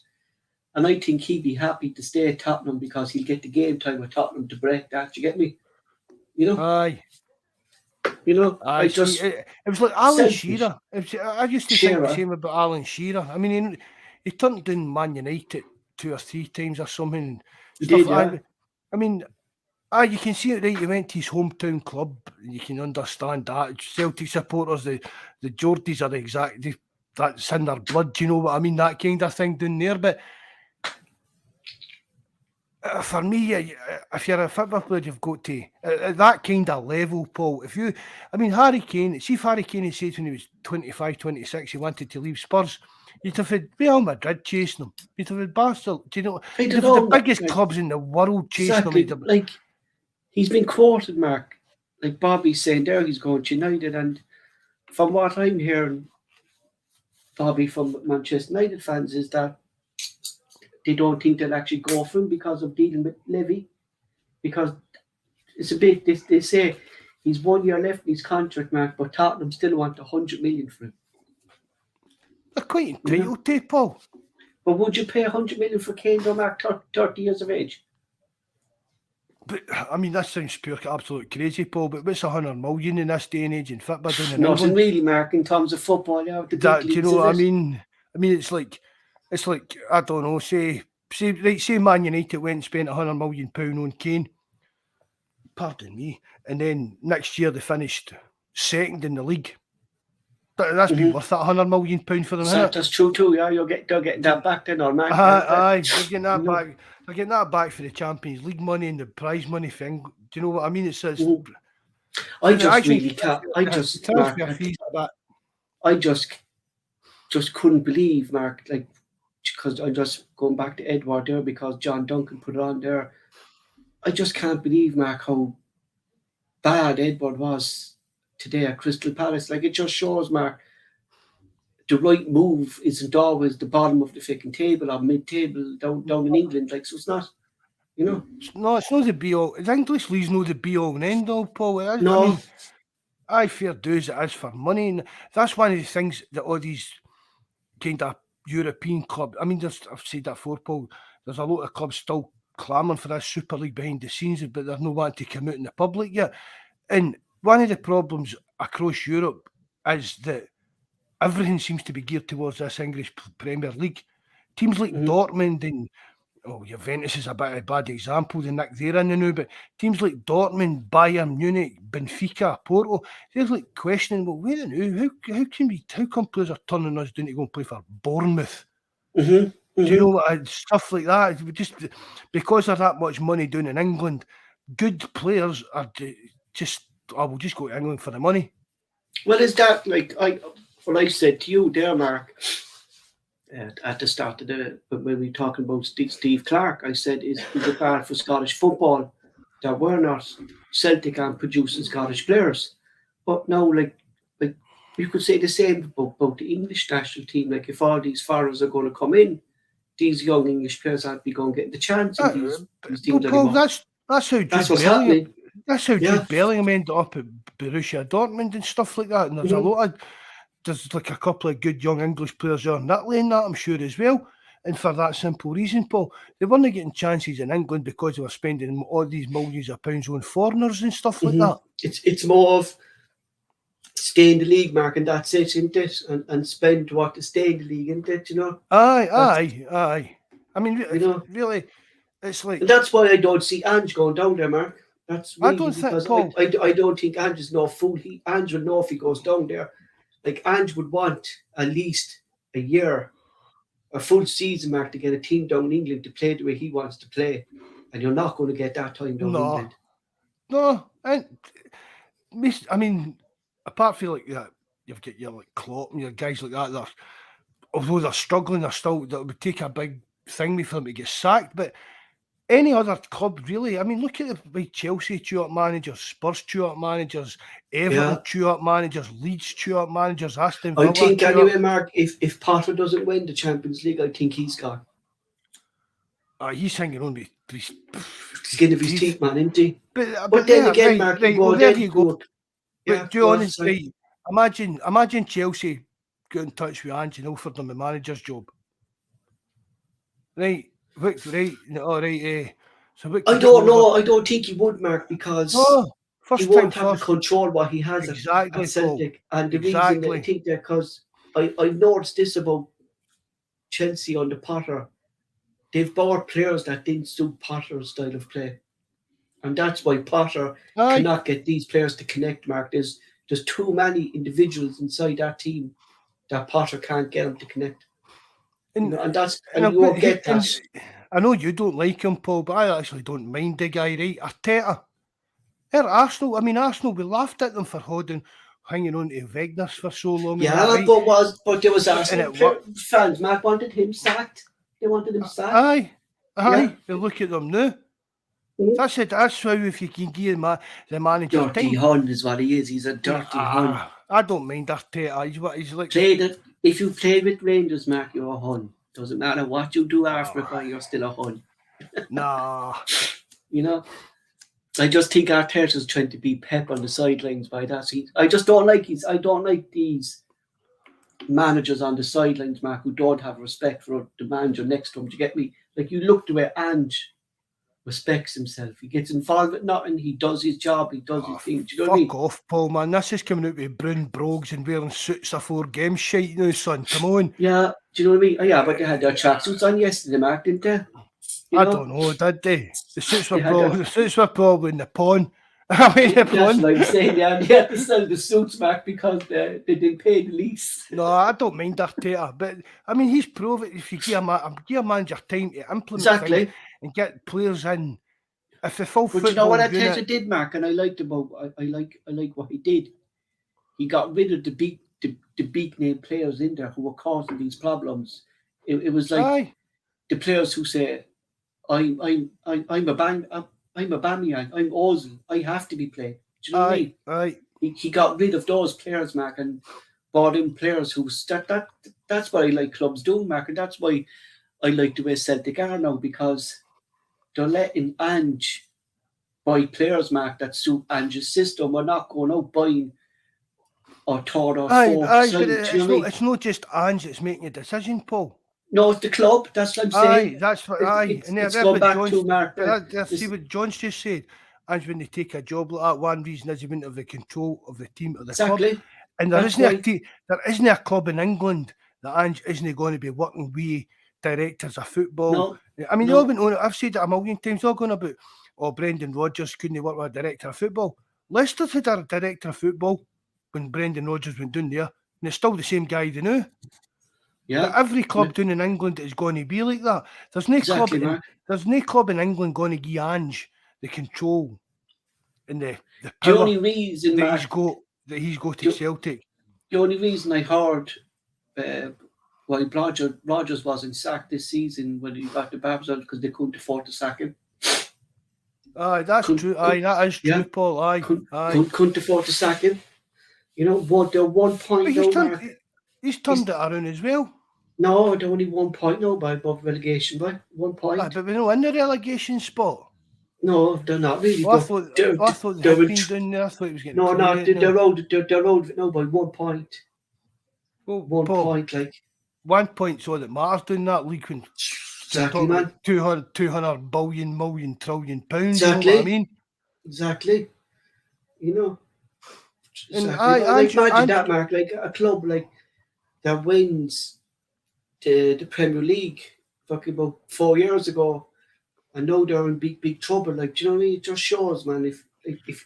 And I think he'd be happy to stay at Tottenham because he'll get the game time with Tottenham to break that. You get me? You know? Aye. You know? It was like Alan Shearer. I used to think the same about Alan Shearer. I mean, he turned down Man United 2 or 3 times or something. He did, yeah. I mean... you can see it, right? He went to his hometown club, and you can understand that. Celtic supporters, the Geordies are exactly that's in their blood. You know what I mean? That kind of thing down there. But for me, if you're a football player, you've got to at that kind of level, Paul. Harry Kane. See if Harry Kane had said when he was 25, 26, he wanted to leave Spurs. You'd have had Real Madrid chasing him. You'd have had Barcelona. Do you know? You'd have had the biggest clubs in the world chasing him. Like. He's been quoted, Mark, like Bobby's saying there, he's going to United. And from what I'm hearing, Bobby, from Manchester United fans, is that they don't think they'll actually go for him because of dealing with Levy. Because it's a bit, they say he's 1 year left in his contract, Mark, but Tottenham still want 100 million for him. They're quite entitled to, Paul. But would you pay 100 million for Kane, though, Mark, 30 years of age? But that sounds pure absolute crazy, Paul. But what's 100 million in this day and age in football? Nothing really, Mark, in terms of football. Yeah, do you know what I mean? It's like I don't know. Say Man United went and spent £100 million on Kane. Pardon me. And then next year they finished second in the league. That's been worth that £100 million for them. That's true too. Yeah, they're getting that back then, or man. They're getting that back. They're getting that back for the Champions League money and the prize money thing. Do you know what I mean? It says. I just couldn't believe, Mark. Like, because I'm just going back to Edward there because John Duncan put it on there. I just can't believe, Mark, how bad Edward was today at Crystal Palace. Like, it just shows, Mark, the right move isn't always the bottom of the fucking table or mid-table down in England. Like, so it's not. you know. No, it's not the be all. The English league's not the be all and end all, Paul. I No. mean, I fair dues it is for money, and that's one of the things that all these kind of European clubs. I mean, I've said that before, Paul. There's a lot of clubs still clamouring for this Super League behind the scenes, but they're not wanting to come out in the public yet. And one of the problems across Europe is that everything seems to be geared towards this English Premier League. Teams like Dortmund and Juventus is a bit of a bad example. The nick they're in the now, but teams like Dortmund, Bayern Munich, Benfica, Porto, they're like questioning, well, wait a minute, how come players are turning us down to go and play for Bournemouth? Do you know what? Stuff like that. Just because there's that much money down in England, good players are just, I will just go to England for the money. Well, is that like what I said to you there, Mark? At the start of when we were talking about Steve Clarke, I said, is it bad for Scottish football that we're not Celtic and producing Scottish players? But now, like you could say the same about the English national team. Like, if all these foreigners are going to come in, these young English players aren't be going to get the chance in these teams anymore. That's how what's happening. That's how Jude Bellingham ended up at Borussia Dortmund and stuff like that. And there's a lot of. There's like a couple of good young English players there in that lane, that I'm sure as well. And for that simple reason, Paul, they weren't getting chances in England because they were spending all these millions of pounds on foreigners and stuff like that. It's more of stay in the league, Mark, and that's it, isn't it? And spend what to stay in the league, isn't it? You know. Aye. I mean, really, it's like. And that's why I don't see Ange going down there, Mark. That's really I don't because think, Paul, I don't think Ange is no fool. Ange would know if he goes down there. Like, Ange would want at least a year, a full season, Mark, to get a team down in England to play the way he wants to play. And you're not going to get that time down in England. No. And, I mean, apart from like that, you've got your like Klopp and your guys like that, although they're struggling, that would take a big thing for them to get sacked. But any other club, really, I mean, look at the way Chelsea chew up managers, Spurs chew up managers, Everton chew up managers, Leeds chew up managers, Aston Villa. I think anyway, Mark, if Potter doesn't win the Champions League, I think he's gone. He's hanging on the skin of his teeth, man, isn't he? But then again, Mark, there you go. But do you honestly imagine Chelsea got in touch with Ange and offered them a manager's job? Right. All right. So I don't know. I don't think he would, Mark, because he won't have to control what he has at Celtic. And the reason I think that, because I've noticed this about Chelsea under Potter, they've bought players that didn't suit Potter's style of play. And that's why Potter cannot get these players to connect, Mark. There's too many individuals inside that team that Potter can't get them to connect. And you won't get that. I know you don't like him, Paul, but I actually don't mind the guy, right? Arteta. They're Arsenal. I mean, Arsenal, we laughed at them for hanging on to Weghorst for so long. Yeah, right? but there was Arsenal fans, Mark, wanted him sacked. They wanted him sacked. Aye. But look at them now. That's it. That's how if you can give the manager dirty time. Hun is what he is. He's a dirty Hun. I don't mind Arteta. He's like if you play with Rangers, Mark, you're a Hun. Doesn't matter what you do after it, you're still a Hun. Nah. You know, I just think Arteta's trying to be Pep on the sidelines by that. I just don't like I don't like these managers on the sidelines, Mark, who don't have respect for the manager next to him. Do you get me? Like, you look the way Ange respects himself. He gets involved with nothing. He does his job. He does his thing. Do you know what I mean? Fuck off, Paul, man. This is coming out with brown brogues and wearing suits afore game shite now, son. Come on. Yeah, do you know what I mean? Oh, yeah, but they had their tracksuits on yesterday, Mark, didn't they? I don't know, did they? The suits were probably in the pawn. I mean, the pawn. That's what I'm saying. They had to sell the suits back because they didn't pay the lease. No, I don't mind Arteta, but I mean, he's proven if you give a manager time to implement things and get players in. If the full but you know what Arteta did, Mark, and I liked I like what he did. He got rid of the big name players in there who were causing these problems. It was like the players who say, I'm a Bamiyang, I'm Ozil, I have to be played. Do you know what I mean? He got rid of those players, Mark, and brought in players who that's what I like clubs doing, Mark, and that's why I like the way Celtic are now, because they're letting Ange buy players, Mark, that suit Ange's system. We're not going out buying or third or fourth But side. it's not just Ange that's making a decision, Paul. No, it's the club. That's what I'm saying. That's what. It's going back to Mark. See what John's just said. And when they take a job like that, one reason is they wouldn't have the control of the team or the club. And there isn't a club in England that Ange isn't going to be working with directors of football. No, I mean, they've all been on it. I've said it a million times. They're all going about, Brendan Rodgers couldn't work with a director of football. Leicester had a director of football when Brendan Rodgers went down there, and it's still the same guy they know. Yeah. But every club down in England is going to be like that. There's no club in England going to give Ange the control and the power. The only reason that he's got to Celtic. The only reason I heard why Rodgers wasn't sacked this season when he got the Bawz because they couldn't afford to sack him. That's true. That is true, Paul. Couldn't afford to sack him. You know what? They're 1 point. He's turned it around as well. No, they're only 1 point now by above relegation by 1 point. But we're not in the relegation spot. No, they're not really. I thought they had been down there. I thought it was getting they're out now by 1 point. Well, 1 point, like 1 point, so that matters doing that league when exactly, man. 200 billion trillion pounds. Exactly. You know what I mean? Exactly. You know. And imagine that, Mark, like a club like that wins the Premier League fucking about 4 years ago, and now they're in big trouble. Like, do you know what I mean? It just shows, man. If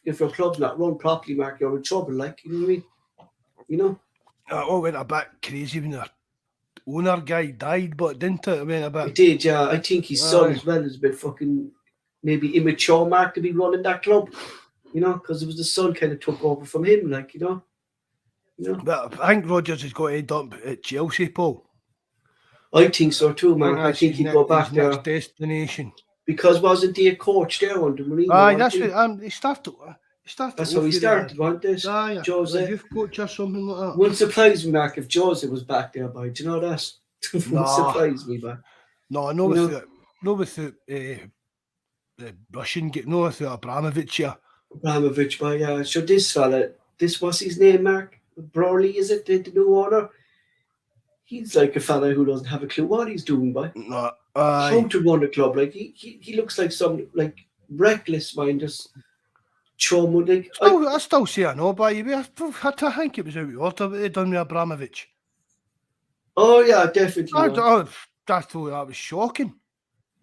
your club's not run properly, Mark, you're in trouble. Like, you know what I mean? You know. It all went a bit crazy when the owner guy died, but didn't it? It went a bit. It did, yeah. I think his son as well is a bit fucking maybe immature, Mark, to be running that club. You know, because it was the son kind of took over from him, like, you know. But I think Rodgers has got to end up at Chelsea, Paul. I think so too, man. I think he'd go back there. Next destination. Because wasn't he a coach there under Mourinho? That's what he started. That's how he started, wasn't it? Jose, a youth coach or something like that. Wouldn't surprise me, Mark, if Jose was back there, boy. Do you know that? Wouldn't surprise me, man. No, I know with the Russian, with Abramovich, yeah. Abramovich, boy, yeah. So this fella, what's his name, Mark? Broly, is it the new owner? He's like a fella who doesn't have a clue what he's doing, boy. No, how to run a club? Like he looks like some like reckless mind, just chum. Like I still say I know, but I think it was out of order what they done with Abramovich. Oh yeah, definitely. I thought that was shocking.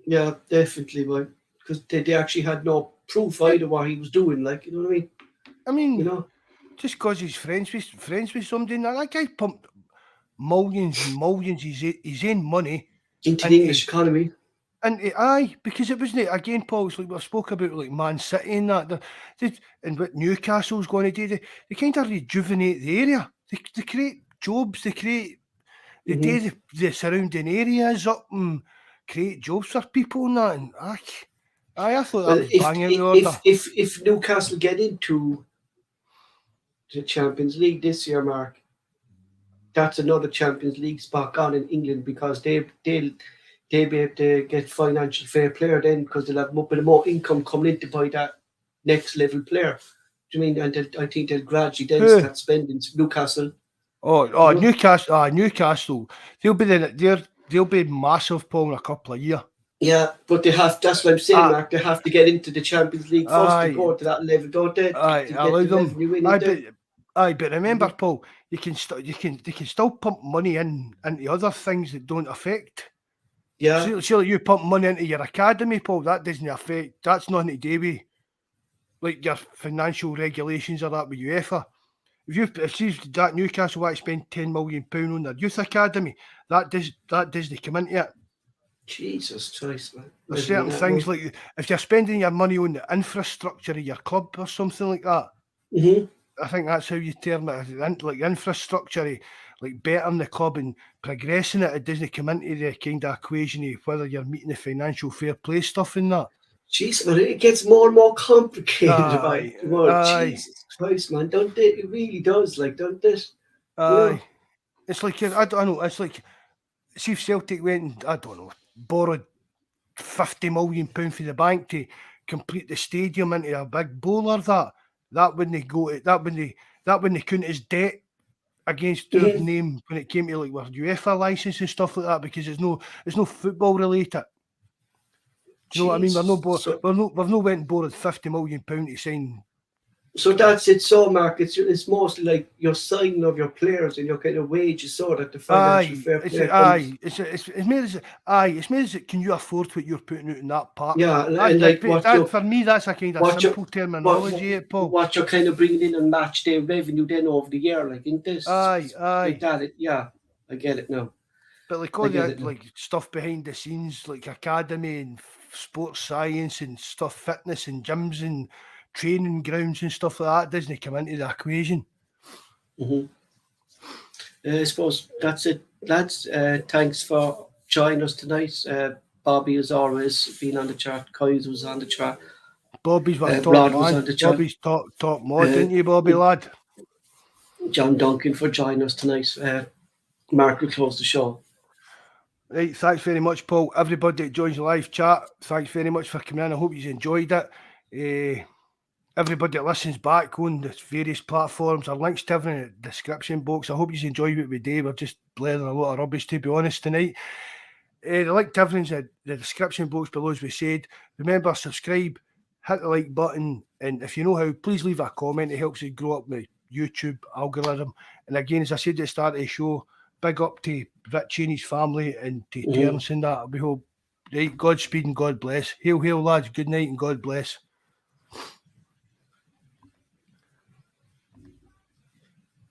Yeah, definitely, boy. Because they actually had no proof either what he was doing. Like, you know what I mean? I mean, you know, just because he's friends with somebody, that guy pumped millions and millions his own money into the English economy. And because it wasn't, again, Paul, it's like we spoke about, like Man City and that, and what Newcastle's going to do, they kind of rejuvenate the area. They create jobs, they do the surrounding areas up and create jobs for people and that. And I thought that was banging the order. If Newcastle get into the Champions League this year, Mark, that's another Champions League spot gone in England because they'll be able to get financial fair player then because they'll have a bit more income coming in to buy that next level player. Do you mean? And I think they'll gradually then start spending. Newcastle. Newcastle. They'll be massive, Paul, in a couple of years. Yeah, but they have. That's what I'm saying, Mark. They have to get into the Champions League first to go to that level, don't they? Allow them. But remember, Paul, they can still pump money into other things that don't affect. Yeah. So you pump money into your academy, Paul, that doesn't affect. That's nothing to do with like your financial regulations or that with UEFA. If that Newcastle want to spend £10 million on their youth academy, that doesn't come into it. Jesus Christ, man. There's certain things like if you're spending your money on the infrastructure of your club or something like that. Mm-hmm. I think that's how you term it, like infrastructure, like bettering the club and progressing it. It doesn't come into the kind of equation of whether you're meeting the financial fair play stuff and that. Jeez, man, it gets more and more complicated. Jesus Christ, man, don't it? It really does, like, don't it? It's like I don't know. It's like see if Celtic went and borrowed £50 million for the bank to complete the stadium into a big bowler. That wouldn't go. That wouldn't count as debt against their name when it came to like with UEFA license and stuff like that, because it's no football related. Do you know what I mean? We've no went and borrowed £50 million to sign. So that's it. So, Mark, it's mostly like your signing of your players and your kind of wages, so that the financial fair play it's made as can you afford what you're putting out in that park? Yeah, and like for me, that's a kind of simple terminology, Paul. What you're kind of bringing in and match day revenue then over the year, like in this, like that. I get it now. But like all the like stuff behind the scenes, like academy and sports science and stuff, fitness and gyms and training grounds and stuff like that doesn't come into the equation. I suppose that's it, lads. Thanks for joining us tonight. Bobby, as always, been on the chat. Coyes was on the chat. Bobby's top man. Bobby's top mod, didn't you, Bobby, lad? John Duncan for joining us tonight. Mark will close the show. Right, thanks very much, Paul. Everybody that joins the live chat, thanks very much for coming in. I hope you enjoyed it. Everybody that listens back on the various platforms, our links to everything in the description box. I hope you enjoy what we do. We're just blaring a lot of rubbish, to be honest, tonight. The link to everything's in the description box below, as we said. Remember, subscribe, hit the like button, and if you know how, please leave a comment. It helps us grow up the YouTube algorithm. And again, as I said at the start of the show, big up to Rich and his family and to Terence and that. We hope, right, Godspeed and God bless. Hail, hail, lads. Good night and God bless.